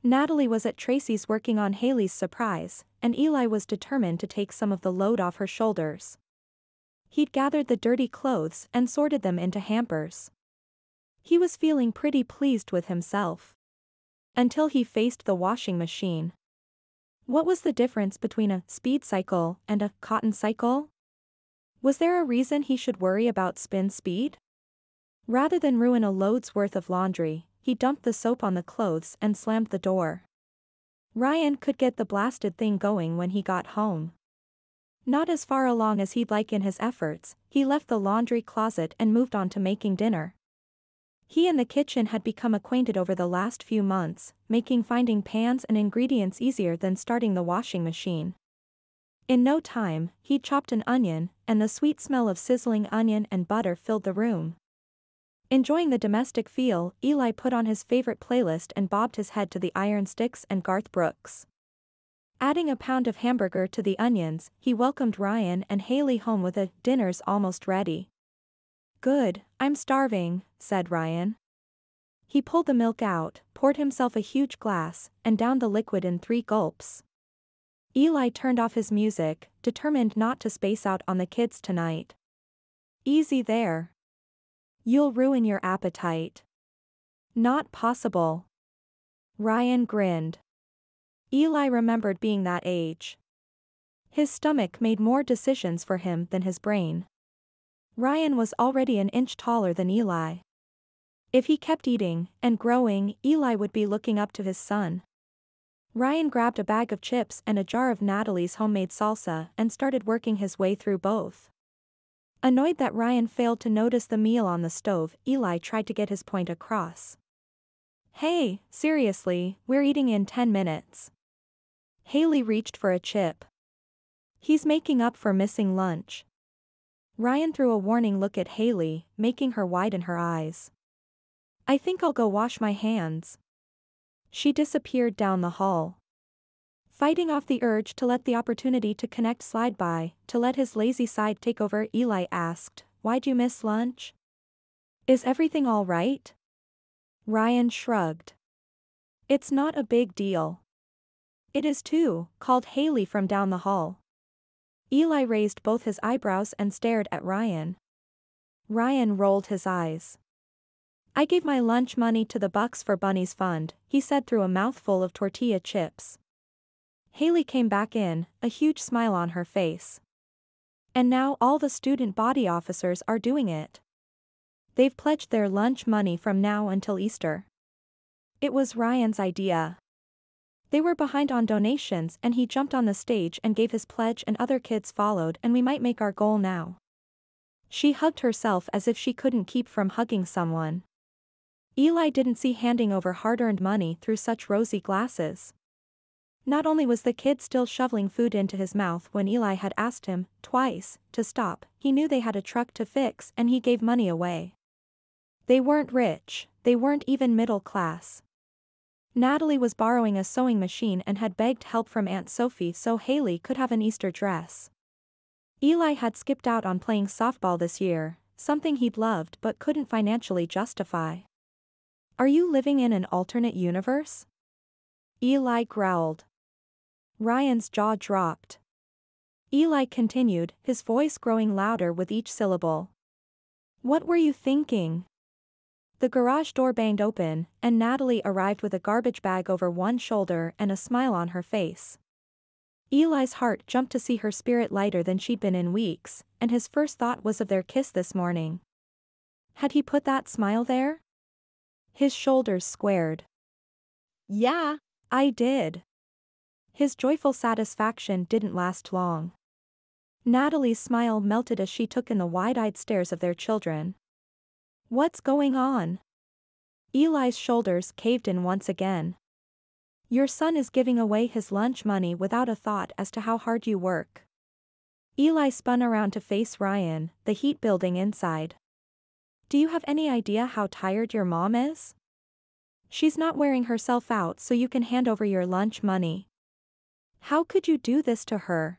Speaker 3: Natalie was at Tracy's working on Haley's surprise, and Eli was determined to take some of the load off her shoulders. He'd gathered the dirty clothes and sorted them into hampers. He was feeling pretty pleased with himself. Until he faced the washing machine. What was the difference between a speed cycle and a cotton cycle? Was there a reason he should worry about spin speed? Rather than ruin a load's worth of laundry, he dumped the soap on the clothes and slammed the door. Ryan could get the blasted thing going when he got home. Not as far along as he'd like in his efforts, he left the laundry closet and moved on to making dinner. He and the kitchen had become acquainted over the last few months, making finding pans and ingredients easier than starting the washing machine. In no time, he chopped an onion, and the sweet smell of sizzling onion and butter filled the room. Enjoying the domestic feel, Eli put on his favorite playlist and bobbed his head to the Iron Sticks and Garth Brooks. Adding a pound of hamburger to the onions, he welcomed Ryan and Haley home with a "dinner's almost ready." "Good, I'm starving," said Ryan. He pulled the milk out, poured himself a huge glass, and downed the liquid in 3 gulps. Eli turned off his music, determined not to space out on the kids tonight. "Easy there. You'll ruin your appetite." "Not possible." Ryan grinned. Eli remembered being that age. His stomach made more decisions for him than his brain. Ryan was already an inch taller than Eli. If he kept eating and growing, Eli would be looking up to his son. Ryan grabbed a bag of chips and a jar of Natalie's homemade salsa and started working his way through both. Annoyed that Ryan failed to notice the meal on the stove, Eli tried to get his point across. Hey, seriously, we're eating in 10 minutes. Haley reached for a chip. He's making up for missing lunch. Ryan threw a warning look at Haley, making her widen her eyes. I think I'll go wash my hands. She disappeared down the hall. Fighting off the urge to let the opportunity to connect slide by, to let his lazy side take over, Eli asked, "Why'd you miss lunch? Is everything all right?" Ryan shrugged. "It's not a big deal." "It is too," called Haley from down the hall. Eli raised both his eyebrows and stared at Ryan. Ryan rolled his eyes. "I gave my lunch money to the Bucks for Bunny's fund," he said through a mouthful of tortilla chips. Haley came back in, a huge smile on her face. "And now all the student body officers are doing it. They've pledged their lunch money from now until Easter." It was Ryan's idea. They were behind on donations and he jumped on the stage and gave his pledge and other kids followed, and we might make our goal now. She hugged herself as if she couldn't keep from hugging someone. Eli didn't see handing over hard-earned money through such rosy glasses. Not only was the kid still shoveling food into his mouth when Eli had asked him, twice, to stop, he knew they had a truck to fix and he gave money away. They weren't rich, they weren't even middle class. Natalie was borrowing a sewing machine and had begged help from Aunt Sophie so Haley could have an Easter dress. Eli had skipped out on playing softball this year, something he'd loved but couldn't financially justify. "Are you living in an alternate universe?" Eli growled. Ryan's jaw dropped. Eli continued, his voice growing louder with each syllable. "What were you thinking?" The garage door banged open, and Natalie arrived with a garbage bag over one shoulder and a smile on her face. Eli's heart jumped to see her spirit lighter than she'd been in weeks, and his first thought was of their kiss this morning. Had he put that smile there? His shoulders squared.
Speaker 4: Yeah.
Speaker 3: "I did." His joyful satisfaction didn't last long. Natalie's smile melted as she took in the wide-eyed stares of their children. "What's going on?" Eli's shoulders caved in once again. "Your son is giving away his lunch money without a thought as to how hard you work." Eli spun around to face Ryan, the heat building inside. "Do you have any idea how tired your mom is? She's not wearing herself out so you can hand over your lunch money. How could you do this to her?"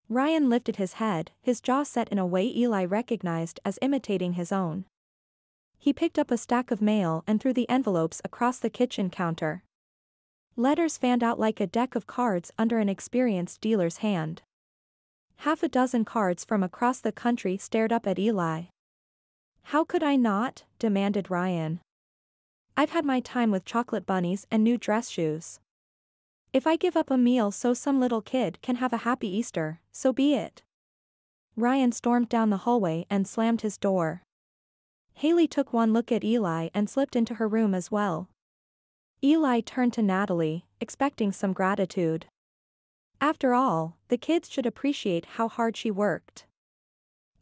Speaker 3: Ryan lifted his head, his jaw set in a way Eli recognized as imitating his own. He picked up a stack of mail and threw the envelopes across the kitchen counter. Letters fanned out like a deck of cards under an experienced dealer's hand. Half a dozen cards from across the country stared up at Eli. "How could I not?" demanded Ryan. "I've had my time with chocolate bunnies and new dress shoes. If I give up a meal so some little kid can have a happy Easter, so be it." Ryan stormed down the hallway and slammed his door. Haley took one look at Eli and slipped into her room as well. Eli turned to Natalie, expecting some gratitude. After all, the kids should appreciate how hard she worked.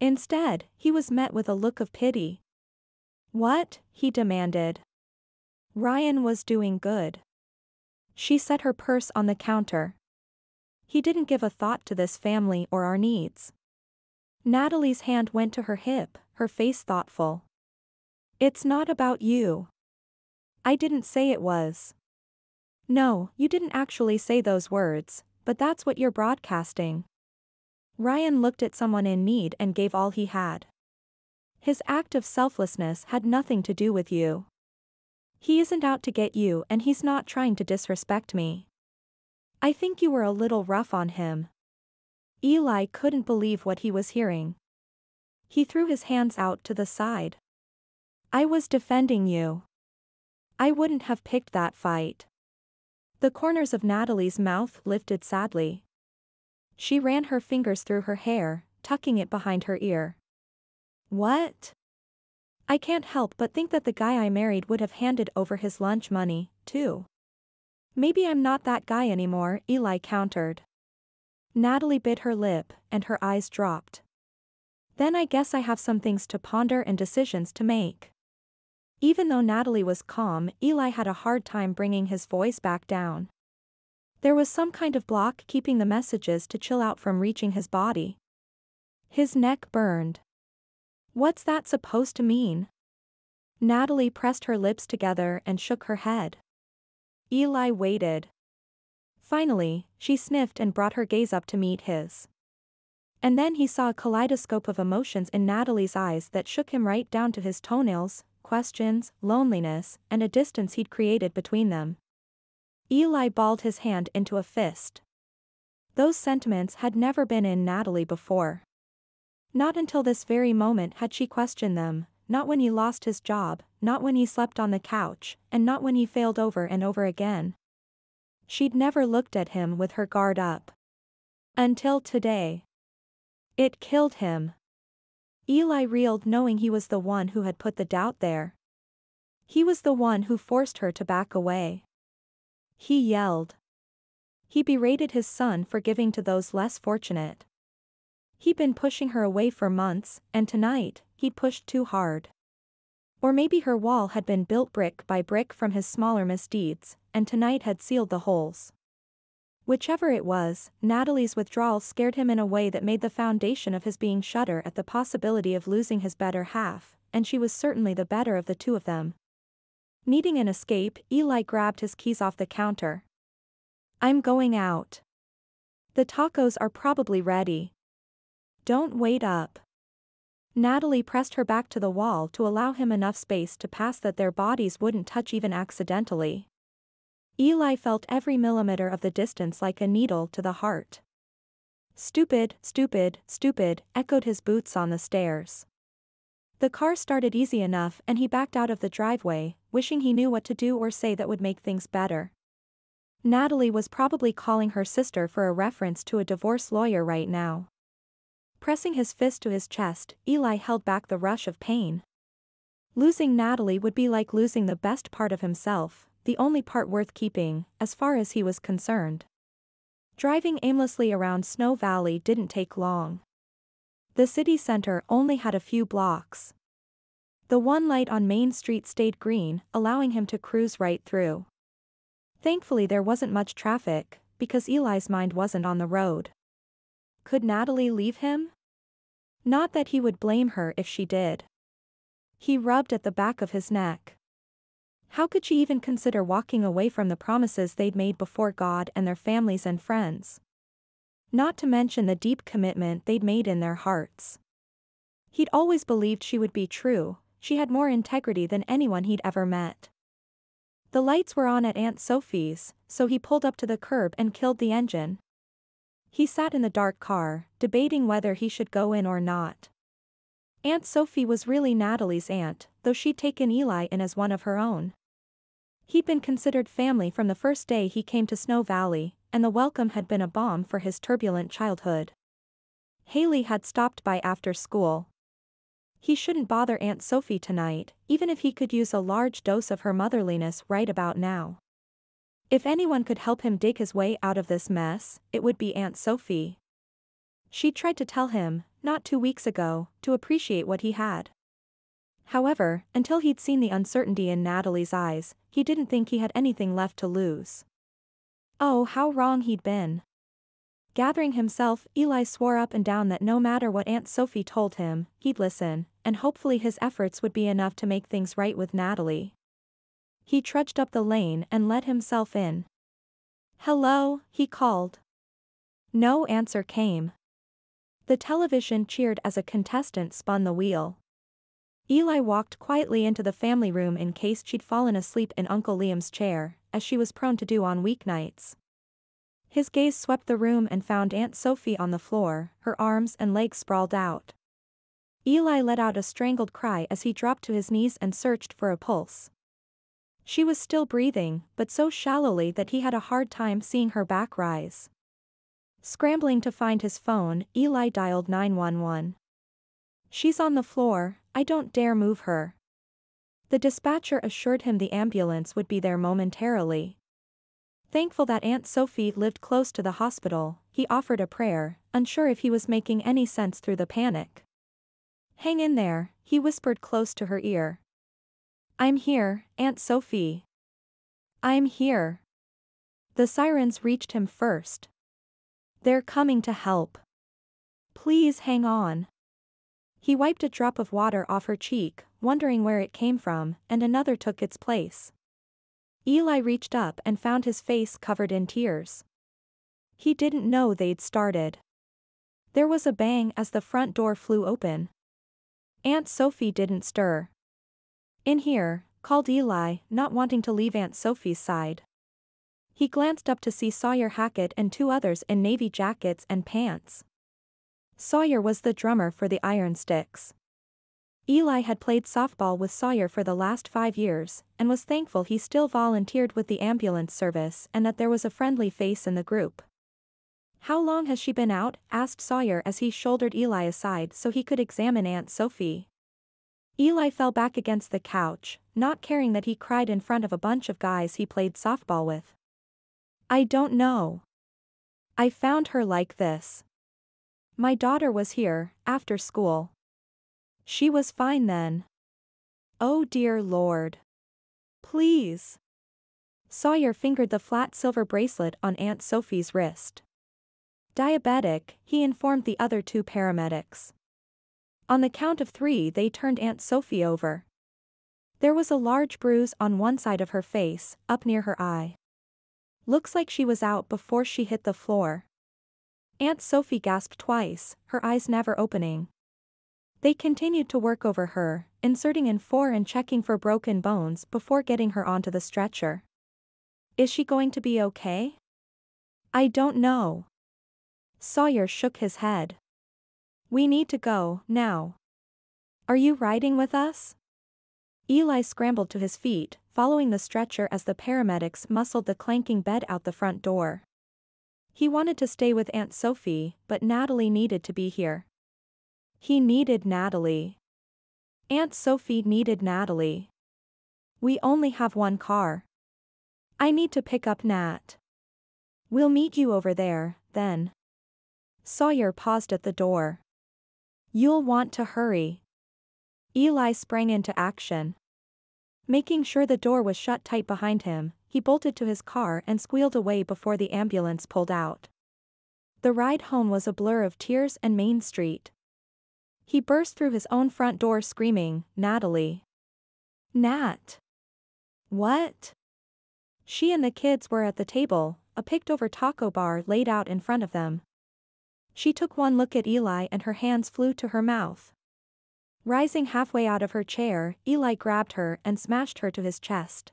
Speaker 3: Instead, he was met with a look of pity. "What?" he demanded. Ryan was doing good. She set her purse on the counter. "He didn't give a thought to this family or our needs." Natalie's hand went to her hip, her face thoughtful. "It's not about you." "I didn't say it was." "No, you didn't actually say those words, but that's what you're broadcasting." Ryan looked at someone in need and gave all he had. His act of selflessness had nothing to do with you. He isn't out to get you and he's not trying to disrespect me. I think you were a little rough on him." Eli couldn't believe what he was hearing. He threw his hands out to the side. "I was defending you. I wouldn't have picked that fight." The corners of Natalie's mouth lifted sadly. She ran her fingers through her hair, tucking it behind her ear. "What?" "I can't help but think that the guy I married would have handed over his lunch money, too." "Maybe I'm not that guy anymore," Eli countered. Natalie bit her lip, and her eyes dropped. Then I guess I have some things to ponder and decisions to make. Even though Natalie was calm, Eli had a hard time bringing his voice back down. There was some kind of block keeping the messages to chill out from reaching his body. His neck burned. What's that supposed to mean? Natalie pressed her lips together and shook her head. Eli waited. Finally, she sniffed and brought her gaze up to meet his. And then he saw a kaleidoscope of emotions in Natalie's eyes that shook him right down to his toenails, questions, loneliness, and a distance he'd created between them. Eli balled his hand into a fist. Those sentiments had never been in Natalie before. Not until this very moment had she questioned them, not when he lost his job, not when he slept on the couch, and not when he failed over and over again. She'd never looked at him with her guard up. Until today. It killed him. Eli reeled knowing he was the one who had put the doubt there. He was the one who forced her to back away. He yelled. He berated his son for giving to those less fortunate. He'd been pushing her away for months, and tonight, he'd pushed too hard. Or maybe her wall had been built brick by brick from his smaller misdeeds, and tonight had sealed the holes. Whichever it was, Natalie's withdrawal scared him in a way that made the foundation of his being shudder at the possibility of losing his better half, and she was certainly the better of the two of them. Needing an escape, Eli grabbed his keys off the counter. I'm going out. The tacos are probably ready. Don't wait up. Natalie pressed her back to the wall to allow him enough space to pass that their bodies wouldn't touch even accidentally. Eli felt every millimeter of the distance like a needle to the heart. Stupid, stupid, stupid, echoed his boots on the stairs. The car started easy enough and he backed out of the driveway, wishing he knew what to do or say that would make things better. Natalie was probably calling her sister for a reference to a divorce lawyer right now. Pressing his fist to his chest, Eli held back the rush of pain. Losing Natalie would be like losing the best part of himself, the only part worth keeping, as far as he was concerned. Driving aimlessly around Snow Valley didn't take long. The city center only had a few blocks. The one light on Main Street stayed green, allowing him to cruise right through. Thankfully there wasn't much traffic, because Eli's mind wasn't on the road. Could Natalie leave him? Not that he would blame her if she did. He rubbed at the back of his neck. How could she even consider walking away from the promises they'd made before God and their families and friends? Not to mention the deep commitment they'd made in their hearts. He'd always believed she would be true, she had more integrity than anyone he'd ever met. The lights were on at Aunt Sophie's, so he pulled up to the curb and killed the engine. He sat in the dark car, debating whether he should go in or not. Aunt Sophie was really Natalie's aunt, though she'd taken Eli in as one of her own. He'd been considered family from the first day he came to Snow Valley, and the welcome had been a balm for his turbulent childhood. Haley had stopped by after school. He shouldn't bother Aunt Sophie tonight, even if he could use a large dose of her motherliness right about now. If anyone could help him dig his way out of this mess, it would be Aunt Sophie. She tried to tell him, not 2 weeks ago, to appreciate what he had. However, until he'd seen the uncertainty in Natalie's eyes, he didn't think he had anything left to lose. Oh, how wrong he'd been. Gathering himself, Eli swore up and down that no matter what Aunt Sophie told him, he'd listen, and hopefully his efforts would be enough to make things right with Natalie. He trudged up the lane and let himself in. "Hello," he called. No answer came. The television cheered as a contestant spun the wheel. Eli walked quietly into the family room in case she'd fallen asleep in Uncle Liam's chair, as she was prone to do on weeknights. His gaze swept the room and found Aunt Sophie on the floor, her arms and legs sprawled out. Eli let out a strangled cry as he dropped to his knees and searched for a pulse. She was still breathing, but so shallowly that he had a hard time seeing her back rise. Scrambling to find his phone, Eli dialed 911. "She's on the floor, I don't dare move her." The dispatcher assured him the ambulance would be there momentarily. Thankful that Aunt Sophie lived close to the hospital, he offered a prayer, unsure if he was making any sense through the panic. Hang in there, he whispered close to her ear. I'm here, Aunt Sophie. I'm here. The sirens reached him first. They're coming to help. Please hang on. He wiped a drop of water off her cheek, wondering where it came from, and another took its place. Eli reached up and found his face covered in tears. He didn't know they'd started. There was a bang as the front door flew open. Aunt Sophie didn't stir. In here, called Eli, not wanting to leave Aunt Sophie's side. He glanced up to see Sawyer Hackett and two others in navy jackets and pants. Sawyer was the drummer for the Iron Sticks. Eli had played softball with Sawyer for the last 5 years, and was thankful he still volunteered with the ambulance service and that there was a friendly face in the group. How long has she been out? Asked Sawyer as he shouldered Eli aside so he could examine Aunt Sophie. Eli fell back against the couch, not caring that he cried in front of a bunch of guys he played softball with. I don't know. I found her like this. My daughter was here, after school. She was fine then. Oh dear Lord. Please. Sawyer fingered the flat silver bracelet on Aunt Sophie's wrist. Diabetic, he informed the other two paramedics. On the count of 3 they turned Aunt Sophie over. There was a large bruise on one side of her face, up near her eye. Looks like she was out before she hit the floor. Aunt Sophie gasped twice, her eyes never opening. They continued to work over her, inserting in 4 and checking for broken bones before getting her onto the stretcher. Is she going to be okay? I don't know. Sawyer shook his head. We need to go, now. Are you riding with us? Eli scrambled to his feet, following the stretcher as the paramedics muscled the clanking bed out the front door. He wanted to stay with Aunt Sophie, but Natalie needed to be here. He needed Natalie. Aunt Sophie needed Natalie. We only have one car. I need to pick up Nat. We'll meet you over there, then. Sawyer paused at the door. You'll want to hurry. Eli sprang into action. Making sure the door was shut tight behind him, he bolted to his car and squealed away before the ambulance pulled out. The ride home was a blur of tears and Main Street. He burst through his own front door screaming, Natalie. Nat. What? She and the kids were at the table, a picked-over taco bar laid out in front of them. She took one look at Eli and her hands flew to her mouth. Rising halfway out of her chair, Eli grabbed her and smashed her to his chest.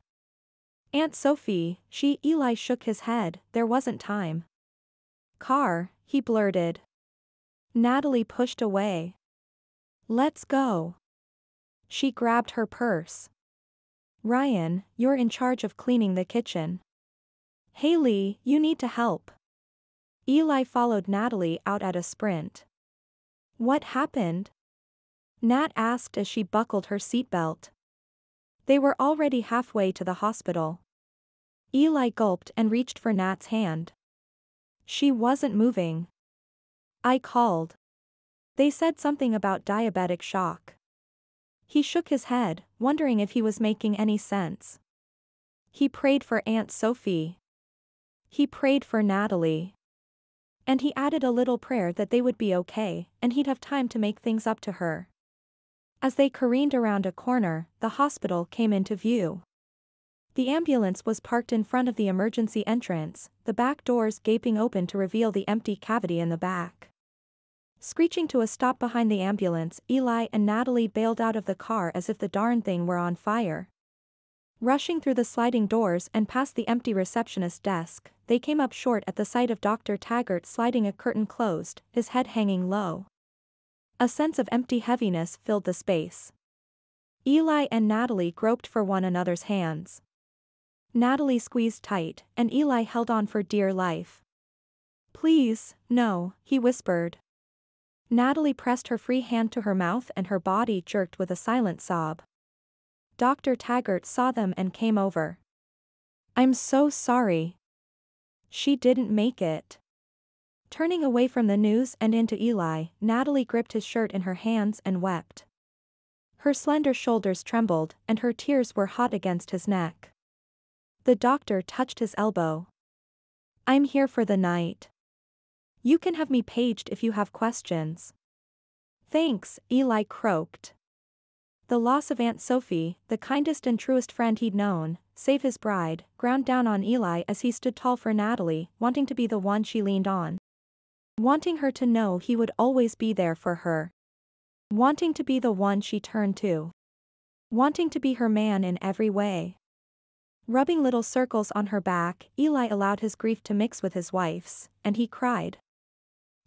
Speaker 3: Aunt Sophie, Eli shook his head, there wasn't time. Car, he blurted. Natalie pushed away. Let's go. She grabbed her purse. Ryan, you're in charge of cleaning the kitchen. Haley, you need to help. Eli followed Natalie out at a sprint. What happened? Nat asked as she buckled her seatbelt. They were already halfway to the hospital. Eli gulped and reached for Nat's hand. She wasn't moving. I called. They said something about diabetic shock. He shook his head, wondering if he was making any sense. He prayed for Aunt Sophie. He prayed for Natalie. And he added a little prayer that they would be okay, and he'd have time to make things up to her. As they careened around a corner, the hospital came into view. The ambulance was parked in front of the emergency entrance, the back doors gaping open to reveal the empty cavity in the back. Screeching to a stop behind the ambulance, Eli and Natalie bailed out of the car as if the darn thing were on fire. Rushing through the sliding doors and past the empty receptionist desk, they came up short at the sight of Dr. Taggart sliding a curtain closed, his head hanging low. A sense of empty heaviness filled the space. Eli and Natalie groped for one another's hands. Natalie squeezed tight, and Eli held on for dear life. Please, no, he whispered. Natalie pressed her free hand to her mouth and her body jerked with a silent sob. Dr. Taggart saw them and came over. I'm so sorry. She didn't make it. Turning away from the news and into Eli, Natalie gripped his shirt in her hands and wept. Her slender shoulders trembled, and her tears were hot against his neck. The doctor touched his elbow. "I'm here for the night. You can have me paged if you have questions." "Thanks," Eli croaked. The loss of Aunt Sophie, the kindest and truest friend he'd known, save his bride, ground down on Eli as he stood tall for Natalie, wanting to be the one she leaned on. Wanting her to know he would always be there for her. Wanting to be the one she turned to. Wanting to be her man in every way. Rubbing little circles on her back, Eli allowed his grief to mix with his wife's, and he cried.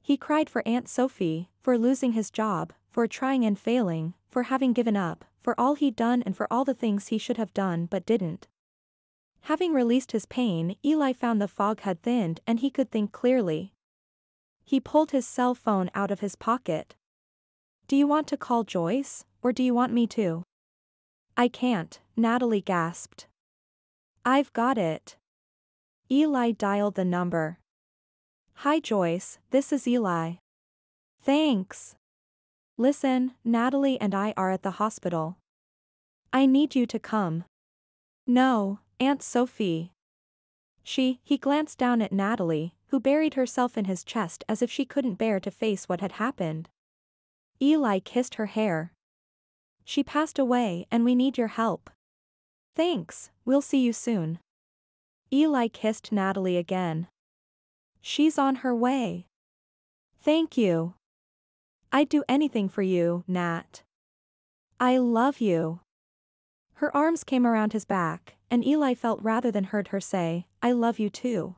Speaker 3: He cried for Aunt Sophie, for losing his job, for trying and failing, for having given up, for all he'd done and for all the things he should have done but didn't. Having released his pain, Eli found the fog had thinned and he could think clearly. He pulled his cell phone out of his pocket. "Do you want to call Joyce, or do you want me to?" "I can't," Natalie gasped. "I've got it." Eli dialed the number. "Hi Joyce, this is Eli." "Thanks." "Listen, Natalie and I are at the hospital. I need you to come." "No, Aunt Sophie." He glanced down at Natalie, who buried herself in his chest as if she couldn't bear to face what had happened. Eli kissed her hair. "She passed away and we need your help." "Thanks, we'll see you soon." Eli kissed Natalie again. "She's on her way." "Thank you. I'd do anything for you, Nat. I love you." Her arms came around his back, and Eli felt rather than heard her say, "I love you too."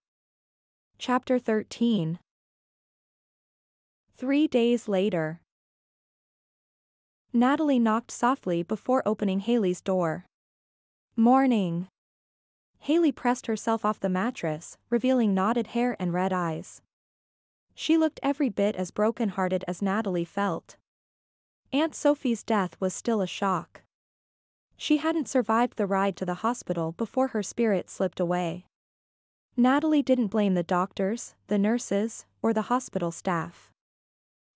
Speaker 3: Chapter 13. 3 days later. Natalie knocked softly before opening Haley's door. "Morning." Haley pressed herself off the mattress, revealing knotted hair and red eyes. She looked every bit as broken-hearted as Natalie felt. Aunt Sophie's death was still a shock. She hadn't survived the ride to the hospital before her spirit slipped away. Natalie didn't blame the doctors, the nurses, or the hospital staff.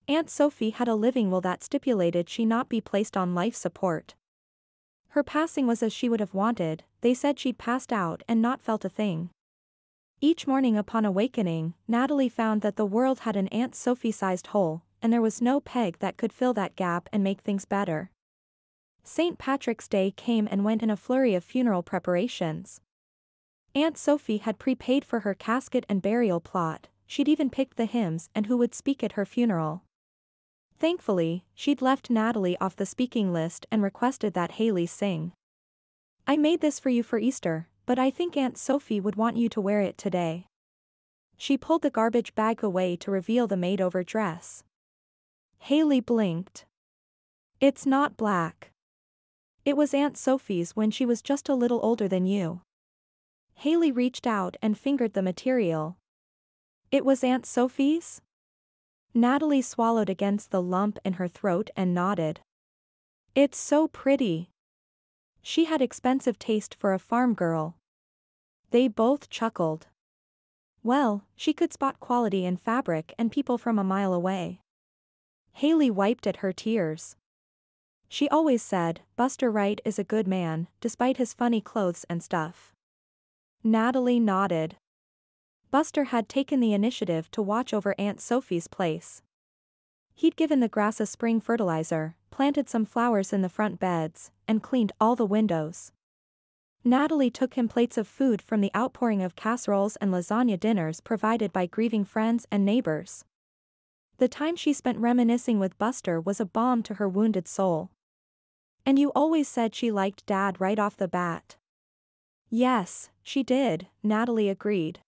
Speaker 3: Aunt Sophie had a living will that stipulated she not be placed on life support. Her passing was as she would have wanted. They said she'd passed out and not felt a thing. Each morning upon awakening, Natalie found that the world had an Aunt Sophie-sized hole, and there was no peg that could fill that gap and make things better. St. Patrick's Day came and went in a flurry of funeral preparations. Aunt Sophie had prepaid for her casket and burial plot, she'd even picked the hymns and who would speak at her funeral. Thankfully, she'd left Natalie off the speaking list and requested that Haley sing. "I made this for you for Easter, but I think Aunt Sophie would want you to wear it today." She pulled the garbage bag away to reveal the made-over dress. Haley blinked. "It's not black. It was Aunt Sophie's when she was just a little older than you." Haley reached out and fingered the material. "It was Aunt Sophie's?" Natalie swallowed against the lump in her throat and nodded. "It's so pretty." She had expensive taste for a farm girl. They both chuckled. Well, she could spot quality in fabric and people from a mile away. Haley wiped at her tears. She always said, Buster Wright is a good man, despite his funny clothes and stuff. Natalie nodded. Buster had taken the initiative to watch over Aunt Sophie's place. He'd given the grass a spring fertilizer, planted some flowers in the front beds, and cleaned all the windows. Natalie took him plates of food from the outpouring of casseroles and lasagna dinners provided by grieving friends and neighbors. The time she spent reminiscing with Buster was a balm to her wounded soul. "And you always said she liked Dad right off the bat." "Yes, she did," Natalie agreed.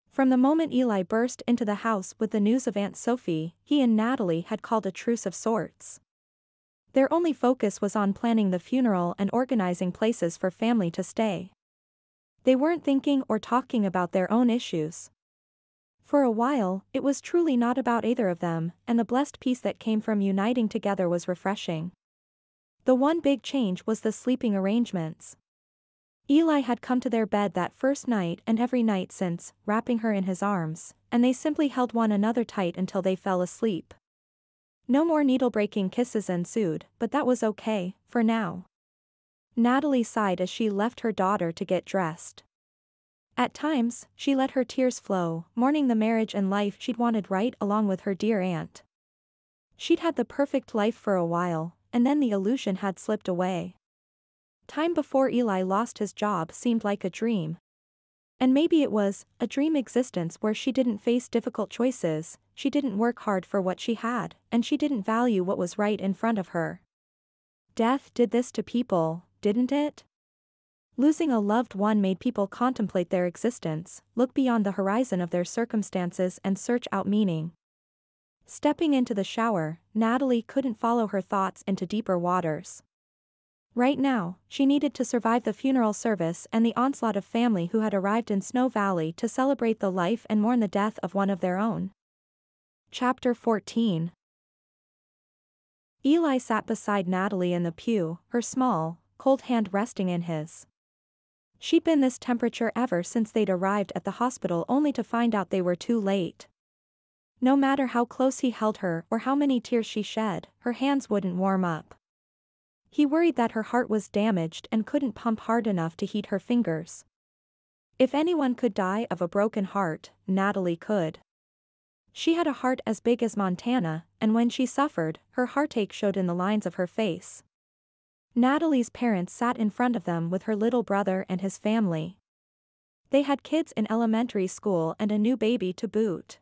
Speaker 3: From the moment Eli burst into the house with the news of Aunt Sophie, he and Natalie had called a truce of sorts. Their only focus was on planning the funeral and organizing places for family to stay. They weren't thinking or talking about their own issues. For a while, it was truly not about either of them, and the blessed peace that came from uniting together was refreshing. The one big change was the sleeping arrangements. Eli had come to their bed that first night and every night since, wrapping her in his arms, and they simply held one another tight until they fell asleep. No more needle-breaking kisses ensued, but that was okay, for now. Natalie sighed as she left her daughter to get dressed. At times, she let her tears flow, mourning the marriage and life she'd wanted right along with her dear aunt. She'd had the perfect life for a while, and then the illusion had slipped away. Time before Eli lost his job seemed like a dream. And maybe it was a dream existence where she didn't face difficult choices, she didn't work hard for what she had, and she didn't value what was right in front of her. Death did this to people, didn't it? Losing a loved one made people contemplate their existence, look beyond the horizon of their circumstances and search out meaning. Stepping into the shower, Natalie couldn't follow her thoughts into deeper waters. Right now, she needed to survive the funeral service and the onslaught of family who had arrived in Snow Valley to celebrate the life and mourn the death of one of their own. Chapter 14. Eli sat beside Natalie in the pew, her small, cold hand resting in his. She'd been this temperature ever since they'd arrived at the hospital only to find out they were too late. No matter how close he held her or how many tears she shed, her hands wouldn't warm up. He worried that her heart was damaged and couldn't pump hard enough to heat her fingers. If anyone could die of a broken heart, Natalie could. She had a heart as big as Montana, and when she suffered, her heartache showed in the lines of her face. Natalie's parents sat in front of them with her little brother and his family. They had kids in elementary school and a new baby to boot.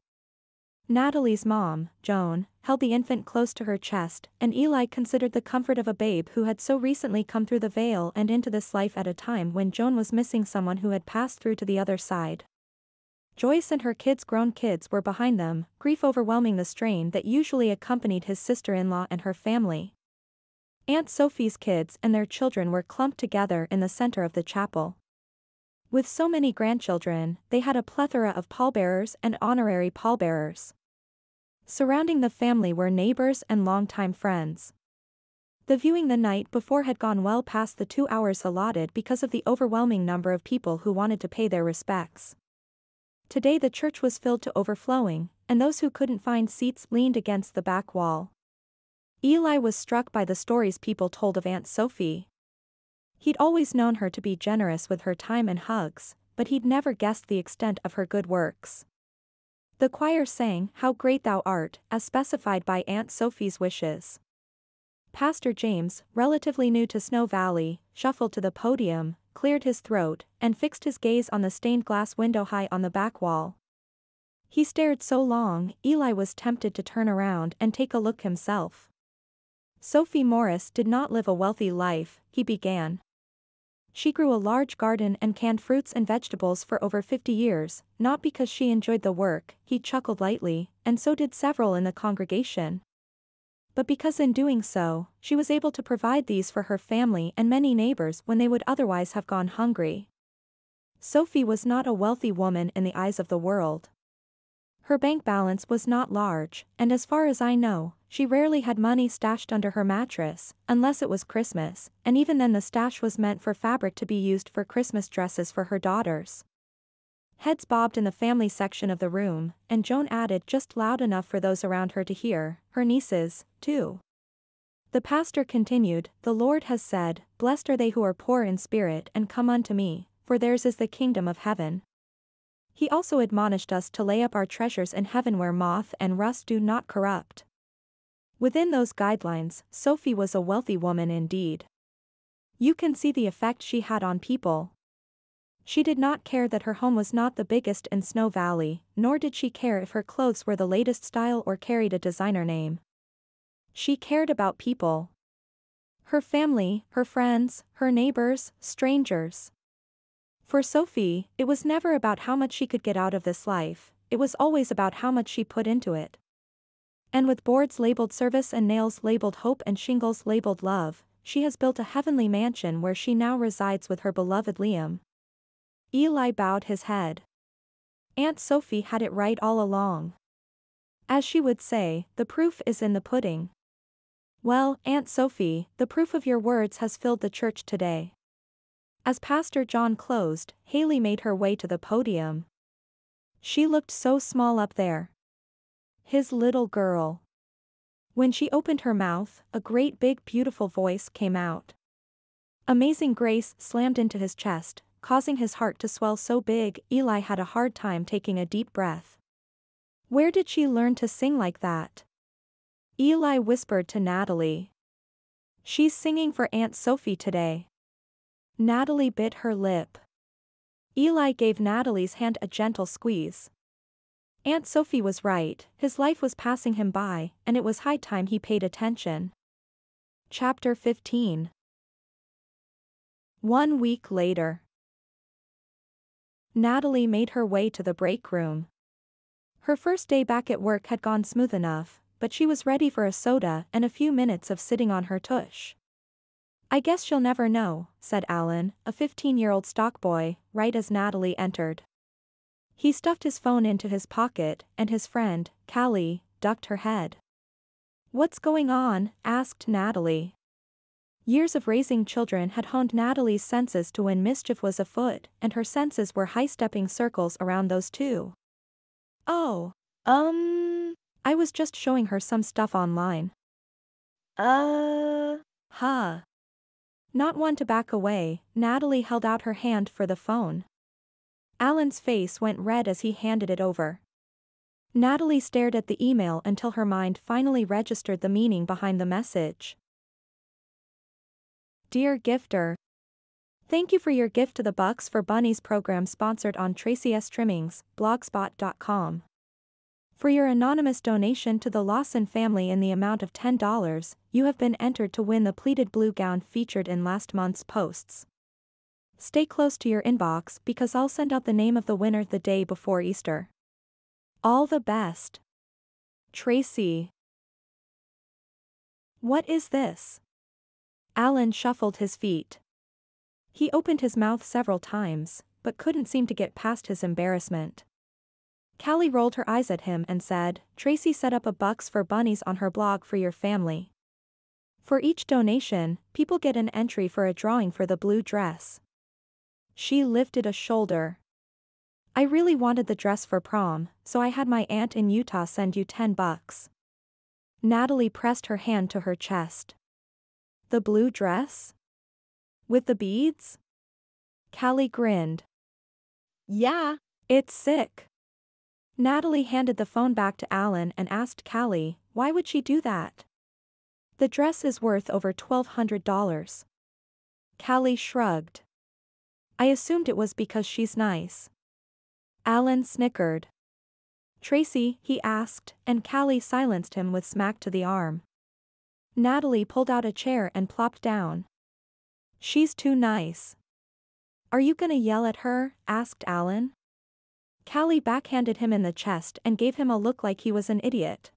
Speaker 3: Natalie's mom, Joan, held the infant close to her chest, and Eli considered the comfort of a babe who had so recently come through the veil and into this life at a time when Joan was missing someone who had passed through to the other side. Joyce and her grown kids were behind them, grief overwhelming the strain that usually accompanied his sister-in-law and her family. Aunt Sophie's kids and their children were clumped together in the center of the chapel. With so many grandchildren, they had a plethora of pallbearers and honorary pallbearers. Surrounding the family were neighbors and longtime friends. The viewing the night before had gone well past the 2 hours allotted because of the overwhelming number of people who wanted to pay their respects. Today the church was filled to overflowing, and those who couldn't find seats leaned against the back wall. Eli was struck by the stories people told of Aunt Sophie. He'd always known her to be generous with her time and hugs, but he'd never guessed the extent of her good works. The choir sang, "How Great Thou Art," as specified by Aunt Sophie's wishes. Pastor James, relatively new to Snow Valley, shuffled to the podium, cleared his throat, and fixed his gaze on the stained glass window high on the back wall. He stared so long, Eli was tempted to turn around and take a look himself. Sophie Morris did not live a wealthy life, he began. She grew a large garden and canned fruits and vegetables for over 50 years, not because she enjoyed the work, he chuckled lightly, and so did several in the congregation. But because in doing so, she was able to provide these for her family and many neighbors when they would otherwise have gone hungry. Sophie was not a wealthy woman in the eyes of the world. Her bank balance was not large, and as far as I know, she rarely had money stashed under her mattress, unless it was Christmas, and even then the stash was meant for fabric to be used for Christmas dresses for her daughters. Heads bobbed in the family section of the room, and Joan added just loud enough for those around her to hear, her nieces, too. The pastor continued, "The Lord has said, Blessed are they who are poor in spirit and come unto me, for theirs is the kingdom of heaven." He also admonished us to lay up our treasures in heaven where moth and rust do not corrupt. Within those guidelines, Sophie was a wealthy woman indeed. You can see the effect she had on people. She did not care that her home was not the biggest in Snow Valley, nor did she care if her clothes were the latest style or carried a designer name. She cared about people. Her family, her friends, her neighbors, strangers. For Sophie, it was never about how much she could get out of this life, it was always about how much she put into it. And with boards labeled service and nails labeled hope and shingles labeled love, she has built a heavenly mansion where she now resides with her beloved Liam. Eli bowed his head. Aunt Sophie had it right all along. As she would say, the proof is in the pudding. Well, Aunt Sophie, the proof of your words has filled the church today. As Pastor John closed, Haley made her way to the podium. She looked so small up there. His little girl. When she opened her mouth, a great big beautiful voice came out. Amazing Grace slammed into his chest, causing his heart to swell so big Eli had a hard time taking a deep breath. Where did she learn to sing like that? Eli whispered to Natalie. She's singing for Aunt Sophie today. Natalie bit her lip. Eli gave Natalie's hand a gentle squeeze. Aunt Sophie was right, his life was passing him by, and it was high time he paid attention. Chapter 15. 1 week later. Natalie made her way to the break room. Her first day back at work had gone smooth enough, but she was ready for a soda and a few minutes of sitting on her tush. I guess she'll never know, said Alan, a 15-year-old stock boy, right as Natalie entered. He stuffed his phone into his pocket, and his friend, Callie, ducked her head. What's going on? Asked Natalie. Years of raising children had honed Natalie's senses to when mischief was afoot, and her senses were high-stepping circles around those two. Oh. I was just showing her some stuff online. Huh. Not one to back away, Natalie held out her hand for the phone. Alan's face went red as he handed it over. Natalie stared at the email until her mind finally registered the meaning behind the message. Dear Gifter, thank you for your gift to the Bucks for Bunnies program sponsored on Tracy S. Trimmings, blogspot.com. For your anonymous donation to the Lawson family in the amount of $10, you have been entered to win the pleated blue gown featured in last month's posts. Stay close to your inbox because I'll send out the name of the winner the day before Easter. All the best. Tracy. What is this? Alan shuffled his feet. He opened his mouth several times, but couldn't seem to get past his embarrassment. Callie rolled her eyes at him and said, Tracy set up a Bucks for Bunnies on her blog for your family. For each donation, people get an entry for a drawing for the blue dress. She lifted a shoulder. I really wanted the dress for prom, so I had my aunt in Utah send you $10. Natalie pressed her hand to her chest. The blue dress? With the beads? Callie grinned.
Speaker 4: Yeah.
Speaker 3: It's sick. Natalie handed the phone back to Alan and asked Callie, why would she do that? The dress is worth over $1,200. Callie shrugged. I assumed it was because she's nice. Alan snickered. Tracy, he asked, and Callie silenced him with smack to the arm. Natalie pulled out a chair and plopped down. She's too nice. Are you gonna yell at her? Asked Alan. Callie backhanded him in the chest and gave him a look like he was an idiot.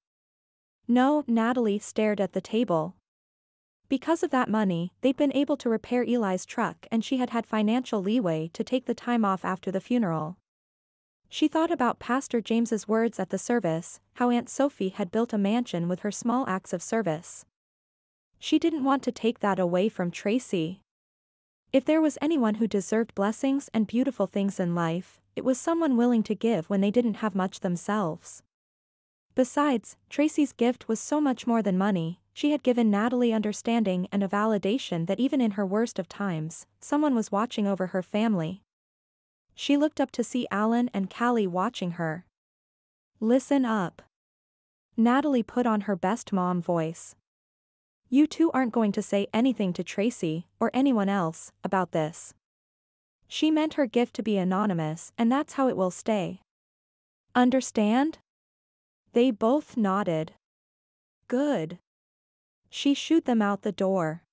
Speaker 3: No, Natalie stared at the table. Because of that money, they'd been able to repair Eli's truck and she had had financial leeway to take the time off after the funeral. She thought about Pastor James's words at the service, how Aunt Sophie had built a mansion with her small acts of service. She didn't want to take that away from Tracy. If there was anyone who deserved blessings and beautiful things in life, it was someone willing to give when they didn't have much themselves. Besides, Tracy's gift was so much more than money. She had given Natalie understanding and a validation that even in her worst of times, someone was watching over her family. She looked up to see Alan and Callie watching her. Listen up. Natalie put on her best mom voice. You two aren't going to say anything to Tracy, or anyone else, about this. She meant her gift to be anonymous and that's how it will stay. Understand? They both nodded. Good. She shooed them out the door.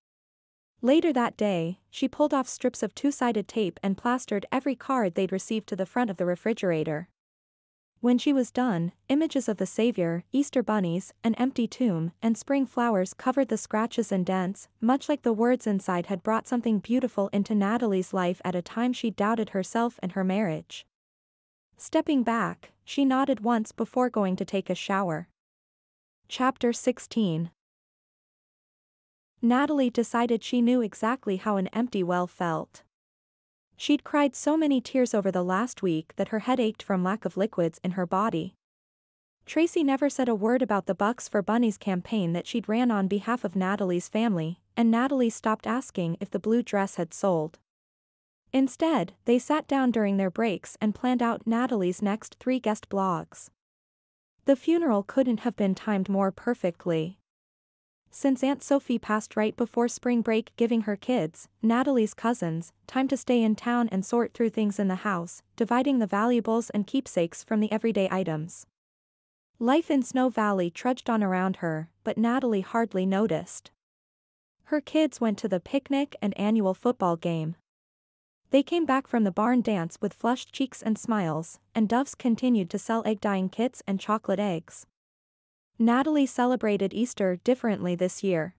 Speaker 3: Later that day, she pulled off strips of two-sided tape and plastered every card they'd received to the front of the refrigerator. When she was done, images of the Savior, Easter bunnies, an empty tomb, and spring flowers covered the scratches and dents, much like the words inside had brought something beautiful into Natalie's life at a time she doubted herself and her marriage. Stepping back, she nodded once before going to take a shower. Chapter 16. Natalie decided she knew exactly how an empty well felt. She'd cried so many tears over the last week that her head ached from lack of liquids in her body. Tracy never said a word about the Bucks for Bunnies campaign that she'd ran on behalf of Natalie's family, and Natalie stopped asking if the blue dress had sold. Instead, they sat down during their breaks and planned out Natalie's next 3 guest blogs. The funeral couldn't have been timed more perfectly. Since Aunt Sophie passed right before spring break, giving her kids, Natalie's cousins, time to stay in town and sort through things in the house, dividing the valuables and keepsakes from the everyday items. Life in Snow Valley trudged on around her, but Natalie hardly noticed. Her kids went to the picnic and annual football game. They came back from the barn dance with flushed cheeks and smiles, and Doves continued to sell egg dyeing kits and chocolate eggs. Natalie celebrated Easter differently this year.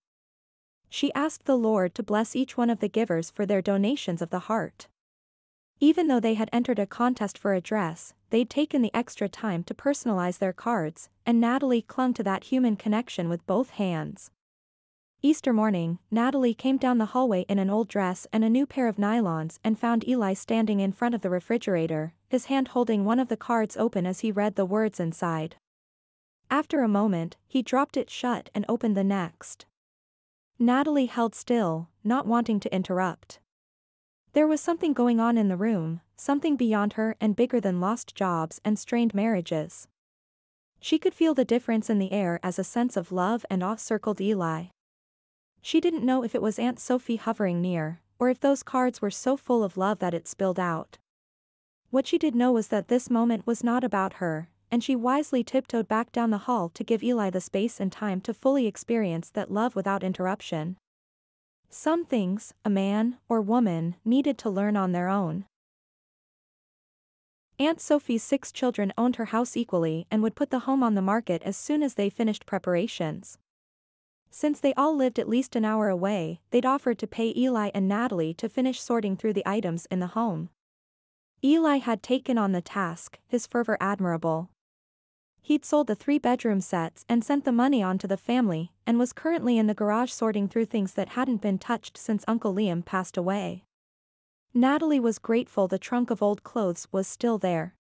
Speaker 3: She asked the Lord to bless each one of the givers for their donations of the heart. Even though they had entered a contest for a dress, they'd taken the extra time to personalize their cards, and Natalie clung to that human connection with both hands. Easter morning, Natalie came down the hallway in an old dress and a new pair of nylons and found Eli standing in front of the refrigerator, his hand holding one of the cards open as he read the words inside. After a moment, he dropped it shut and opened the next. Natalie held still, not wanting to interrupt. There was something going on in the room, something beyond her and bigger than lost jobs and strained marriages. She could feel the difference in the air as a sense of love and awe circled Eli. She didn't know if it was Aunt Sophie hovering near, or if those cards were so full of love that it spilled out. What she did know was that this moment was not about her, and she wisely tiptoed back down the hall to give Eli the space and time to fully experience that love without interruption. Some things, a man or woman needed to learn on their own. Aunt Sophie's 6 children owned her house equally and would put the home on the market as soon as they finished preparations. Since they all lived at least an hour away, they'd offered to pay Eli and Natalie to finish sorting through the items in the home. Eli had taken on the task, his fervor admirable. He'd sold the 3-bedroom sets and sent the money on to the family, and was currently in the garage sorting through things that hadn't been touched since Uncle Liam passed away. Natalie was grateful the trunk of old clothes was still there.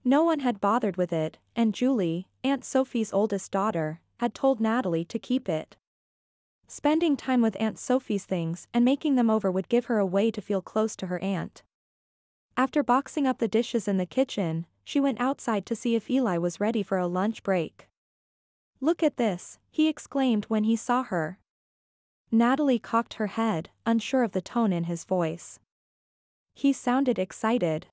Speaker 3: No one had bothered with it, and Julie, Aunt Sophie's oldest daughter, had told Natalie to keep it. Spending time with Aunt Sophie's things and making them over would give her a way to feel close to her aunt. After boxing up the dishes in the kitchen, she went outside to see if Eli was ready for a lunch break. "Look at this," he exclaimed when he saw her. Natalie cocked her head, unsure of the tone in his voice. He sounded excited.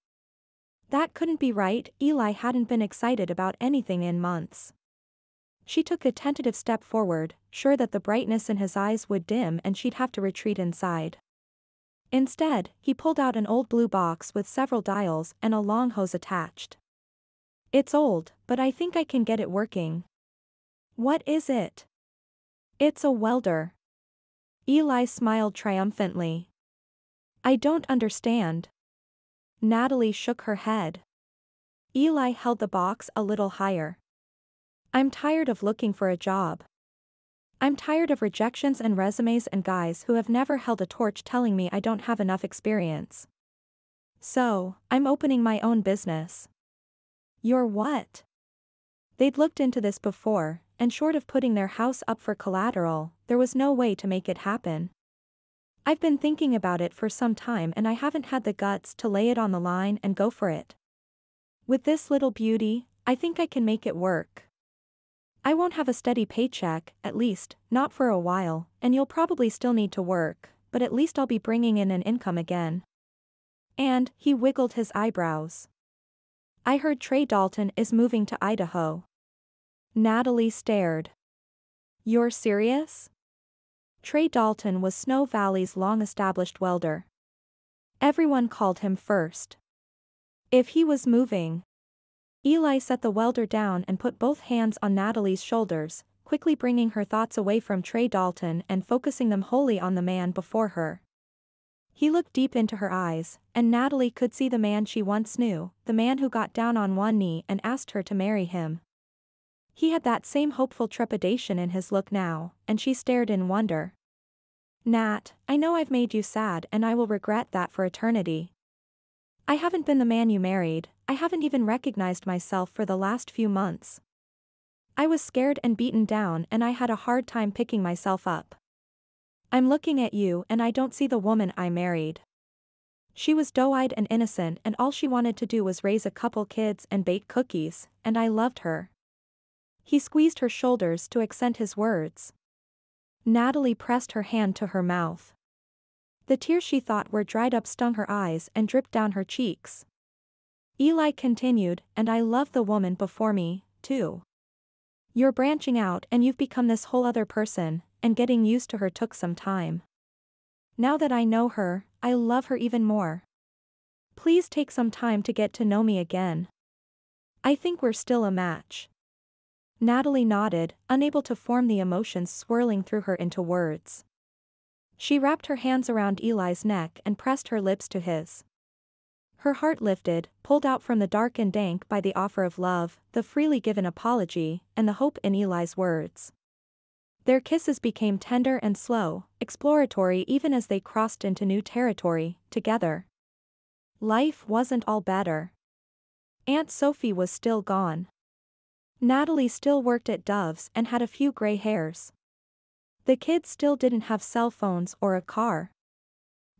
Speaker 3: That couldn't be right, Eli hadn't been excited about anything in months. She took a tentative step forward, sure that the brightness in his eyes would dim and she'd have to retreat inside. Instead, he pulled out an old blue box with several dials and a long hose attached. "It's old, but I think I can get it working." "What is it?" "It's a welder." Eli smiled triumphantly. "I don't understand." Natalie shook her head. Eli held the box a little higher. "I'm tired of looking for a job. I'm tired of rejections and resumes and guys who have never held a torch telling me I don't have enough experience. So, I'm opening my own business." "Your what?" They'd looked into this before, and short of putting their house up for collateral, there was no way to make it happen. "I've been thinking about it for some time and I haven't had the guts to lay it on the line and go for it. With this little beauty, I think I can make it work. I won't have a steady paycheck, at least, not for a while, and you'll probably still need to work, but at least I'll be bringing in an income again." And, he wiggled his eyebrows. "I heard Trey Dalton is moving to Idaho." Natalie stared. "You're serious?" Trey Dalton was Snow Valley's long-established welder. Everyone called him First. If he was moving. Eli set the welder down and put both hands on Natalie's shoulders, quickly bringing her thoughts away from Trey Dalton and focusing them wholly on the man before her. He looked deep into her eyes, and Natalie could see the man she once knew, the man who got down on one knee and asked her to marry him. He had that same hopeful trepidation in his look now, and she stared in wonder. "Nat, I know I've made you sad and I will regret that for eternity." I haven't been the man you married, I haven't even recognized myself for the last few months. I was scared and beaten down and I had a hard time picking myself up. I'm looking at you and I don't see the woman I married. She was doe-eyed and innocent and all she wanted to do was raise a couple kids and bake cookies, and I loved her. He squeezed her shoulders to accent his words. Natalie pressed her hand to her mouth. The tears she thought were dried up stung her eyes and dripped down her cheeks. Eli continued, and I love the woman before me, too. You're branching out and you've become this whole other person, and getting used to her took some time. Now that I know her, I love her even more. Please take some time to get to know me again. I think we're still a match. Natalie nodded, unable to form the emotions swirling through her into words. She wrapped her hands around Eli's neck and pressed her lips to his. Her heart lifted, pulled out from the dark and dank by the offer of love, the freely given apology, and the hope in Eli's words. Their kisses became tender and slow, exploratory even as they crossed into new territory, together. Life wasn't all better. Aunt Sophie was still gone. Natalie still worked at Dove's and had a few gray hairs. The kids still didn't have cell phones or a car.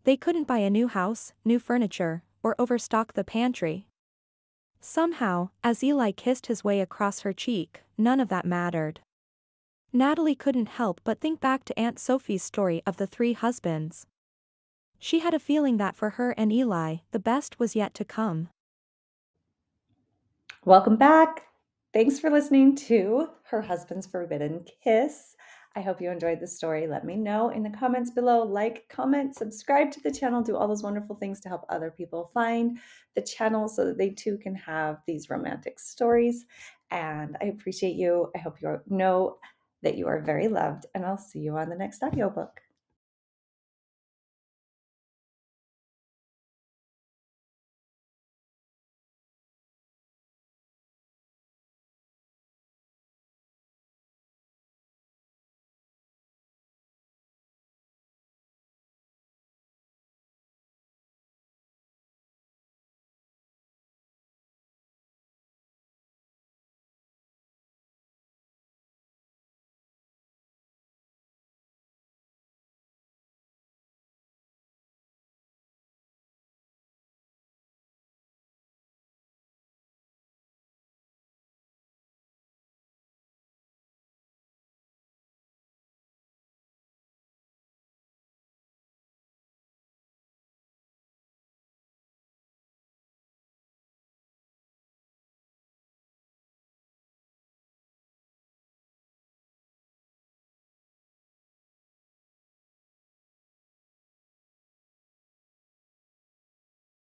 Speaker 3: They couldn't buy a new house, new furniture, or overstock the pantry. Somehow, as Eli kissed his way across her cheek, none of that mattered. Natalie couldn't help but think back to Aunt Sophie's story of the 3 husbands. She had a feeling that for her and Eli, the best was yet to come.
Speaker 1: Welcome back. Thanks for listening to Her Husband's Forbidden Kiss. I hope you enjoyed the story. Let me know in the comments below. Like, comment, subscribe to the channel, do all those wonderful things to help other people find the channel so that they too can have these romantic stories. And I appreciate you. I hope you know that you are very loved, and I'll see you on the next audiobook.